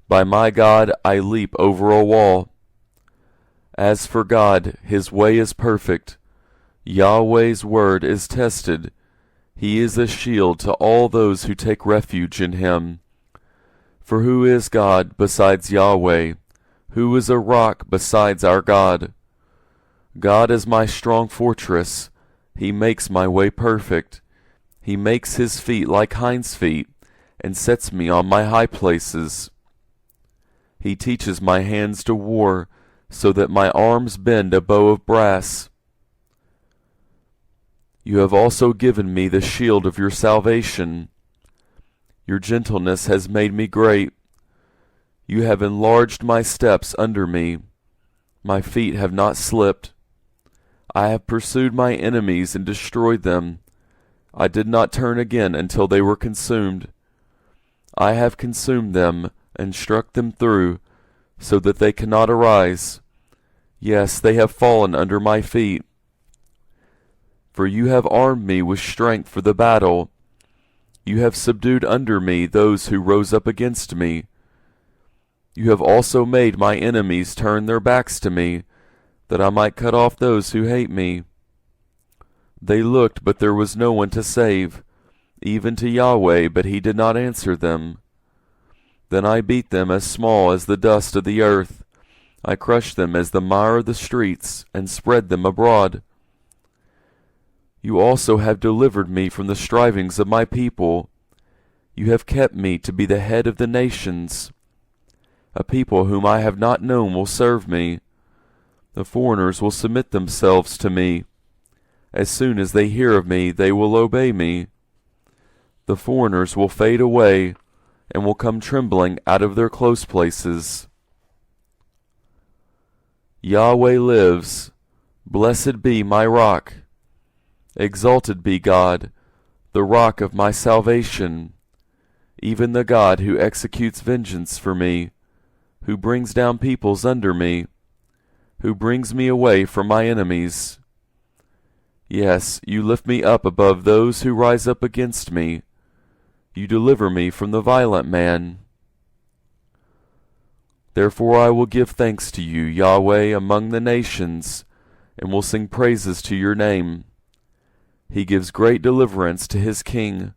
By my God I leap over a wall. As for God, his way is perfect. Yahweh's word is tested. He is a shield to all those who take refuge in him. For who is God besides Yahweh? Who is a rock besides our God? God is my strong fortress. He makes my way perfect. He makes his feet like hinds' feet, and sets me on my high places. He teaches my hands to war, so that my arms bend a bow of brass. You have also given me the shield of your salvation. Your gentleness has made me great. You have enlarged my steps under me. My feet have not slipped. I have pursued my enemies and destroyed them. I did not turn again until they were consumed. I have consumed them and struck them through, so that they cannot arise. Yes, they have fallen under my feet. For you have armed me with strength for the battle. You have subdued under me those who rose up against me. You have also made my enemies turn their backs to me, that I might cut off those who hate me. They looked, but there was no one to save, even to Yahweh, but he did not answer them. Then I beat them as small as the dust of the earth. I crushed them as the mire of the streets, and spread them abroad. You also have delivered me from the strivings of my people. You have kept me to be the head of the nations. A people whom I have not known will serve me. The foreigners will submit themselves to me. As soon as they hear of me, they will obey me. The foreigners will fade away, and will come trembling out of their close places. Yahweh lives. Blessed be my rock. Exalted be God, the rock of my salvation, even the God who executes vengeance for me, who brings down peoples under me, who brings me away from my enemies. Yes, you lift me up above those who rise up against me. You deliver me from the violent man. Therefore I will give thanks to you, Yahweh, among the nations, and will sing praises to your name. He gives great deliverance to his king,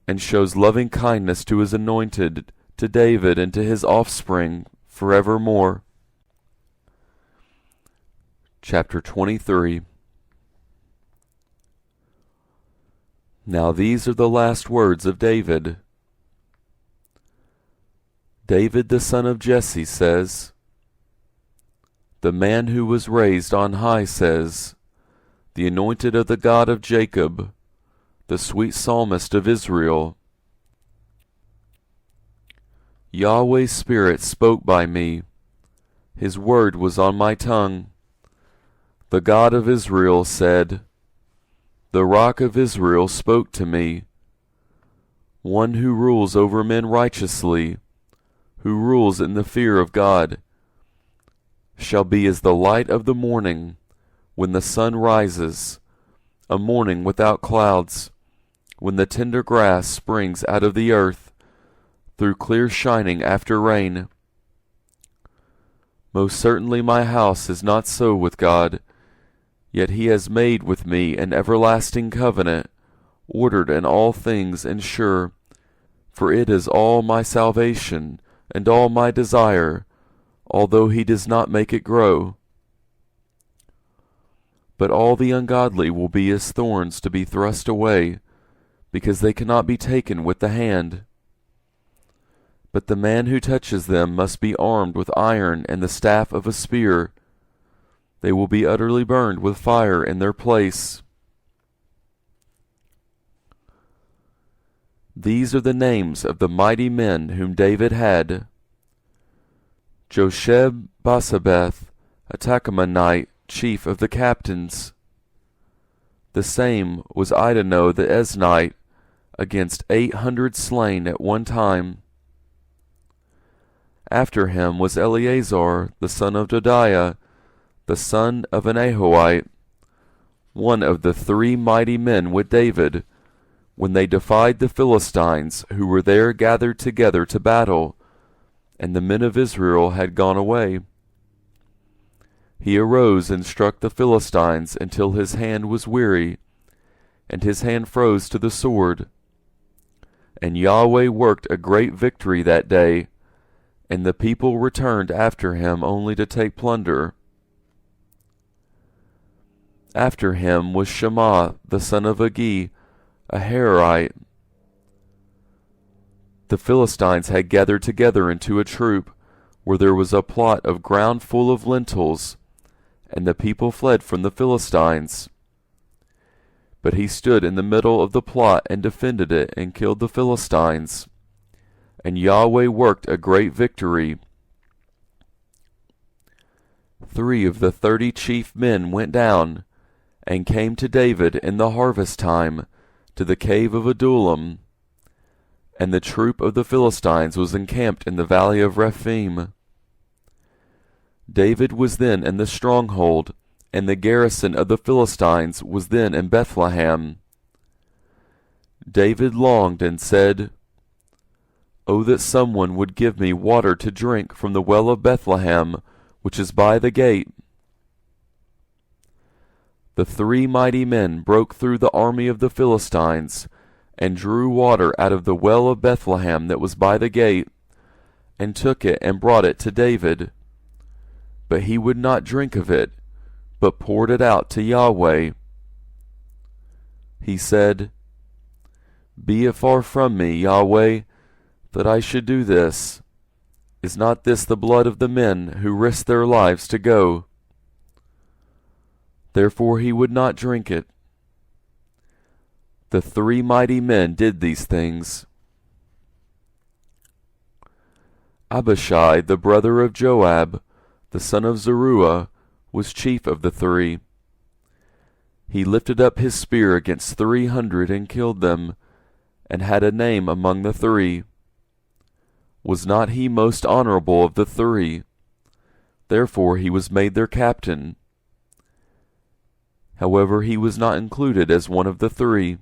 and shows loving kindness to his anointed, to David and to his offspring forevermore. Chapter 23. Now these are the last words of David. David the son of Jesse says, the man who was raised on high says, the anointed of the God of Jacob, the sweet psalmist of Israel. Yahweh's Spirit spoke by me. His word was on my tongue. The God of Israel said, the rock of Israel spoke to me. One who rules over men righteously, who rules in the fear of God, shall be as the light of the morning, when the sun rises, a morning without clouds, when the tender grass springs out of the earth, through clear shining after rain. Most certainly my house is not so with God, yet he has made with me an everlasting covenant, ordered in all things and sure, for it is all my salvation and all my desire, although he does not make it grow. But all the ungodly will be as thorns to be thrust away, because they cannot be taken with the hand. But the man who touches them must be armed with iron and the staff of a spear. They will be utterly burned with fire in their place. These are the names of the mighty men whom David had: Josheb-Basabeth, a Tachamonite, chief of the captains. The same was Idano the Eznite, against 800 slain at one time. After him was Eleazar, the son of Dodiah, the son of an Ahoite, one of the 3 mighty men with David, when they defied the Philistines, who were there gathered together to battle, and the men of Israel had gone away. He arose and struck the Philistines until his hand was weary, and his hand froze to the sword. And Yahweh worked a great victory that day, and the people returned after him only to take plunder. After him was Shammah the son of Agi, a Hararite. The Philistines had gathered together into a troop, where there was a plot of ground full of lentils, and the people fled from the Philistines. but he stood in the middle of the plot and defended it and killed the Philistines. And Yahweh worked a great victory. 3 of the 30 chief men went down and came to David in the harvest time to the cave of Adullam, and the troop of the Philistines was encamped in the valley of Rephaim. David was then in the stronghold, and the garrison of the Philistines was then in Bethlehem. David longed and said, "O that someone would give me water to drink from the well of Bethlehem, which is by the gate." The 3 mighty men broke through the army of the Philistines, and drew water out of the well of Bethlehem that was by the gate, and took it and brought it to David. But he would not drink of it, but poured it out to Yahweh. He said, "Be it far from me, Yahweh, that I should do this. Is not this the blood of the men who risked their lives to go?" Therefore he would not drink it. The 3 mighty men did these things. Abishai, the brother of Joab, the son of Zeruiah, was chief of the 3. He lifted up his spear against 300 and killed them, and had a name among the 3. Was not he most honorable of the 3? Therefore he was made their captain. However, he was not included as one of the 3.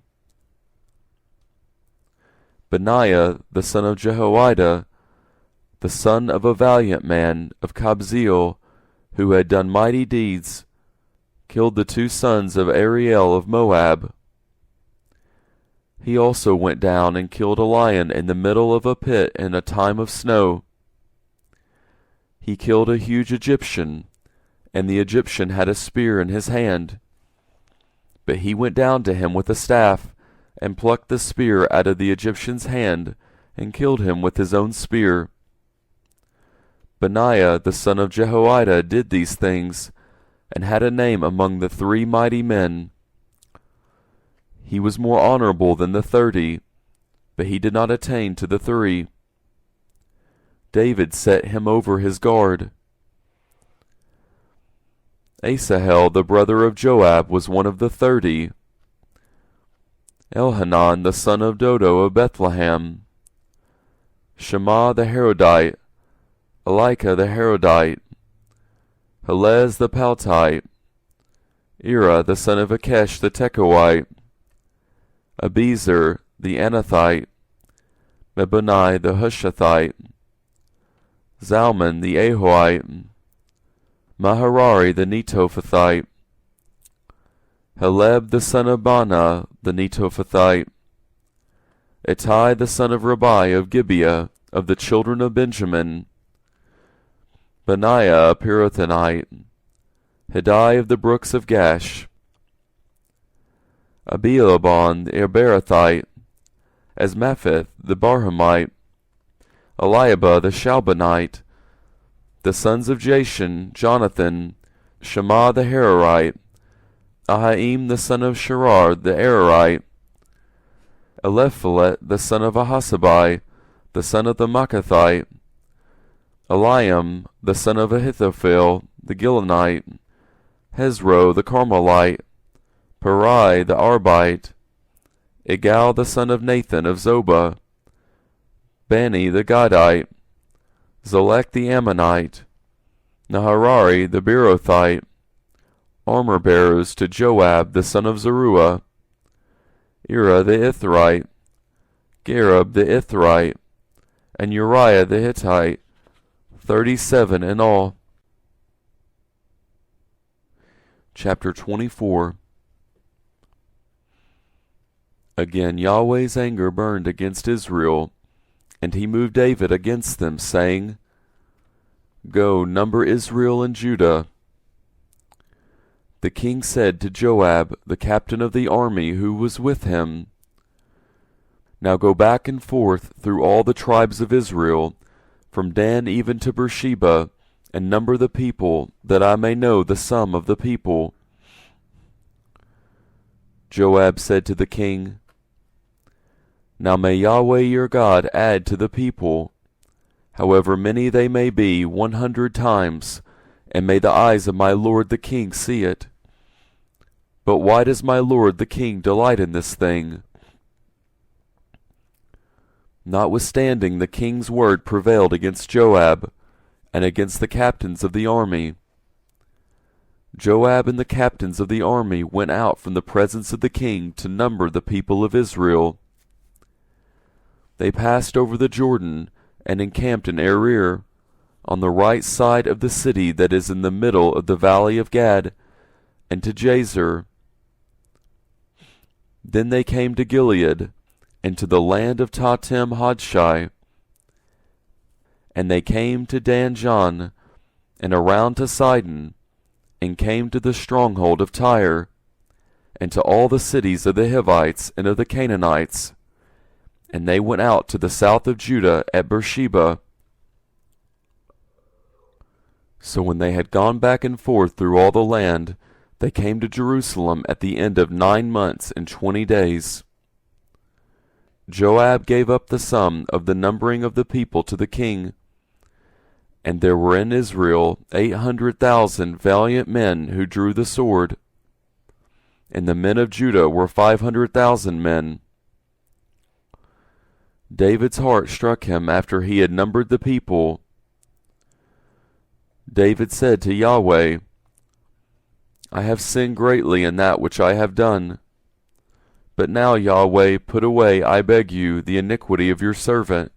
Banaya, the son of Jehoiada, the son of a valiant man of Kabzeel, who had done mighty deeds, killed the 2 sons of Ariel of Moab. He also went down and killed a lion in the middle of a pit in a time of snow. He killed a huge Egyptian, and the Egyptian had a spear in his hand. But he went down to him with a staff, and plucked the spear out of the Egyptian's hand, and killed him with his own spear. Banaya, the son of Jehoiada, did these things, and had a name among the 3 mighty men. He was more honorable than the 30, but he did not attain to the 3. David set him over his guard. Asahel, the brother of Joab, was one of the 30. Elhanan, the son of Dodo of Bethlehem. Shema the Harodite. Elika the Harodite. Helez the Paltite. Ira, the son of Akesh the Tekoite. Abiezer the Anathite. Mebunai the Hushathite. Zalman the Ahoite. Maharari the Netophathite. Heleb the son of Bana the Netophathite. Ittai the son of Rabbi of Gibeah of the children of Benjamin. Banaya a Pirathonite. Hiddai of the brooks of Gash. Abielabon the Erberathite. Asmapheth the Barhamite. Eliabah the Shalbanite. The sons of Jashan, Jonathan, Shema the Hararite, Ahaim the son of Sherar the Ararite, Eliphalet the son of Ahasabai, the son of the Makathite, Eliam the son of Ahithophel the Gilonite, Hezro the Carmelite, Parai the Arbite, Igal the son of Nathan of Zobah, Bani the Gadite, Zolek the Ammonite, Naharari the Beerothite, armor-bearers to Joab the son of Zeruiah, Ira the Ithrite, Gareb the Ithrite, and Uriah the Hittite, 37 in all. Chapter 24. Again Yahweh's anger burned against Israel, and he moved David against them, saying, "Go, number Israel and Judah." The king said to Joab, the captain of the army who was with him, "Now go back and forth through all the tribes of Israel, from Dan even to Beersheba, and number the people, that I may know the sum of the people." Joab said to the king, Now may Yahweh your God add to the people, however many they may be, 100 times, and may the eyes of my lord the king see it. But why does my lord the king delight in this thing? Notwithstanding, the king's word prevailed against Joab, and against the captains of the army. Joab and the captains of the army went out from the presence of the king to number the people of Israel. They passed over the Jordan, and encamped in Arir, on the right side of the city that is in the middle of the valley of Gad, and to Jazer. Then they came to Gilead, and to the land of Tatim Hodshai. And they came to Danjan, and around to Sidon, and came to the stronghold of Tyre, and to all the cities of the Hivites and of the Canaanites. And they went out to the south of Judah at Beersheba. So when they had gone back and forth through all the land, they came to Jerusalem at the end of 9 months and 20 days. Joab gave up the sum of the numbering of the people to the king. And there were in Israel 800,000 valiant men who drew the sword, and the men of Judah were 500,000 men. David's heart struck him after he had numbered the people. David said to Yahweh, I have sinned greatly in that which I have done. But now, Yahweh, put away, I beg you, the iniquity of your servant,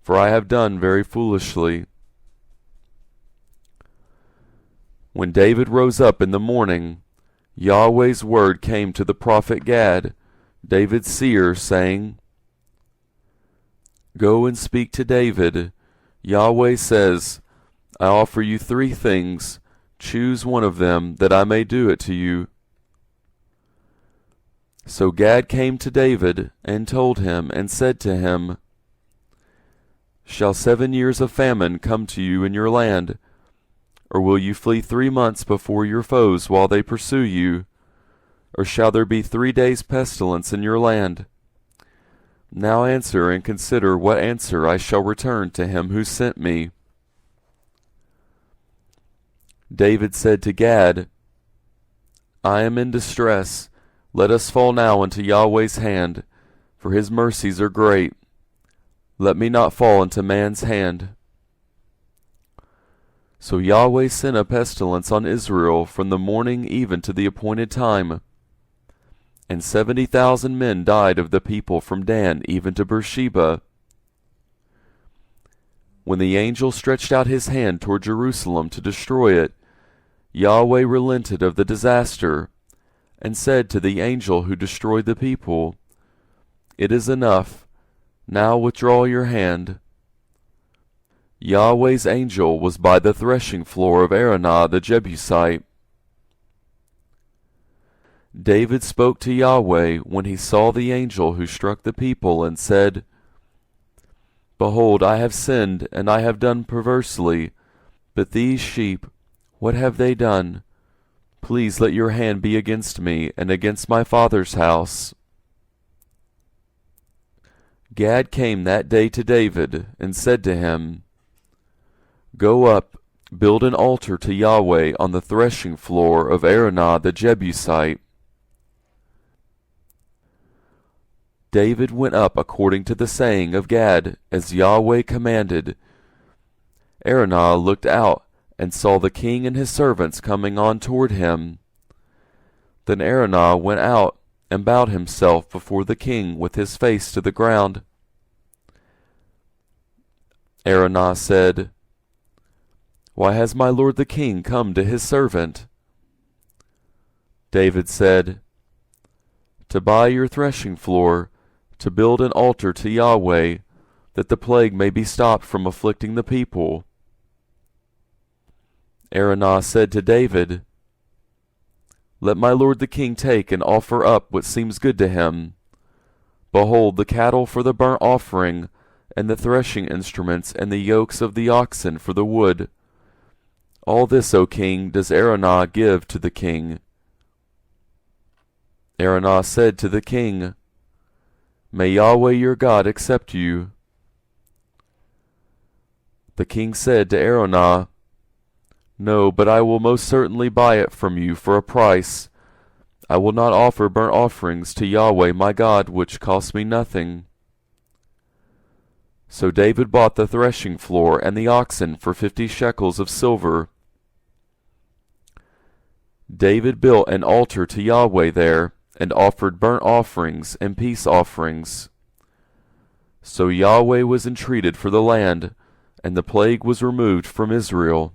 for I have done very foolishly. When David rose up in the morning, Yahweh's word came to the prophet Gad, David's seer, saying, Go and speak to David. Yahweh says, I offer you 3 things. Choose one of them, that I may do it to you. So Gad came to David, and told him, and said to him, Shall 7 years of famine come to you in your land? Or will you flee 3 months before your foes while they pursue you? Or shall there be 3 days' pestilence in your land? Now answer, and consider what answer I shall return to him who sent me. David said to Gad, I am in distress. Let us fall now into Yahweh's hand, for his mercies are great. Let me not fall into man's hand. So Yahweh sent a pestilence on Israel from the morning even to the appointed time. And 70,000 men died of the people from Dan even to Beersheba. When the angel stretched out his hand toward Jerusalem to destroy it, Yahweh relented of the disaster, and said to the angel who destroyed the people, It is enough. Now withdraw your hand. Yahweh's angel was by the threshing floor of Araunah the Jebusite. David spoke to Yahweh when he saw the angel who struck the people, and said, Behold, I have sinned, and I have done perversely. But these sheep, what have they done? Please let your hand be against me, and against my father's house. Gad came that day to David, and said to him, Go up, build an altar to Yahweh on the threshing floor of Araunah the Jebusite. David went up according to the saying of Gad, as Yahweh commanded. Araunah looked out, and saw the king and his servants coming on toward him. Then Araunah went out, and bowed himself before the king with his face to the ground. Araunah said, Why has my lord the king come to his servant? David said, To buy your threshing floor, to build an altar to Yahweh, that the plague may be stopped from afflicting the people. Araunah said to David, Let my lord the king take and offer up what seems good to him. Behold, the cattle for the burnt offering, and the threshing instruments, and the yokes of the oxen for the wood. All this, O king, does Araunah give to the king. Araunah said to the king, "May Yahweh your God accept you." The king said to Araunah, "No, but I will most certainly buy it from you for a price. I will not offer burnt offerings to Yahweh my God which cost me nothing." So David bought the threshing floor and the oxen for 50 shekels of silver. David built an altar to Yahweh there, and offered burnt offerings and peace offerings. So Yahweh was entreated for the land, and the plague was removed from Israel.